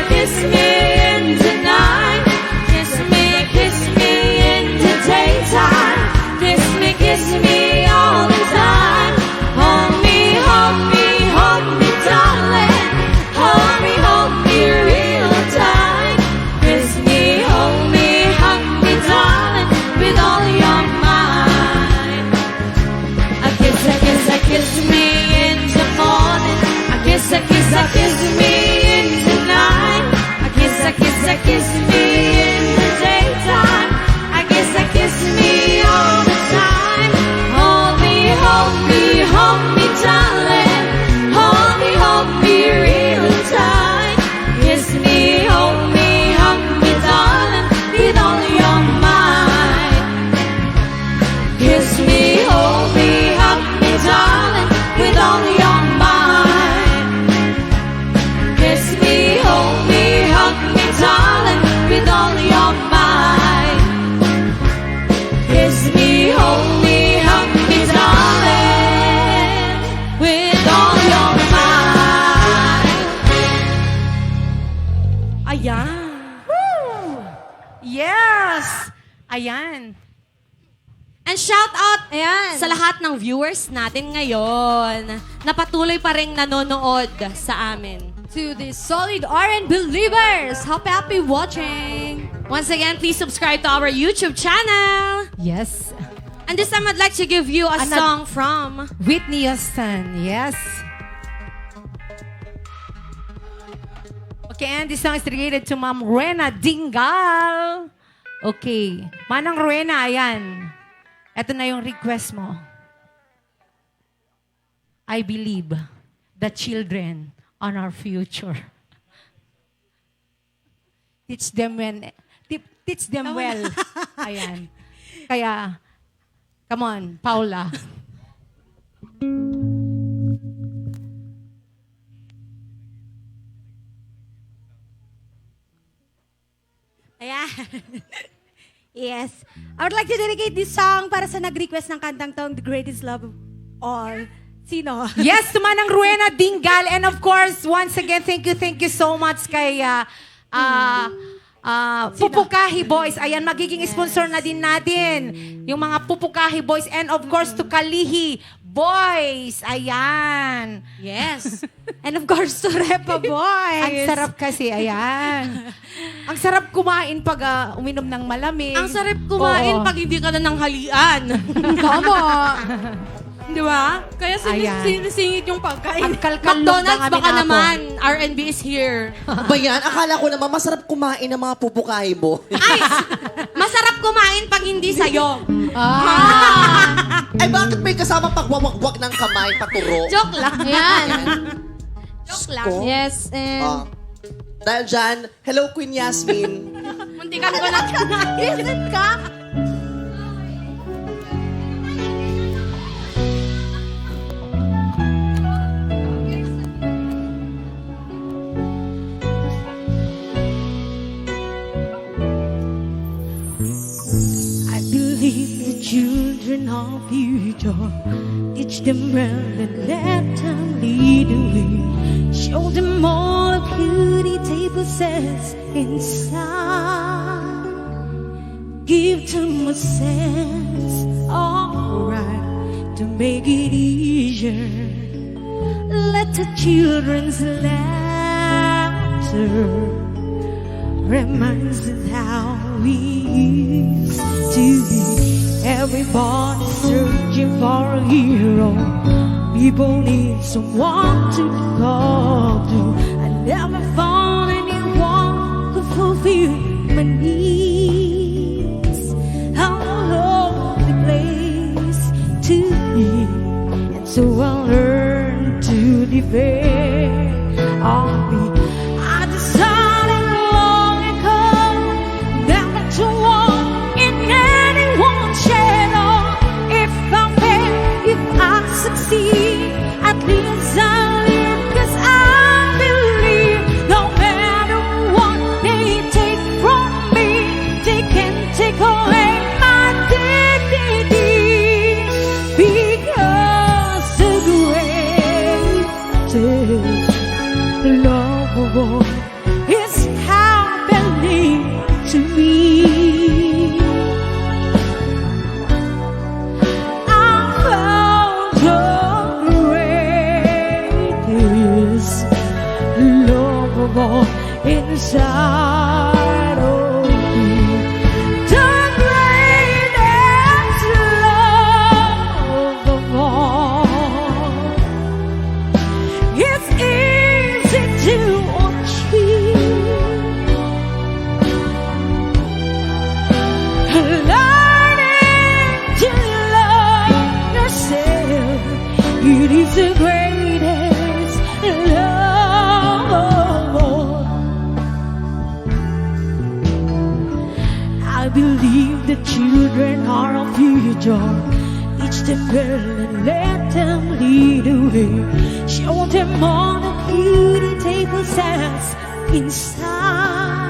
Speaker 6: kiss me in the night. Kiss me in the daytime. Kiss me all the time. Hold me, darling. Hold me real tight. Kiss me, hold me, darling, with all your mind. I kiss me in the morning. I kiss me in the night. I kiss me in the daytime. I kiss me all the time. Hold me, darling. Hold me real tight. Kiss me, hold me, darling, with all your mind. Kiss me, hold me, darling, with all your mind. Kiss me, hold me, darling, with all your mind. Kiss me, hold me, darling, with all your mind.
Speaker 3: Ayan.
Speaker 4: Yes! Ayan.
Speaker 3: And shout out
Speaker 2: Ayan.
Speaker 3: sa lahat ng viewers natin ngayon na patuloy pa rin nanonood sa amin.
Speaker 2: To the solid RnB believers, happy watching.
Speaker 3: Once again, please subscribe to our YouTube channel.
Speaker 4: Yes.
Speaker 3: And this time, I'd like to give you a song from...
Speaker 4: Whitney Houston, yes. Okay, and this song is dedicated to Ma'am Rowena Dingal. Okay. Manang Rowena, ayan. Ito na yung request mo. I believe the children on our future. Teach them well. Ayan. Kaya, come on, Paula.
Speaker 7: Ayan. Yes. I would like to dedicate this song para sa nag-request ng kantang tong The Greatest Love of All. Sino?
Speaker 4: Yes, to Manang Rowena Dingal. And of course, once again, thank you so much kay Pupukahi Boys. Ayan, magiging sponsor na din natin yung mga Pupukahi Boys. And of course, to Kalihi Boys. Ayan.
Speaker 3: Yes.
Speaker 7: And of course, to Repa Boys.
Speaker 4: Ang sarap kasi, ayan. Ang sarap kumain pag uminom ng malamig.
Speaker 3: Ang sarap kumain
Speaker 4: Oo.
Speaker 3: pag hindi ka na ng halian.
Speaker 2: Tama.
Speaker 3: Di ba? Kaya
Speaker 4: Ayan.
Speaker 3: sinisingit yung pagkain.
Speaker 4: Ang kalkalog ng
Speaker 3: McDonald's
Speaker 4: amin
Speaker 3: baka
Speaker 4: apo.
Speaker 3: naman. RnB is here.
Speaker 1: Ba yan? Akala ko naman masarap kumain ng mga pupukahi mo.
Speaker 3: Ay! Masarap kumain pag hindi sa'yo.
Speaker 1: Ay, bakit may kasama pagwawagwag ng kamay, paturo?
Speaker 3: Joke lang.
Speaker 2: Ayan.
Speaker 3: Joke lang.
Speaker 1: Ko?
Speaker 2: Yes, and...
Speaker 1: Ah. Dahil dyan, hello Queen Yasmin.
Speaker 3: Muntikan ko na kinaisit ka.
Speaker 6: I believe the children of future. Teach them well and let them lead the way. Show them all the beauty they possess inside. Give them a sense of right to make it easier. Let the children's laughter reminds us how we used to be. Everybody searching for a hero. People need someone to talk to. I never found anyone who fulfilled my needs. How lonely place to be, and so I learned to defend all me. I decided long ago never to walk in anyone's shadow. If I fail, if I succeed, at least I live, 'cause I believe no matter what they take from me, they can't take away my dignity, because the greatest inside of me. The greatest love of all. It's easy to achieve. Learning to love yourself, it is the greatest love of all. I believe the children are our future. Teach them well and let them lead the way. Show them all the beauty table sense inside.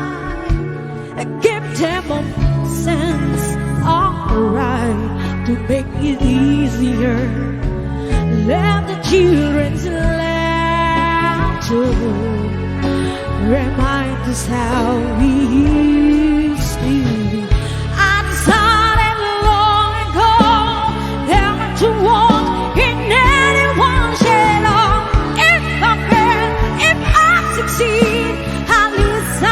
Speaker 6: Give them a sense of right to make it easier. Let the children's laughter remind us how we used to be. I decided long ago never to walk in anyone's shadow. If I fail, if I succeed, at least I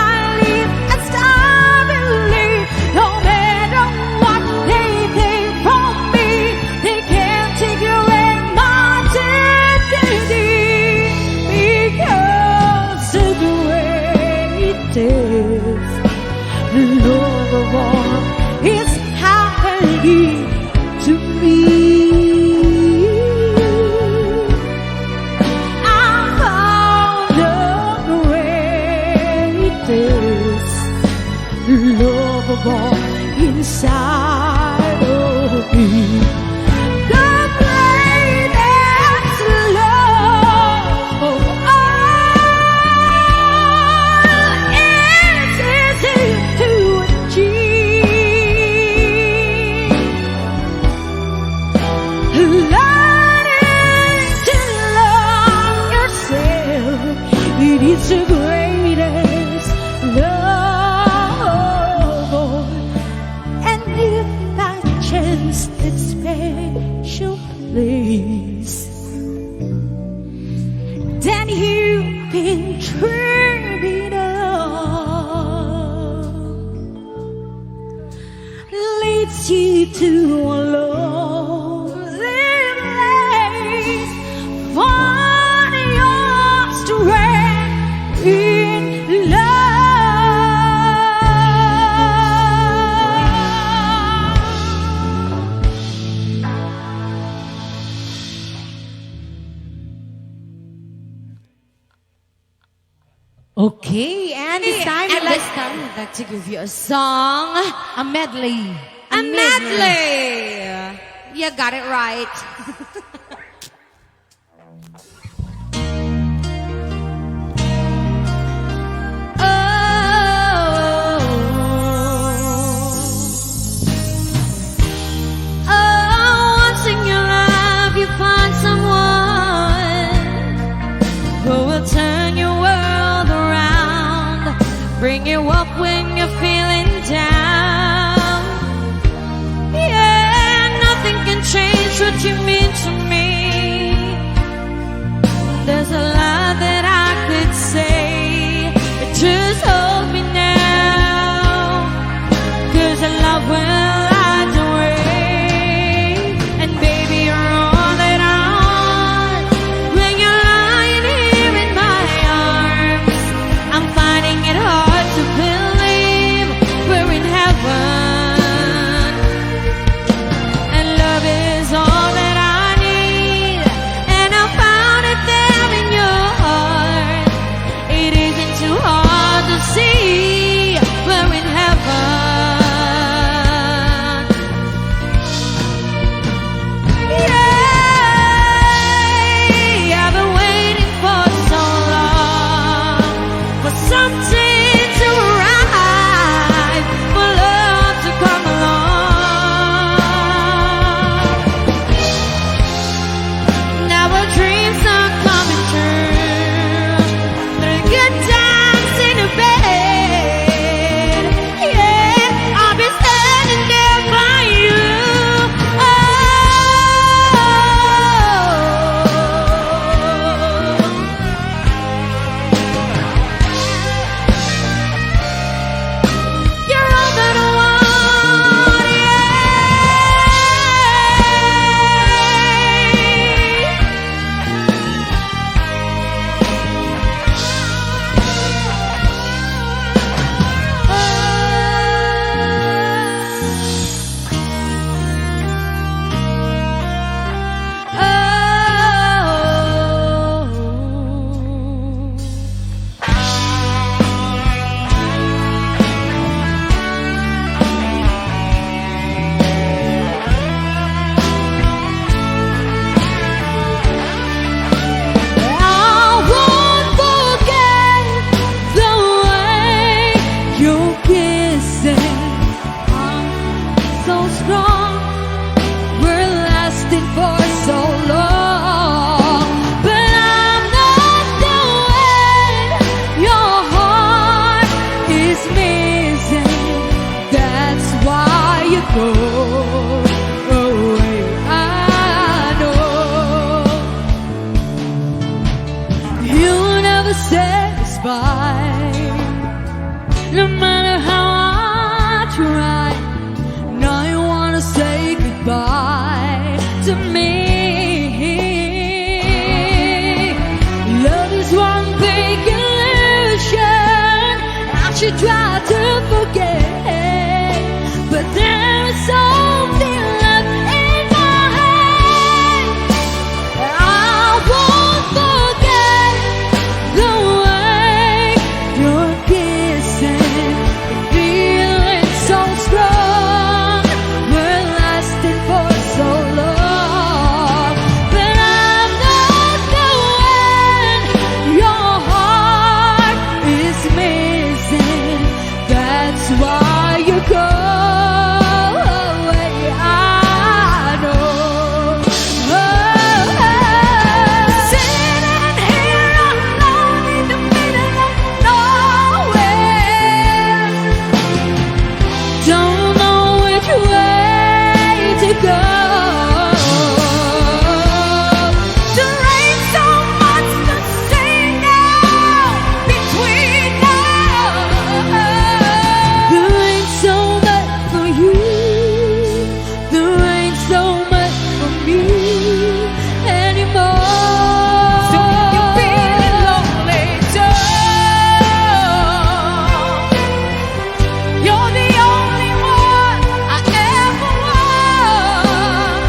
Speaker 6: live and still believe. No matter what they take from me, they can't take away my dignity. Because the greatest love of all is happening to me. I found the greatest love of all inside of me. The greatest love of all is easy to achieve. Learning to love yourself, it is the greatest love. And if by chance that special place, then you've been dreaming of, leads you to a lonely place. Find your strength in
Speaker 4: Okay, and this time
Speaker 3: And this time, I'd like to give you a song.
Speaker 4: a medley.
Speaker 3: A medley. You got it right.
Speaker 6: once in your life you find someone who will turn your world around, bring you up when you're feeling down. Yeah, nothing can change what you mean to me. There's a lot that I could say, but just hold me now, 'cause I love will light away. And baby, you're all that I want. When you're lying here in my arms, I'm finding it hard to believe we're in heaven. And love is all that I need, and I found it there in your heart. It isn't too hard to see we're in heaven. Yay! I've been waiting for so long for something to arrive, for love to come along. Now our dreams are coming true, through good times in the bed. Yeah, I'll be standing there by you. Oh,
Speaker 8: go away. I know you'll never satisfy, no matter how I try. Now you wanna say goodbye to me. Love is one big illusion. I should try to forget, but there is something left in my head. I won't forget the way you're kissing, the feeling so strong. We're lasting for so long, but I'm not the one your heart is missing. That's why you go away. I know. Sitting here alone in the middle of nowhere, don't know which way to go. The rain so much to say now between us. The rain so much for you, the rain so much for me anymore. So if you're feeling lonely, you're the only one I ever want.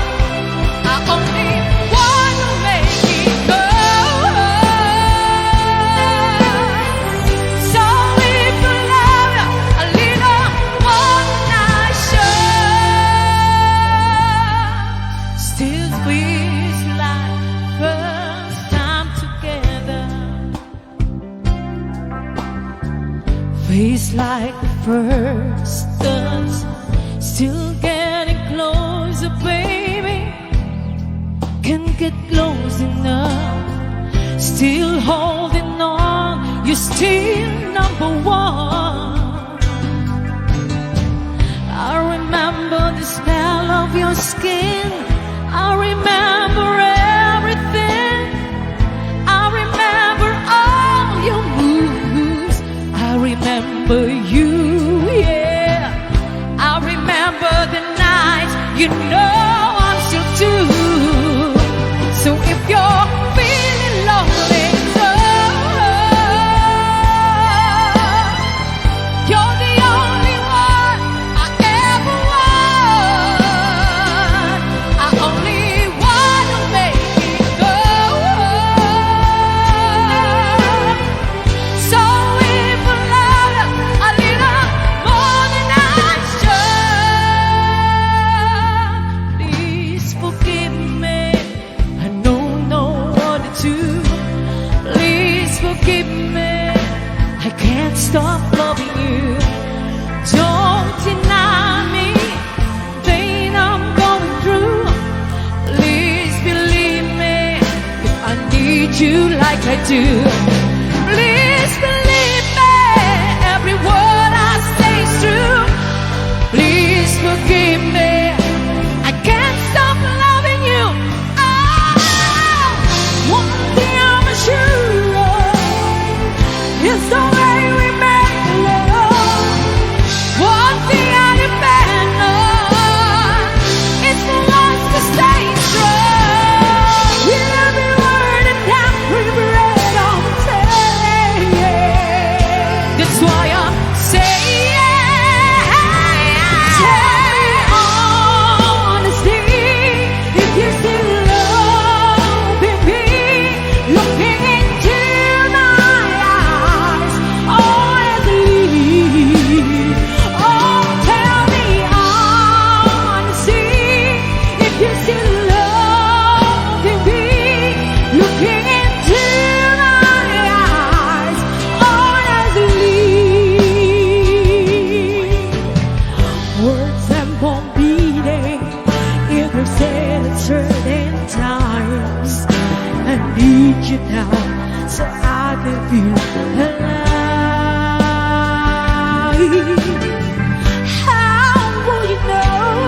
Speaker 8: I only want to make it go. So if you love you a little more than I should, still feels like first time together. Feels like the first touch, still getting closer, baby. Can't get close enough, still holding on. You're still number one. I remember the smell of your skin. I remember everything. I remember all your moves. I remember you, yeah. I remember the nights, you know I'm still too. So if you're feeling lonely, you're the only one I ever want. I only want to make it go. So if I love you a little more than I should, please forgive me. I don't know what to do. Please forgive me. I can't stop loving you. Don't deny me the pain I'm going through. Please believe me if I need you like I do. Please believe me, every word I say is true. Please forgive me. I can't stop loving you. One thing I'm sure of is the way we make love. One thing I depend on is for us to stay strong. With every word and every breath I'm saying, that's why I'm saying, tell me honestly if you still loving me. Looking into my eyes, honestly. Oh, tell me honestly if you still loving me. Looking into my eyes, honestly. Words and won't beating if they're said at certain times. I need you now so I can feel alive. How will you know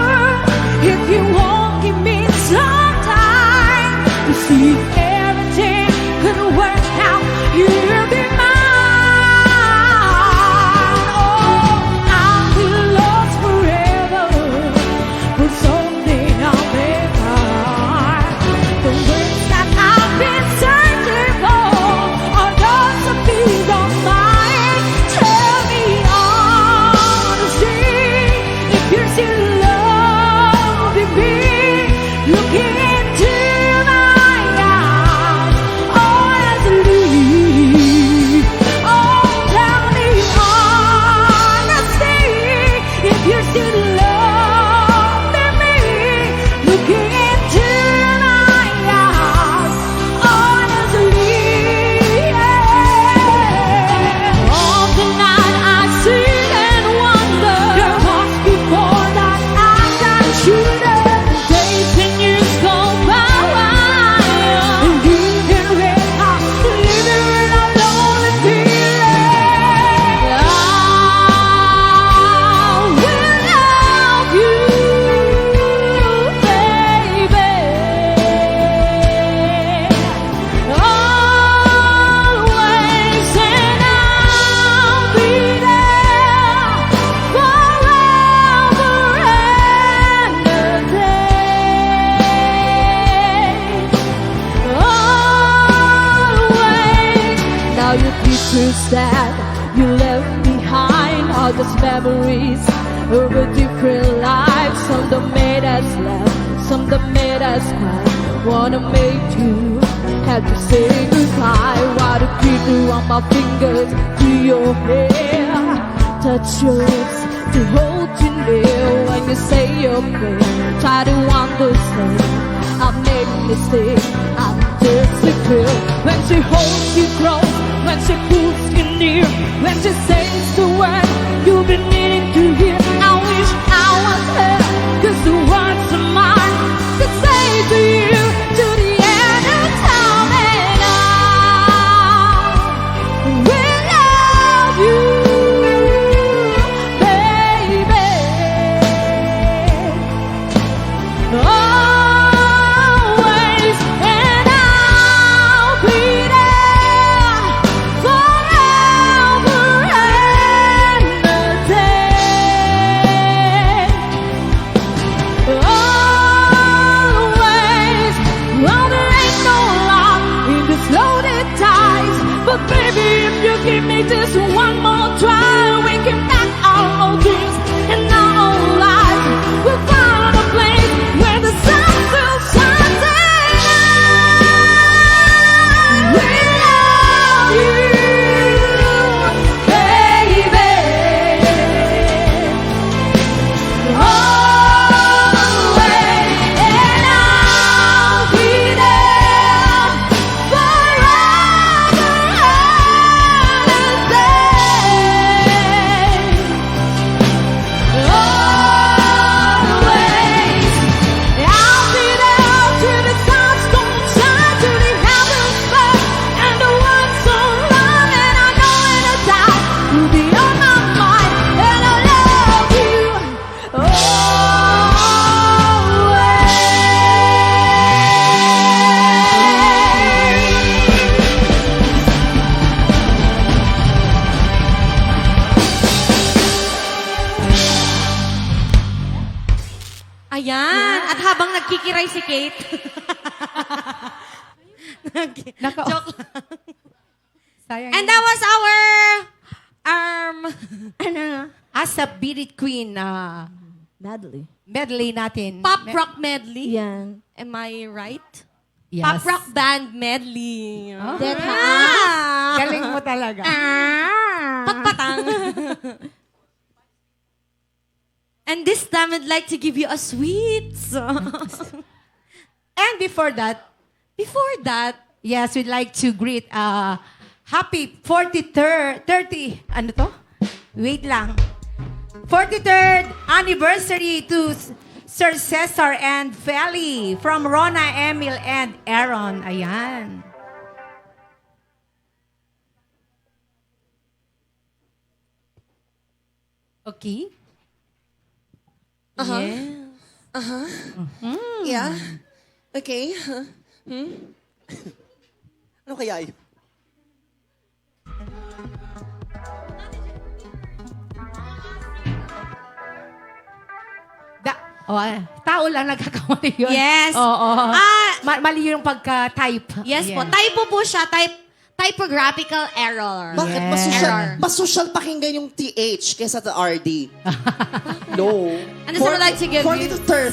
Speaker 8: instead you left behind all those memories of a different life. Some that made us laugh, some that made us cry. Wanna make you have to say goodbye. Wanna keep you on my fingers, to your hair, touch your lips to hold you near. When you say your prayer, try to understand I made a mistake, I'm just a girl. When she holds you close, when she pulls you near, when she says the word you've been needing to hear. I wish I was her, 'cause the words of mine could say to you, to the end of time, and I will love you, baby. Always, and I'll be there forever and a day. Always, well, there ain't no love in this loaded ties, but baby, if you give me just one more try, we can back our old dreams and our old lives. We'll find a place where the sun still shines, and I will love you, baby. Always, and I'll be there forever and a day. Always, I'll be there till the sun's gonna shine, till the heavens burn and the world's so long, and I know in a time you'll be on my mind, and I love you
Speaker 3: Ayan. At habang nagkikiray si Kate. Joke lang.
Speaker 4: Sayang
Speaker 3: And
Speaker 4: yun.
Speaker 3: that was our
Speaker 4: As a Beat It Queen, medley natin.
Speaker 3: pop rock medley.
Speaker 5: Yan.
Speaker 3: Am I right?
Speaker 4: Yes.
Speaker 3: Pop rock band medley.
Speaker 4: Oh.
Speaker 5: That
Speaker 4: Galing mo talaga.
Speaker 3: Patpatang. And this time, I'd like to give you a sweet song.
Speaker 4: And before that, yes, we'd like to greet happy 30, ano to? Wait lang. 43rd anniversary to Sir Cesar and Feli from Rona, Emil, and Aaron. Ayan. Okay?
Speaker 1: Yeah? Okay. Ano kaya yun?
Speaker 4: Tao lang nagkakamali yun.
Speaker 3: Yes.
Speaker 4: Oo.
Speaker 3: Ah,
Speaker 4: Mali yung pagka-type.
Speaker 3: yes po. Typo po siya. Typographical error.
Speaker 1: Bakit?
Speaker 3: Error.
Speaker 1: Mas social pakinggan yung TH kesa the RD. No.
Speaker 3: And this I would like to give you
Speaker 1: 43rd.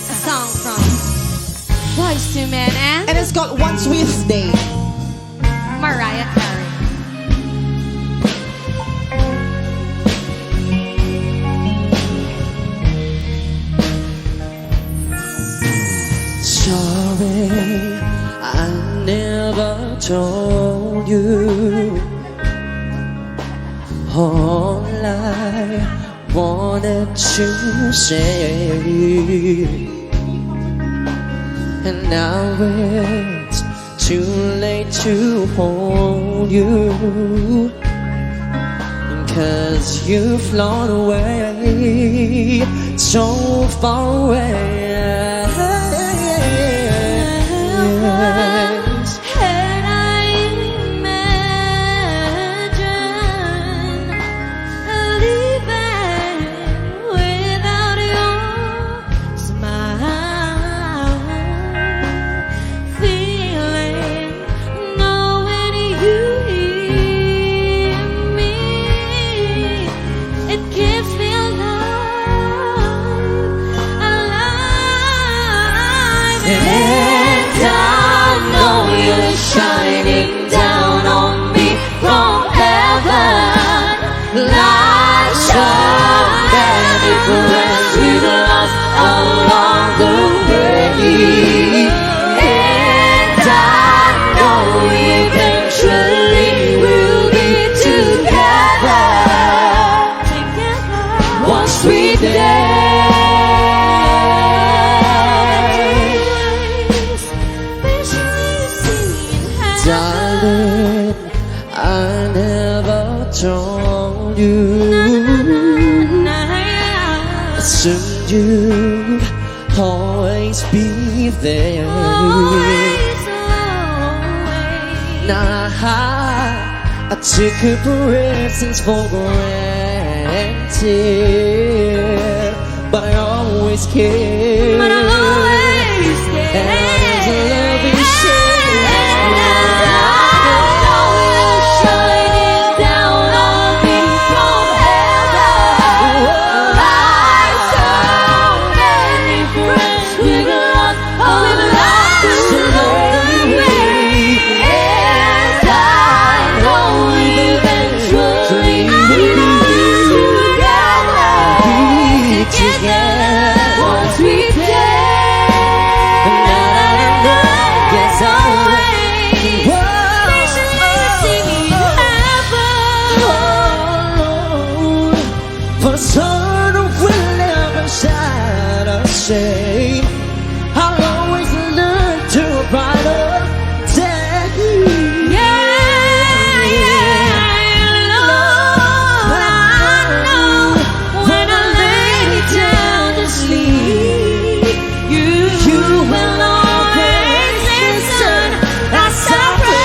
Speaker 3: a song from Boyz II Men and
Speaker 1: And it's got One Sweet Day.
Speaker 3: Mariah Carey.
Speaker 1: Sorry, I never told you all I wanted to say. And now it's too late to hold you, 'cause you've flown away, so far away. Yes.
Speaker 3: And I imagine living without your smile, feeling knowing you
Speaker 8: along the way. And I know eventually we'll be together. One sweet day.
Speaker 1: Darling, I never told you. Assumed you'd always be there. Now I took her presence for granted, but I always cared. And as love is shared, for sort of will never shine a shame. I'll always look to a brighter day.
Speaker 8: Lord, I know when I lay me down to sleep, you will always listen. That's a prayer.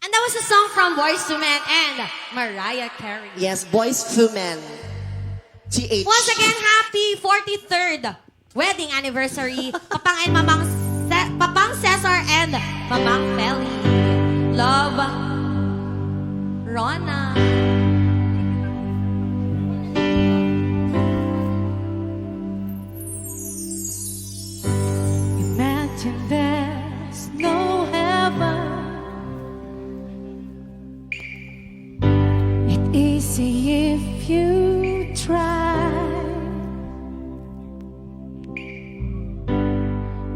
Speaker 8: I know
Speaker 3: Boyz II Men and Mariah Carey.
Speaker 1: Yes, Boyz II Men. TH.
Speaker 3: Once again, happy 43rd wedding anniversary, Papang Cesar and Mamang Feli. Love, Rona.
Speaker 8: Imagine there's no heaven. It's easy if you try.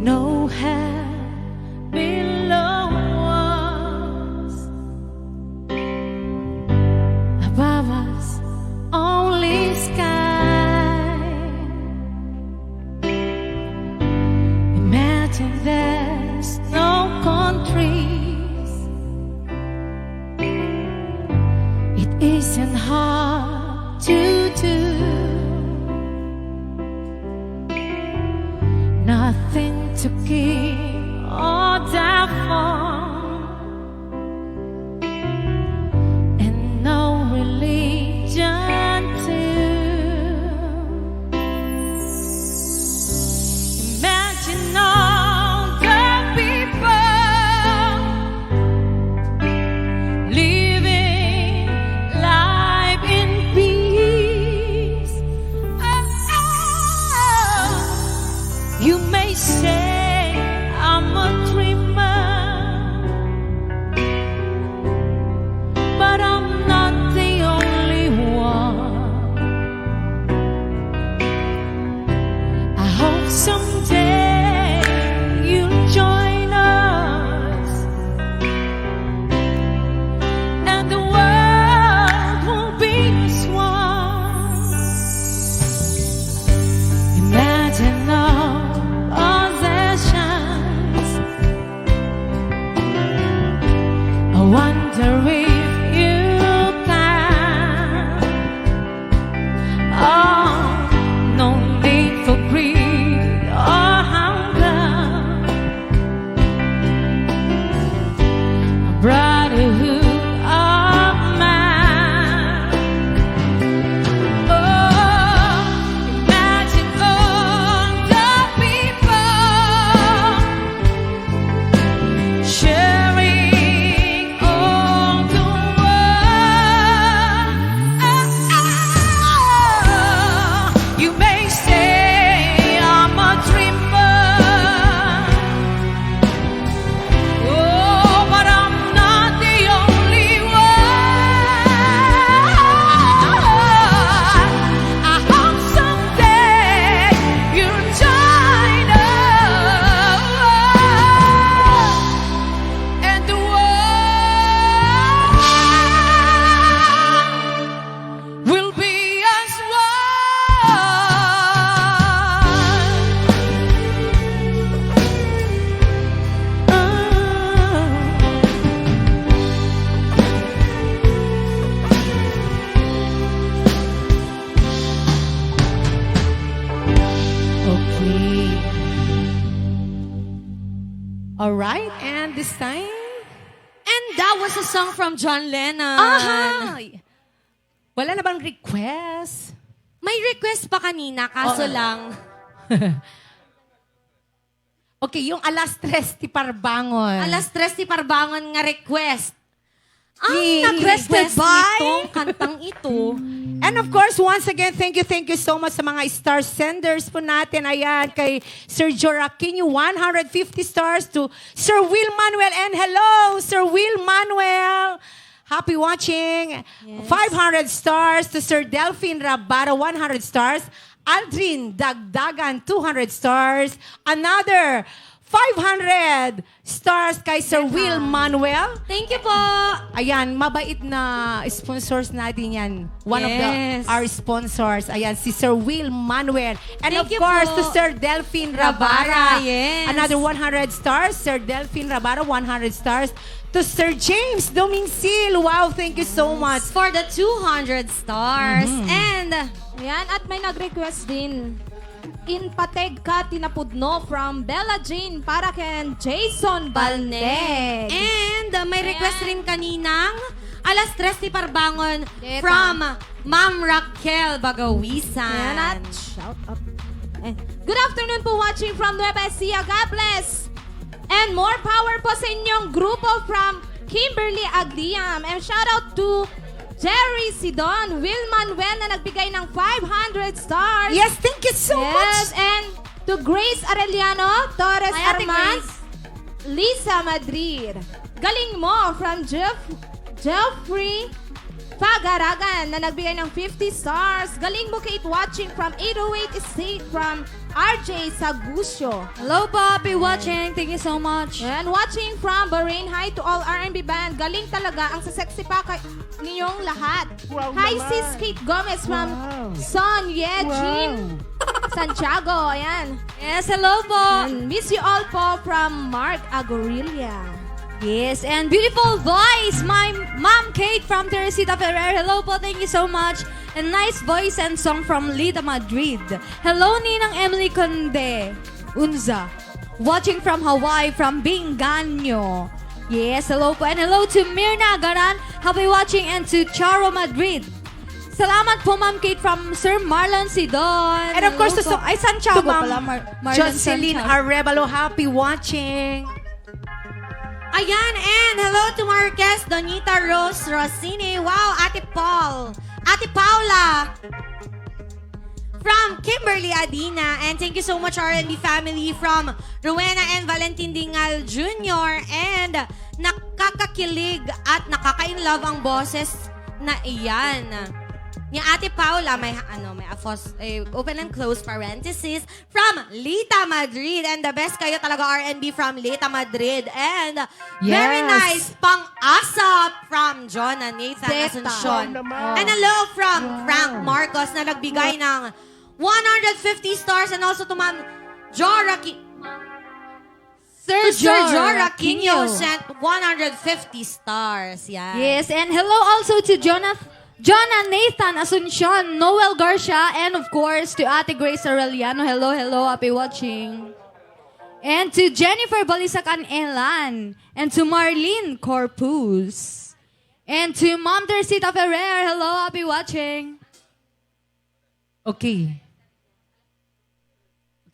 Speaker 8: No hell below us, above us only sky. Imagine there's no countries. It isn't hard to do. Nothing to keep or die for, and no religion too. Imagine all the people living life in peace. Oh, you may say I'm a dream.
Speaker 4: Alright, and this time...
Speaker 3: And that was a song from John Lennon.
Speaker 4: Ahay! Wala na bang request?
Speaker 3: May request pa kanina, kaso lang.
Speaker 4: Okay, yung alas 3 ti Parbangon.
Speaker 3: Alas 3 ti Parbangon nga request. Ang
Speaker 4: Requested
Speaker 3: nag-request
Speaker 4: by-
Speaker 3: nitong kantang ito.
Speaker 4: And of course, once again, thank you so much sa mga star senders po natin. Ayan, kay Sir Joraquinho, 150 stars to Sir Will Manuel. And hello, Sir Will Manuel. Happy watching. 500 stars to Sir Delphine Rabara, 100 stars. Aldrin Dagdagan, 200 stars. Another 500 stars kay Sir Will Manuel.
Speaker 3: Thank you po.
Speaker 4: Ayan, mabait na sponsors natin yan. One of our sponsors. Ayan, si Sir Will Manuel. And
Speaker 3: Thank
Speaker 4: of
Speaker 3: you
Speaker 4: course,
Speaker 3: po.
Speaker 4: to Sir Delphine Rabara.
Speaker 3: Yes.
Speaker 4: Another 100 stars. Sir Delphine Rabara, 100 stars. To Sir James Dominsil. Wow, thank you so much.
Speaker 3: For the 200 stars. And
Speaker 5: Ayan, at may nag-request din. In Pateg ka tinapudno from Bella Jane para kay Jason Balneg.
Speaker 3: And may request rin kaninang alas 3 ti Parbangon
Speaker 5: Deta.
Speaker 3: from Ma'am Raquel Bagawisan.
Speaker 5: Ayan, at shout out. Good afternoon po watching from Nueva Ecija. God bless. And more power po sa inyong grupo from Kimberly Agliam. And shout out to Jerry Sidon, Will Manuel na nagbigay ng 500 stars.
Speaker 4: Yes, thank you so
Speaker 5: Yes,
Speaker 4: much.
Speaker 5: and to Grace Arellano, Torres
Speaker 3: Ay, Ate
Speaker 5: Arman,
Speaker 3: Grace.
Speaker 5: Lisa Madrid. Galing mo from Jeffrey Pagaragan na nagbigay ng 50 stars. Galing mo Kate watching from 808 Estate from RJ Sagusyo.
Speaker 2: Hello po, happy watching. Thank you so much.
Speaker 5: And watching from Bahrain, hi to all RnB band. Galing talaga ang sasexy pa ninyong lahat. Hi sis Kate Gomez from Son Jean Santiago. Ayan.
Speaker 2: Yes, hello po.
Speaker 5: And miss you all po from Mark Agorilia.
Speaker 2: Yes, and beautiful voice, my mom Kate from Teresita Ferrer. Hello po, thank you so much. And nice voice and song from Lita Madrid. Hello, Ninang Emily Conde Unza. Watching from Hawaii, from Binganyo. Yes, hello po. And hello to Mirna Agaran. Happy watching. And to Charo Madrid. Salamat po, Ma'am Kate, from Sir Marlon Sidon.
Speaker 4: And of course,
Speaker 2: Hello po. Ay, Santiago
Speaker 4: to Ma'am
Speaker 2: pala. Marlon
Speaker 4: Jocelyn
Speaker 2: Santiago.
Speaker 4: Arevalo, happy watching.
Speaker 3: Ayan, and hello to Marquez, Donita Rose Rosini. Wow, Ate Paul. Ate Paula. From Kimberly Adina. And thank you so much, RnB family. From Rowena and Valentin Dingal Jr. And nakakakilig at nakaka-inlove ang boses na iyan. Ni Ate Paula, may open and close parenthesis from Lita Madrid. And the best kayo talaga RnB from Lita Madrid. And very nice pang-asap from John and Nathan Asuncion. And hello from Frank Marcos na nagbigay ng 150 stars. And also to Ma'am Sir Joraquinho sent 150 stars. Yan.
Speaker 2: Yes, and hello also to John and Nathan Asuncion, Noel Garcia, and of course to Ate Grace Aureliano. Hello, hello, happy watching. And to Jennifer Balisacan Elan, and to Marlene Corpus, and to Mom Teresita Ferrer. Hello, happy watching.
Speaker 4: Okay.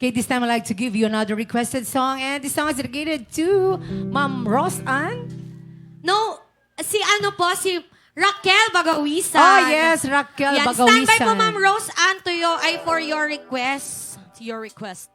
Speaker 4: Okay, this time I'd like to give you another requested song. And this song is dedicated to Ma'am Rose Ann.
Speaker 3: No, si Raquel Bagawisan.
Speaker 4: Oh, yes, Raquel
Speaker 3: Yan,
Speaker 4: Bagawisan.
Speaker 3: standby po, Ma'am Rose Ann, for your request. To your request.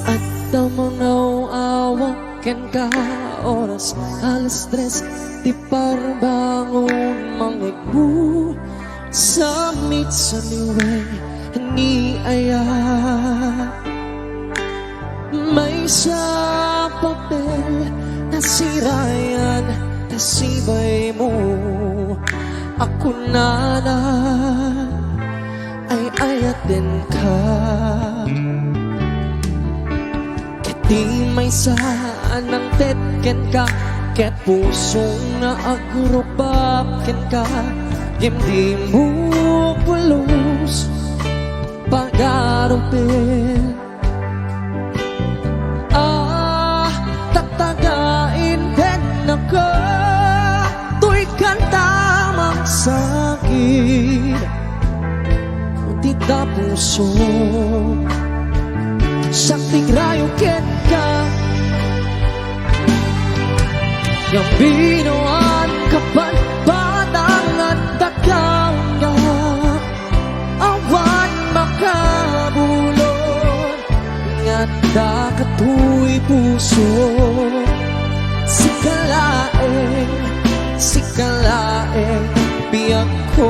Speaker 8: At damanaw awaken ka oras alas 3 di parbangon mangigbu samit sa niway ni aya may sa papel na sirayan tasibay mo
Speaker 1: ako na ay ayatin ka. Ket di may saan ang tetken ka, ket pusong na agrubapken ka. Di mo pulos pag-arupin. Tatagain din ako, to'y kantamang sakit. Tita puso, sakting rayo ket ka. Yang binuan kapan batang at takang ka. Awan makabulon nga dakato'y puso. Sikalaeng biyak ko.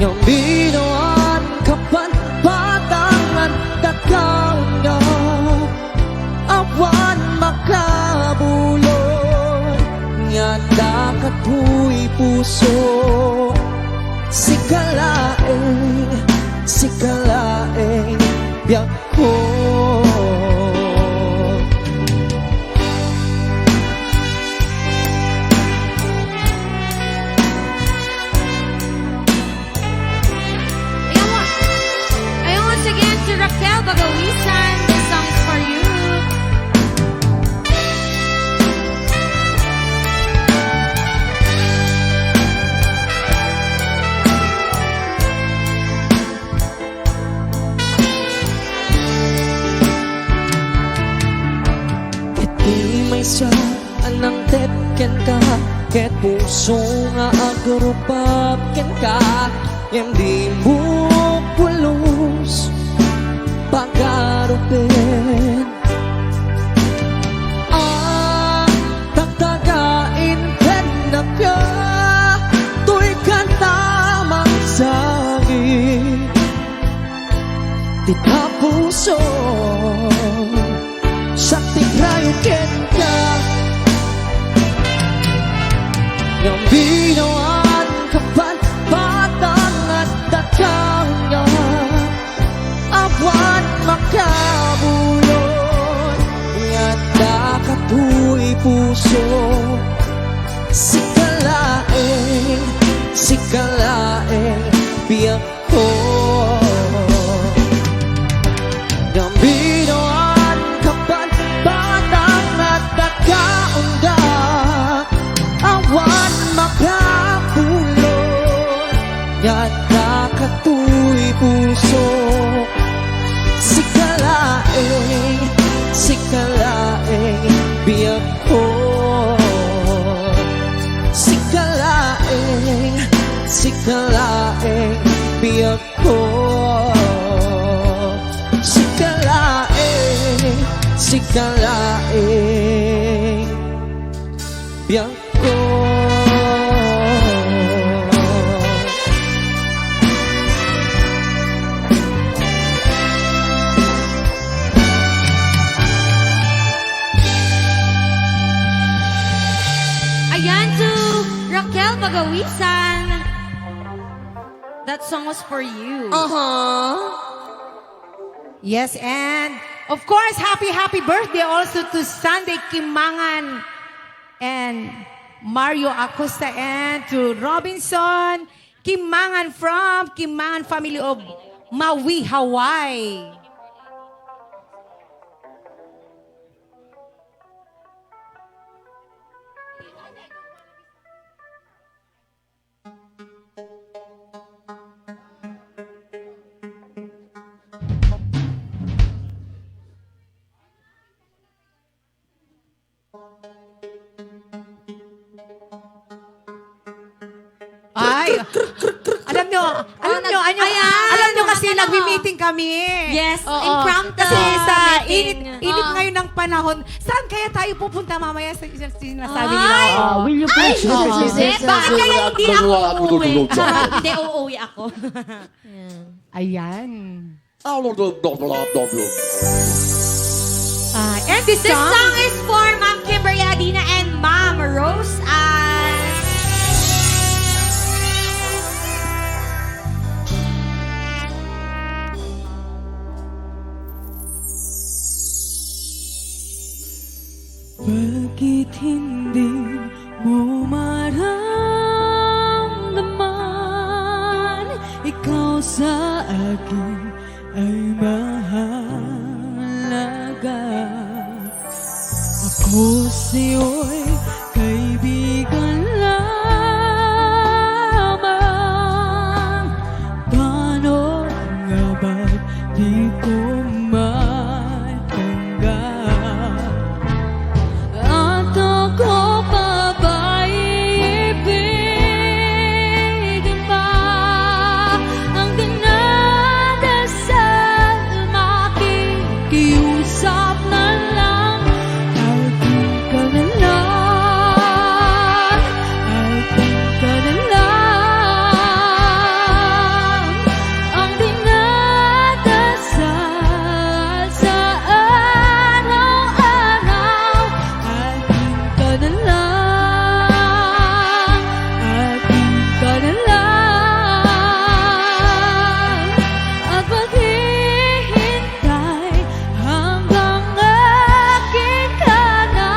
Speaker 1: Yang binuan kapan batangan dakanga. Awan makabulon nga dakato'y puso. Sikalaeng biyak ko.
Speaker 3: Bagawisan, this song is for you.
Speaker 1: Ket di may saan ang tetken ka, ket puso nga agrubapken ka. Yang di mo pulos pag-arupin. Tatagain din ako, to'y kantamang sakit. Tita puso, sakting rayo ket ka. Yang binuan kapan batang at dakanga. Awan makabulon nga dakato'y puso. Sikalaeng biyak ko. Yang binuan kapan batang at dakaunda. Awan makabulon nga dakato'y puso. Sikalaeng biyak ko. Sikalaeng biyak ko. Sikalaeng biyak ko.
Speaker 3: Ayan to Raquel Bagawisan. That song was for you.
Speaker 4: Yes, and of course, happy birthday also to Sunday Kimangan and Mario Acosta and to Robinson Kimangan from Kimangan family of Maui, Hawaii. Ay, alam nyo kasi nagmi-meeting kami.
Speaker 3: Yes,
Speaker 4: Oo.
Speaker 3: impromptu.
Speaker 4: Kasi sa
Speaker 3: meeting.
Speaker 4: init ngayon ng panahon, saan kaya tayo pupunta mamaya sa sinasabi nila?
Speaker 3: Ay!
Speaker 9: Will you please
Speaker 3: Bakit kaya hindi ako uuwi? Hindi, uuwi ako.
Speaker 4: Ayan. And this
Speaker 3: This
Speaker 4: song,
Speaker 3: song is for Ma'am Kimberly Adina and Ma'am Rose Ann.
Speaker 8: Bakit hindi mo maramdaman ikaw sa akin ay mahalaga? Ako sa'yo'y kaibigan lamang. Paano nga ba't di ko matanggap? At ako pa ba'y ibigin pa? Ang dinadasal, makikiusap na lang. Akin ka na lang, akin ka na lang. Ang dinadasal sa araw-araw. Akin ka na lang, akin ka na lang. At maghihintay hanggang akin ka na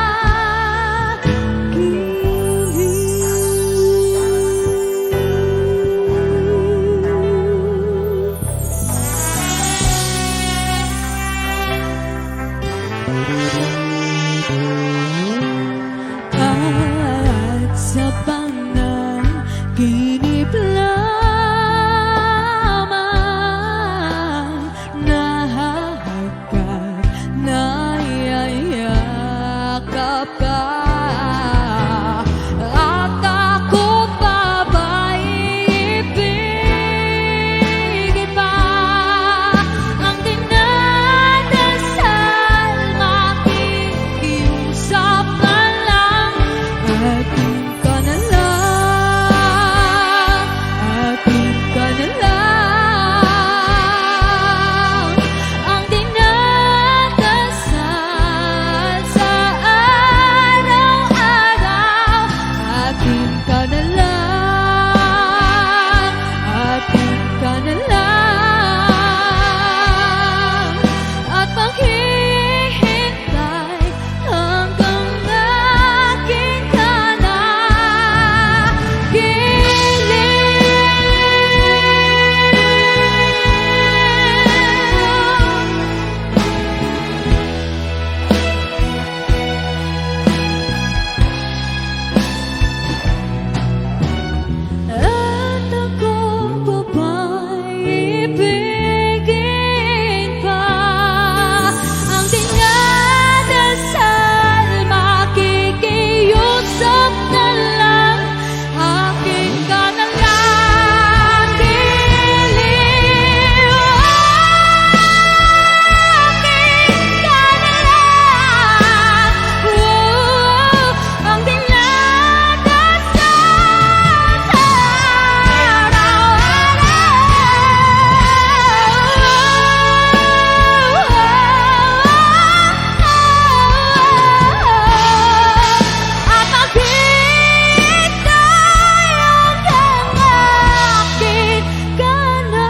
Speaker 8: at sa panaginip lamang nahahagkat, nayayakap ka. At ako pa ba'y ibigin pa? Ang dinadasal, makikiusap na lang. Akin ka na lang, akin ka na lang. Ang dinadasal sa araw-araw. Akin ka na lang, akin ka na lang. At maghihintay hanggang akin ka na At ako pa ba'y ibigin pa? Ang dinadasal, makikiusap na lang. Akin ka na lang, giliw. Akin ka na lang. Ang dinadasal sa araw-araw. At maghihintay hanggang akin ka na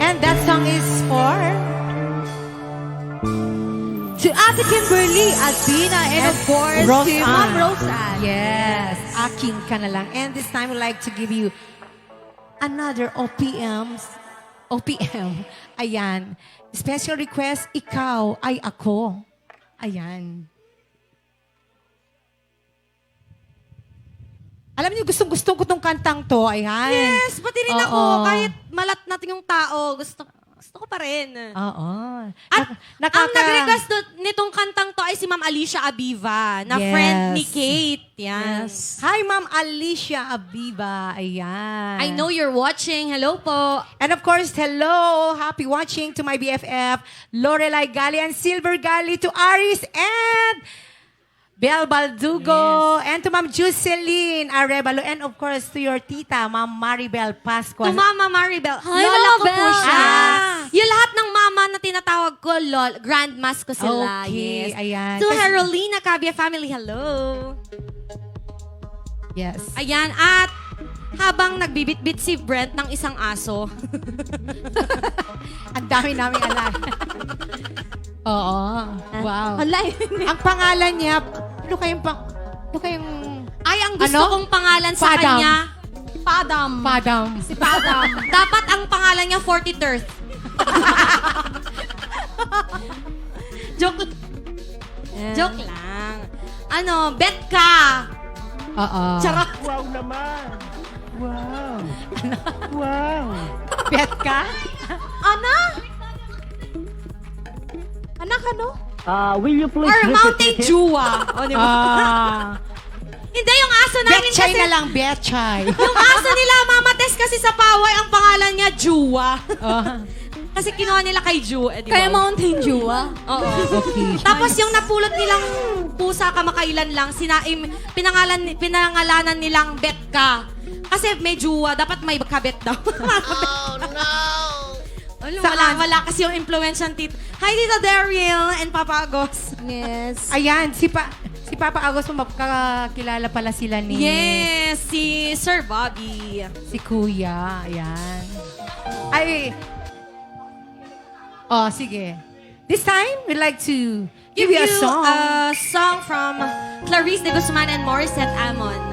Speaker 4: And that song is for
Speaker 2: To Ate Kimberly Albina and of course to
Speaker 4: Roseanne.
Speaker 2: Ma'am Roseanne.
Speaker 4: Yes, akin ka na lang. And this time, we'd like to give you another OPM. Ayan. Special request, ikaw ay ako. Ayan. Alam niyo, gustong-gusto ko tong kantang to. Ayan.
Speaker 3: Yes, pati rin ako.
Speaker 4: Oo.
Speaker 3: Kahit malat natin yung tao, gusto ko pa rin.
Speaker 4: Oo.
Speaker 3: At ang nag-request nitong kantang to ay si Ma'am Alicia Abiva, na
Speaker 4: Yes.
Speaker 3: friend ni Kate. Yan.
Speaker 4: Hi, Ma'am Alicia Abiba. Ayan.
Speaker 3: I know you're watching. Hello po.
Speaker 4: And of course, hello, happy watching to my BFF, Lorelai Gali and Silver Gali, to Aris and Bel Baldugo, and to Ma'am Jocelyn Arevalo, and of course to your tita, Ma'am Maribel Pascual.
Speaker 3: To Mama Maribel.
Speaker 2: Hi,
Speaker 3: Lola
Speaker 2: Mama
Speaker 3: ko po
Speaker 2: Bel.
Speaker 3: siya.
Speaker 4: Ah.
Speaker 3: Yung lahat ng mama na tinatawag ko, grandmas ko sila.
Speaker 4: Okay,
Speaker 3: Yes.
Speaker 4: ayan.
Speaker 3: To
Speaker 4: Kasi-
Speaker 3: Herolina Cabia family, hello.
Speaker 4: Yes.
Speaker 3: Ayan, at habang nagbibitbit si Brent ng isang aso.
Speaker 4: Ang dami naming alam. Oo. Wow.
Speaker 5: Alay.
Speaker 4: Ang pangalan niya, ano kayong
Speaker 3: Ay, ang gusto
Speaker 4: Ano?
Speaker 3: kong pangalan sa
Speaker 4: Padam.
Speaker 3: kanya,
Speaker 5: Padam.
Speaker 4: Padam.
Speaker 5: Si Padam.
Speaker 3: dapat ang pangalan niya 43rd. Joke. Joke lang. Ano, Betka.
Speaker 4: Oo.
Speaker 3: Charot.
Speaker 4: Bet ka?
Speaker 5: Ana? Anak ano?
Speaker 3: Or Mountain Jua. O, di ba? Hindi, yung aso namin
Speaker 4: Betchay
Speaker 3: kasi...
Speaker 4: na lang, Betchay.
Speaker 3: Yung aso nila, Mama Tess, kasi sa Paway, ang pangalan niya, Jua. Kasi kinuha nila kay Ju. Di ba?
Speaker 2: Kaya Mountain Dew, ah.
Speaker 3: Oo.
Speaker 4: Okay.
Speaker 3: Tapos yung napulot nilang pusa kamakailan lang, pinangalanan nilang Betka. Kasi may Jua, dapat may kabet daw. Oh, no! Wala kasi yung influence ng tito. Hi, Tito Daryl and Papa Agos.
Speaker 5: Yes.
Speaker 4: Ayan, si Papa Agos, magkakilala pala sila ni
Speaker 3: Yes, si Sir Bobby.
Speaker 4: si Kuya. Ayan. Ay, sige. This time, we'd like to give you a song.
Speaker 3: A song from Clarice de Guzman and Morissette Amon.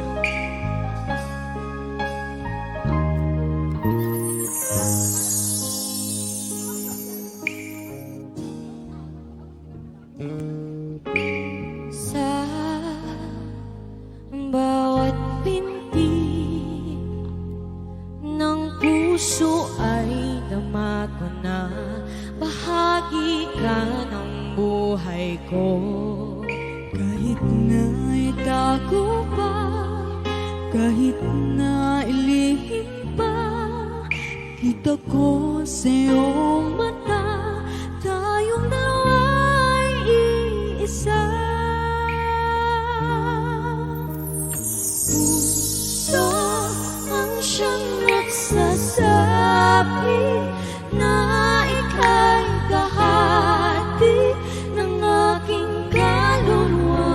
Speaker 8: Sa bawat pinti ng puso ay dama ko na bahagi ka ng buhay ko. Kahit na itago pa, kahit na ilihim pa, kita ko sa iyong mata, tayong dalawa'y iisa. Puso ang siyang nagsasabi na ika'y kahati ng aking kaluluwa.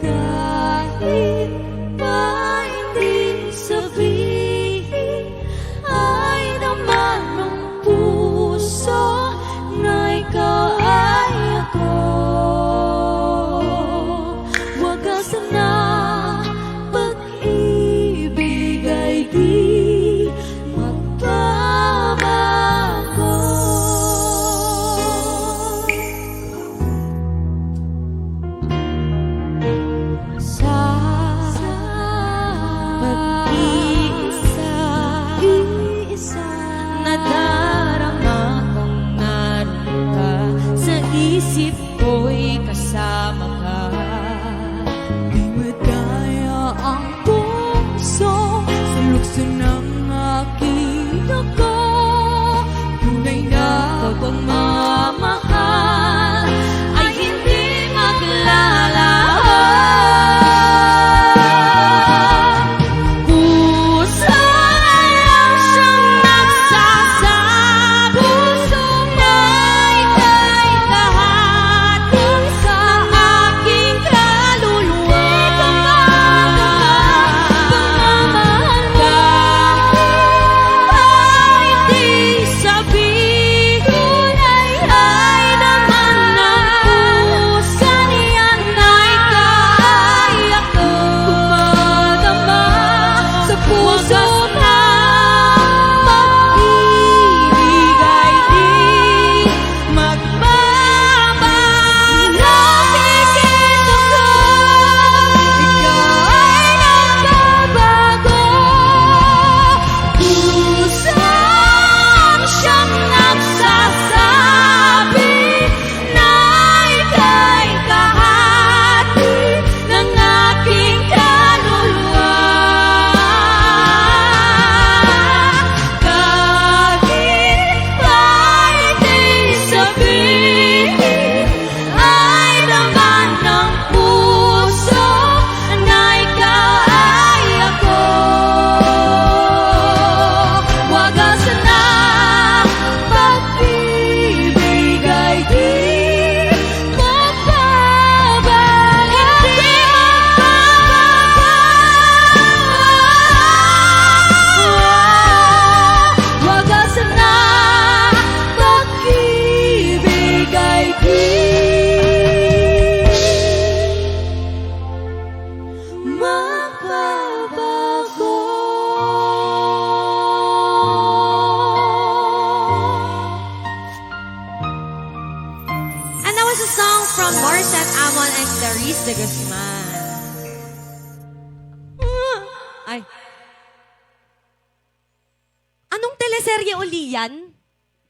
Speaker 8: Kahit pa hindi sabihin
Speaker 3: Kiss de Guzman. Ay. Anong teleserye uli yan?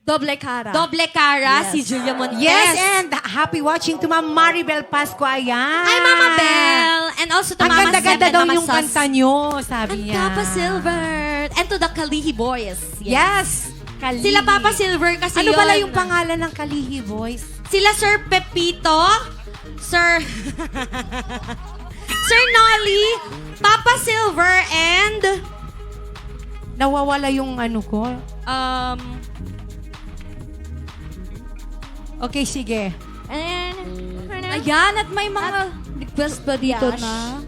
Speaker 2: Doble cara.
Speaker 3: Doble Cara, si Julia Montes.
Speaker 4: Yes, and happy watching to Ma'am Maribel Pasco. Ayan.
Speaker 3: Hi, Mama Belle. And also to
Speaker 4: Ang
Speaker 3: Mama Seb
Speaker 4: ganda-ganda
Speaker 3: and
Speaker 4: daw
Speaker 3: Mama
Speaker 4: yung
Speaker 3: Sus.
Speaker 4: kanta nyo, sabi
Speaker 3: And
Speaker 4: niya.
Speaker 3: Papa Silver. And to the Kalihi Boys.
Speaker 4: Yes. Kalihi.
Speaker 3: Sila Papa Silver kasi
Speaker 4: Ano
Speaker 3: yun.
Speaker 4: pala yung pangalan ng Kalihi Boys?
Speaker 3: Sila Sir Pepito, Sir... Sir Nolly, Papa Silver, and...
Speaker 4: Nawawala yung ano ko. Okay, sige.
Speaker 2: Ayan, at may mga request pa dito na.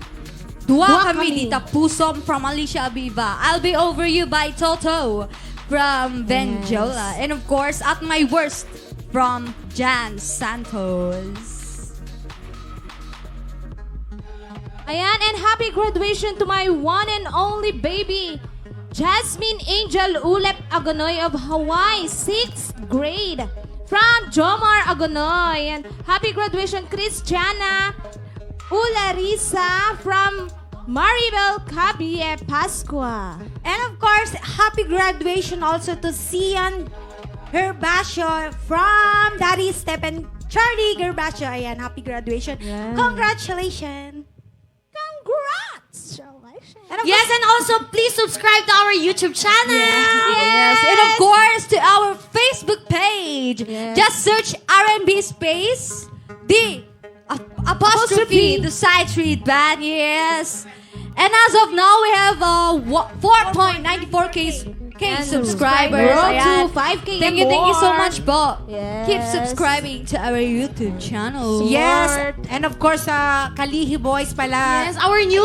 Speaker 2: Dua kami dita pusom from Alicia Aviva. I'll Be Over You by Toto from Benjola. And of course, At My Worst from Jan Santos.
Speaker 5: Ayan, and happy graduation to my one and only baby, Jasmine Angel Ulep Agonoy of Hawaii, 6th grade. From Jomar Agonoy. And happy graduation, Christiana Ularisa from Maribel Cabie Pascua.
Speaker 7: And of course, happy graduation also to Sian Gervasio from Daddy Step and Charlie Gervasio. Ayan, happy graduation. Congratulations. And of
Speaker 3: Yes, and also please subscribe to our YouTube channel.
Speaker 2: Yes, and of course to our Facebook page. Just search RnB space the apostrophe the side street band. Yes, and as of now we have 4.94k subscribers.
Speaker 5: Road to
Speaker 2: Ayan.
Speaker 5: 5K
Speaker 2: Thank
Speaker 5: and
Speaker 2: you so
Speaker 5: more.
Speaker 2: much, po.
Speaker 5: Yes.
Speaker 2: Keep subscribing to our YouTube channel.
Speaker 4: Yes. And of course, Kalihi Boys pala.
Speaker 3: Yes, our new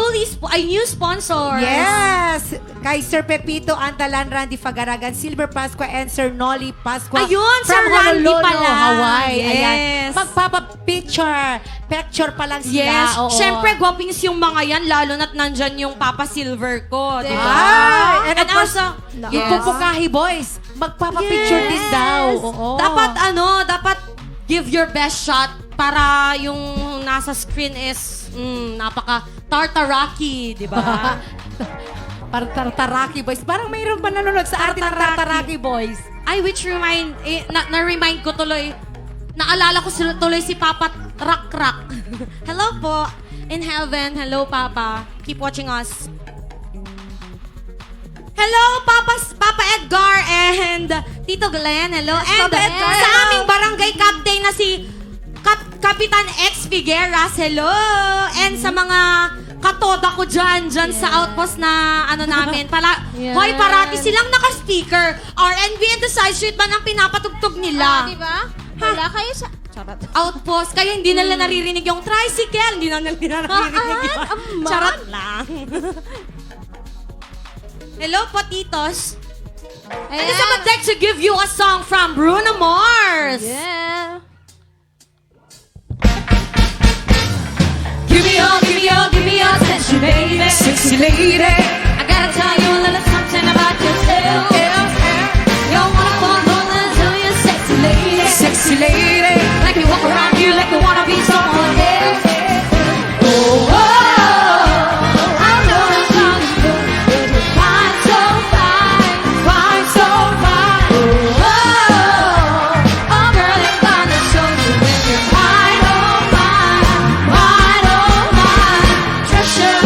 Speaker 3: sponsor.
Speaker 4: Yes! Kay Sir Pepito Antalan, Randy Fagaragan, Silver Pasqua, and Sir Nolly Pasqua.
Speaker 3: Ayun,
Speaker 4: from
Speaker 3: Sir Randy
Speaker 4: Honolulu,
Speaker 3: pala.
Speaker 4: Hawaii.
Speaker 3: Yes.
Speaker 4: Ayan. Magpapa-picture. Picture pa lang sila.
Speaker 3: Yes,
Speaker 4: Oo.
Speaker 3: syempre gwapings yung mga yan, lalo na't nandyan yung Papa Silver ko, di ba?
Speaker 4: Ay, and of course,
Speaker 3: also,
Speaker 4: yung Pupukahi Boys, magpapa-picture din daw. Oo.
Speaker 3: Dapat give your best shot para yung nasa screen is napaka tartaraki, di ba?
Speaker 4: Parang Tartaraki Boys. Parang mayroon pa nanonood sa atin ng Tartaraki Boys.
Speaker 3: Ay, which na-remind ko tuloy, naalala ko tuloy si Papa Rak. Hello po, in heaven. Hello, Papa. Keep watching us. Hello, Papa Edgar and Tito Glenn. Hello. And
Speaker 2: Papa Edgar,
Speaker 3: sa
Speaker 2: hello.
Speaker 3: aming barangay captain na si Kapitan X Figueras. Hello. And sa mga katoda ko dyan sa outpost na ano namin. Hoy, parati silang naka-speaker. RnB and the Side Street Band ang pinapatugtog nila.
Speaker 5: Di ba? Wala kayo sa... Charot.
Speaker 3: Outpost, kaya hindi nila naririnig yung tricycle. Hindi nila naririnig yung... Charot lang. Hello, Patitos. And I would like to give you a song from Bruno Mars.
Speaker 5: Yeah.
Speaker 8: Give me your attention, baby. Sexy lady.
Speaker 3: I gotta tell you a little something about yourself.
Speaker 8: You're wonderful, until you're sexy lady. Sexy lady. Like you walk around you like you wanna be someone else. Oh, I know it's not good, but you're fine, so fine. Oh, girl, I'm gonna show you when you're mine, oh mine, treasure.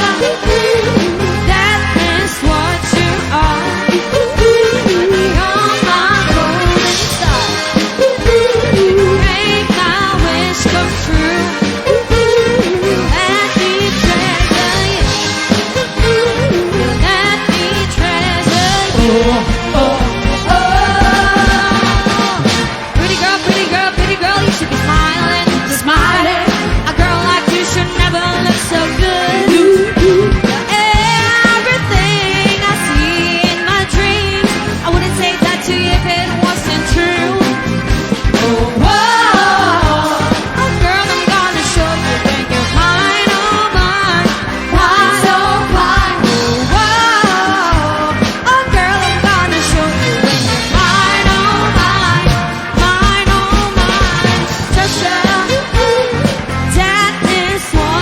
Speaker 8: That is what you are. You're my golden star. Make my wish come true. Let me treasure you. Let me treasure you. Pretty girl, you should be smiling, smiling. A girl like you should never look so good. Everything I see in my dreams, I wouldn't say that to you if it wasn't true. Oh, girl, I'm gonna show you when you're mine, oh mine, so fine. Oh, girl, I'm gonna show you when you're mine, oh mine, treasure. That is what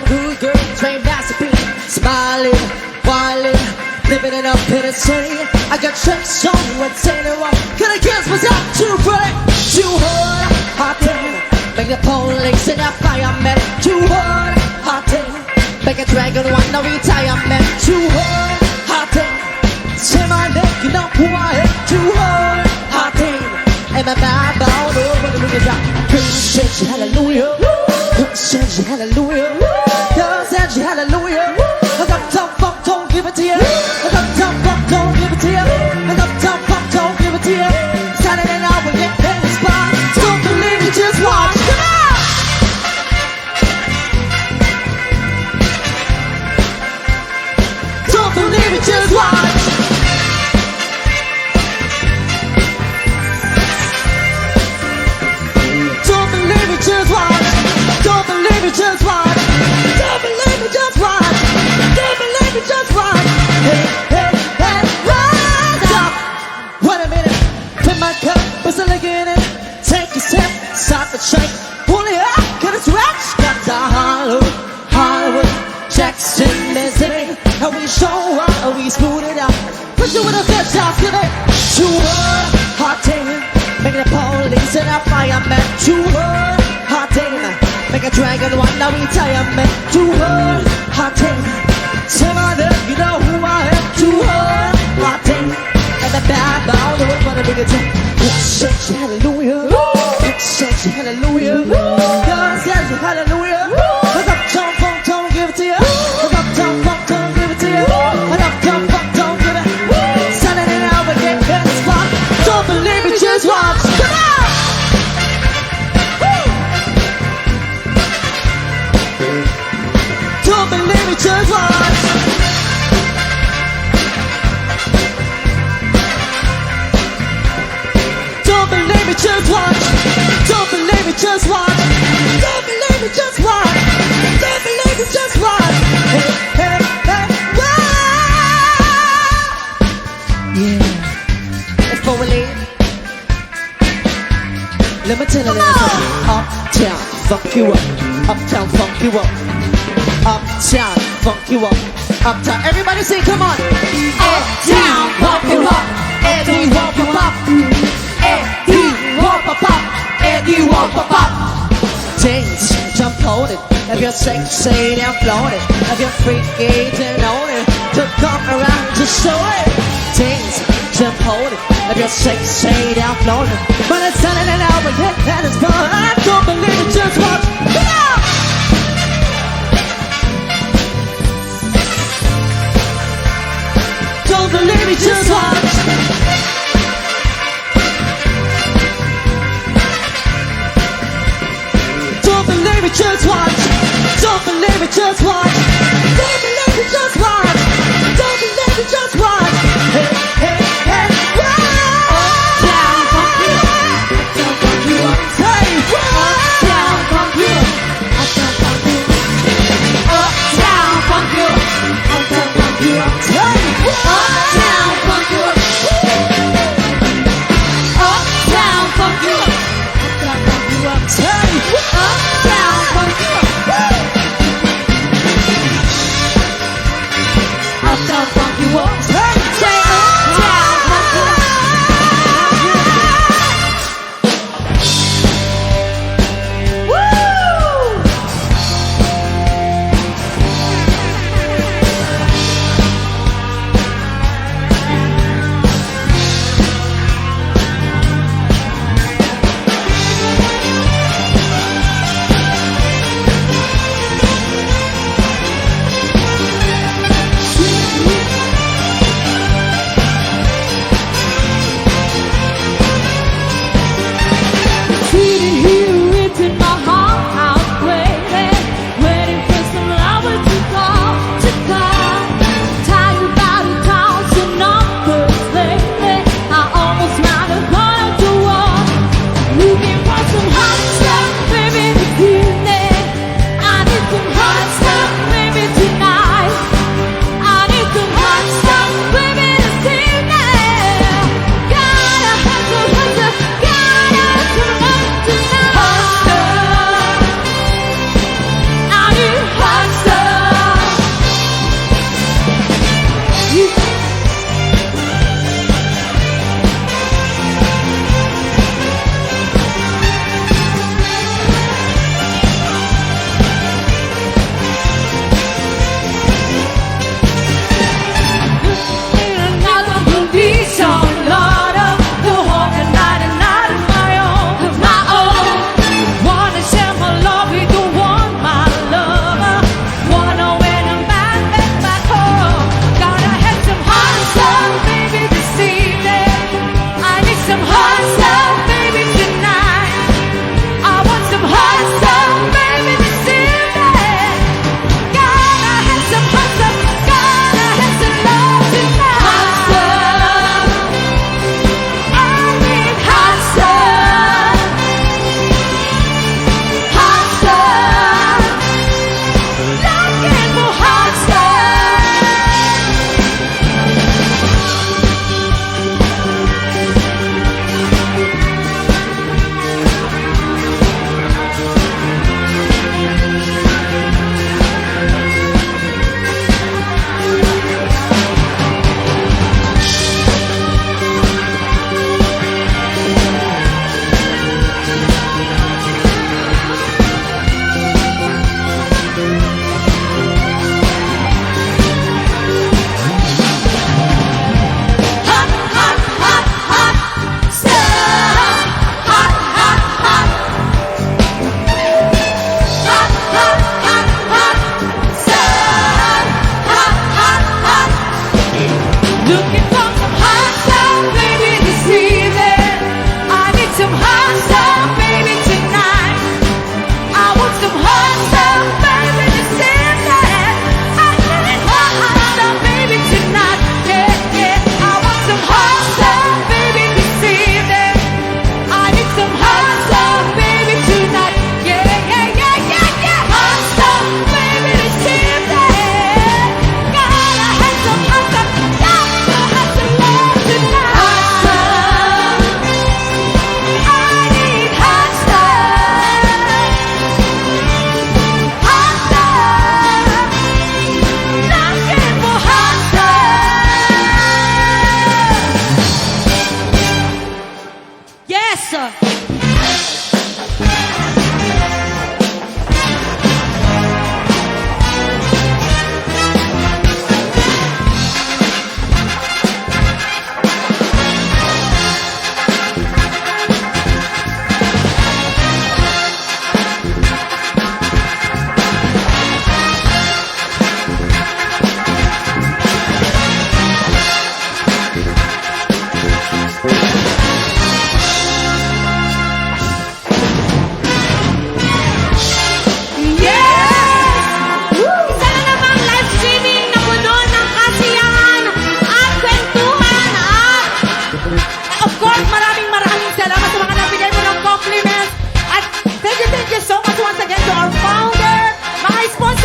Speaker 1: good girl, trained masterpiece. Smiling, wilding, living it up in the city. I got tricks on what's anyone. Can I guess what's up? Too bright, too hard, hot damn. Make the police and the firemen. Too hard, hot damn. Make a dragon want no retirement. Too hard, hot damn. Say my name, you know who I am. Too hard, hot damn. And my mind bound over the river drop. Girl said you hallelujah. Girl said you hallelujah. Girl said you hallelujah. I got tough fuck, don't give it to you. I got tough fuck, don't give it to you. I got tough fuck, don't give it to you. Saturday night we get in the spot. Don't believe me, just watch. Come on! Don't believe me, just watch. Don't believe me, just watch. Don't believe me, just watch. Don't believe me, just watch. Don't believe me, just watch. Hey, hey, hey, rise up. Wait a minute. Fill my cup, put some liquor in it. Take a sip, stop the shake. Pull it up, get it stretch. Got the Hollywood, Jackson, Mississippi. How we show up, how we smooth it out. Put you with a fish out, give it. Too hard, hot damn. Make the police and a fireman. Too hard, hot damn. Make a dragon want no retirement. Too hard, hot damn. Say my name, you know who I am. Too hard, hot damn. And the bad bound, the one for the bigger thing. God says you hallelujah. God says you hallelujah. God says you hallelujah. I got tough funk, don't give it to you. I got tough funk, don't give it to you. I got tough funk, don't give it. Saturday night we get in the spot. Don't believe me, just watch. Come on! Don't believe me, just watch. Don't believe me, just watch. Don't believe me, just watch. Don't believe me, just watch. Don't believe me, just watch. Hey, hey, hey, wow! Yeah. Before we leave, let me tell you this. Uptown, funk you up. Uptown, funk you up. Uptown, funk you up. Uptown, everybody say, come on. Uptown, funk you up. Eddie, walk up, up. Eddie, walk up, up. Eddie, walk up, up. Dance, jump on it. If you're sexy, then float it. If you're freaky, then own it. To come around to show it. Dance, jump on it. If you're sexy, then float it. But it's Saturday night, we get that it's fun. I don't believe it, just watch. Come on! Don't believe me, just watch. Don't believe me, just watch. Don't believe me, just watch. Don't believe me, just watch. Don't believe me, just watch. Hey, hey, hey, wow! Uptown, funk you up. Uptown, funk you up. Hey, wow! Uptown, funk you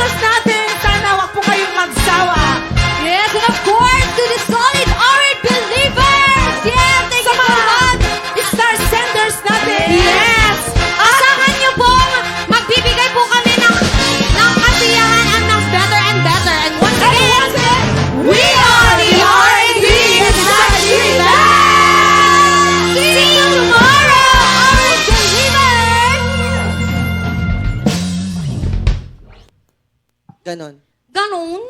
Speaker 4: senders natin. Sana wag po kayong magsawa.
Speaker 2: Yes, and of course, to the solid R&B believers! Yes, thank you so much!
Speaker 4: Star senders natin.
Speaker 3: Yes! Asahan niyo pong magbibigay po kami ng kasiyahan and ng better and better. And once again, we are the R&B Industry Band! See you tomorrow, R&B believers!
Speaker 1: Ganon.
Speaker 3: Ganon.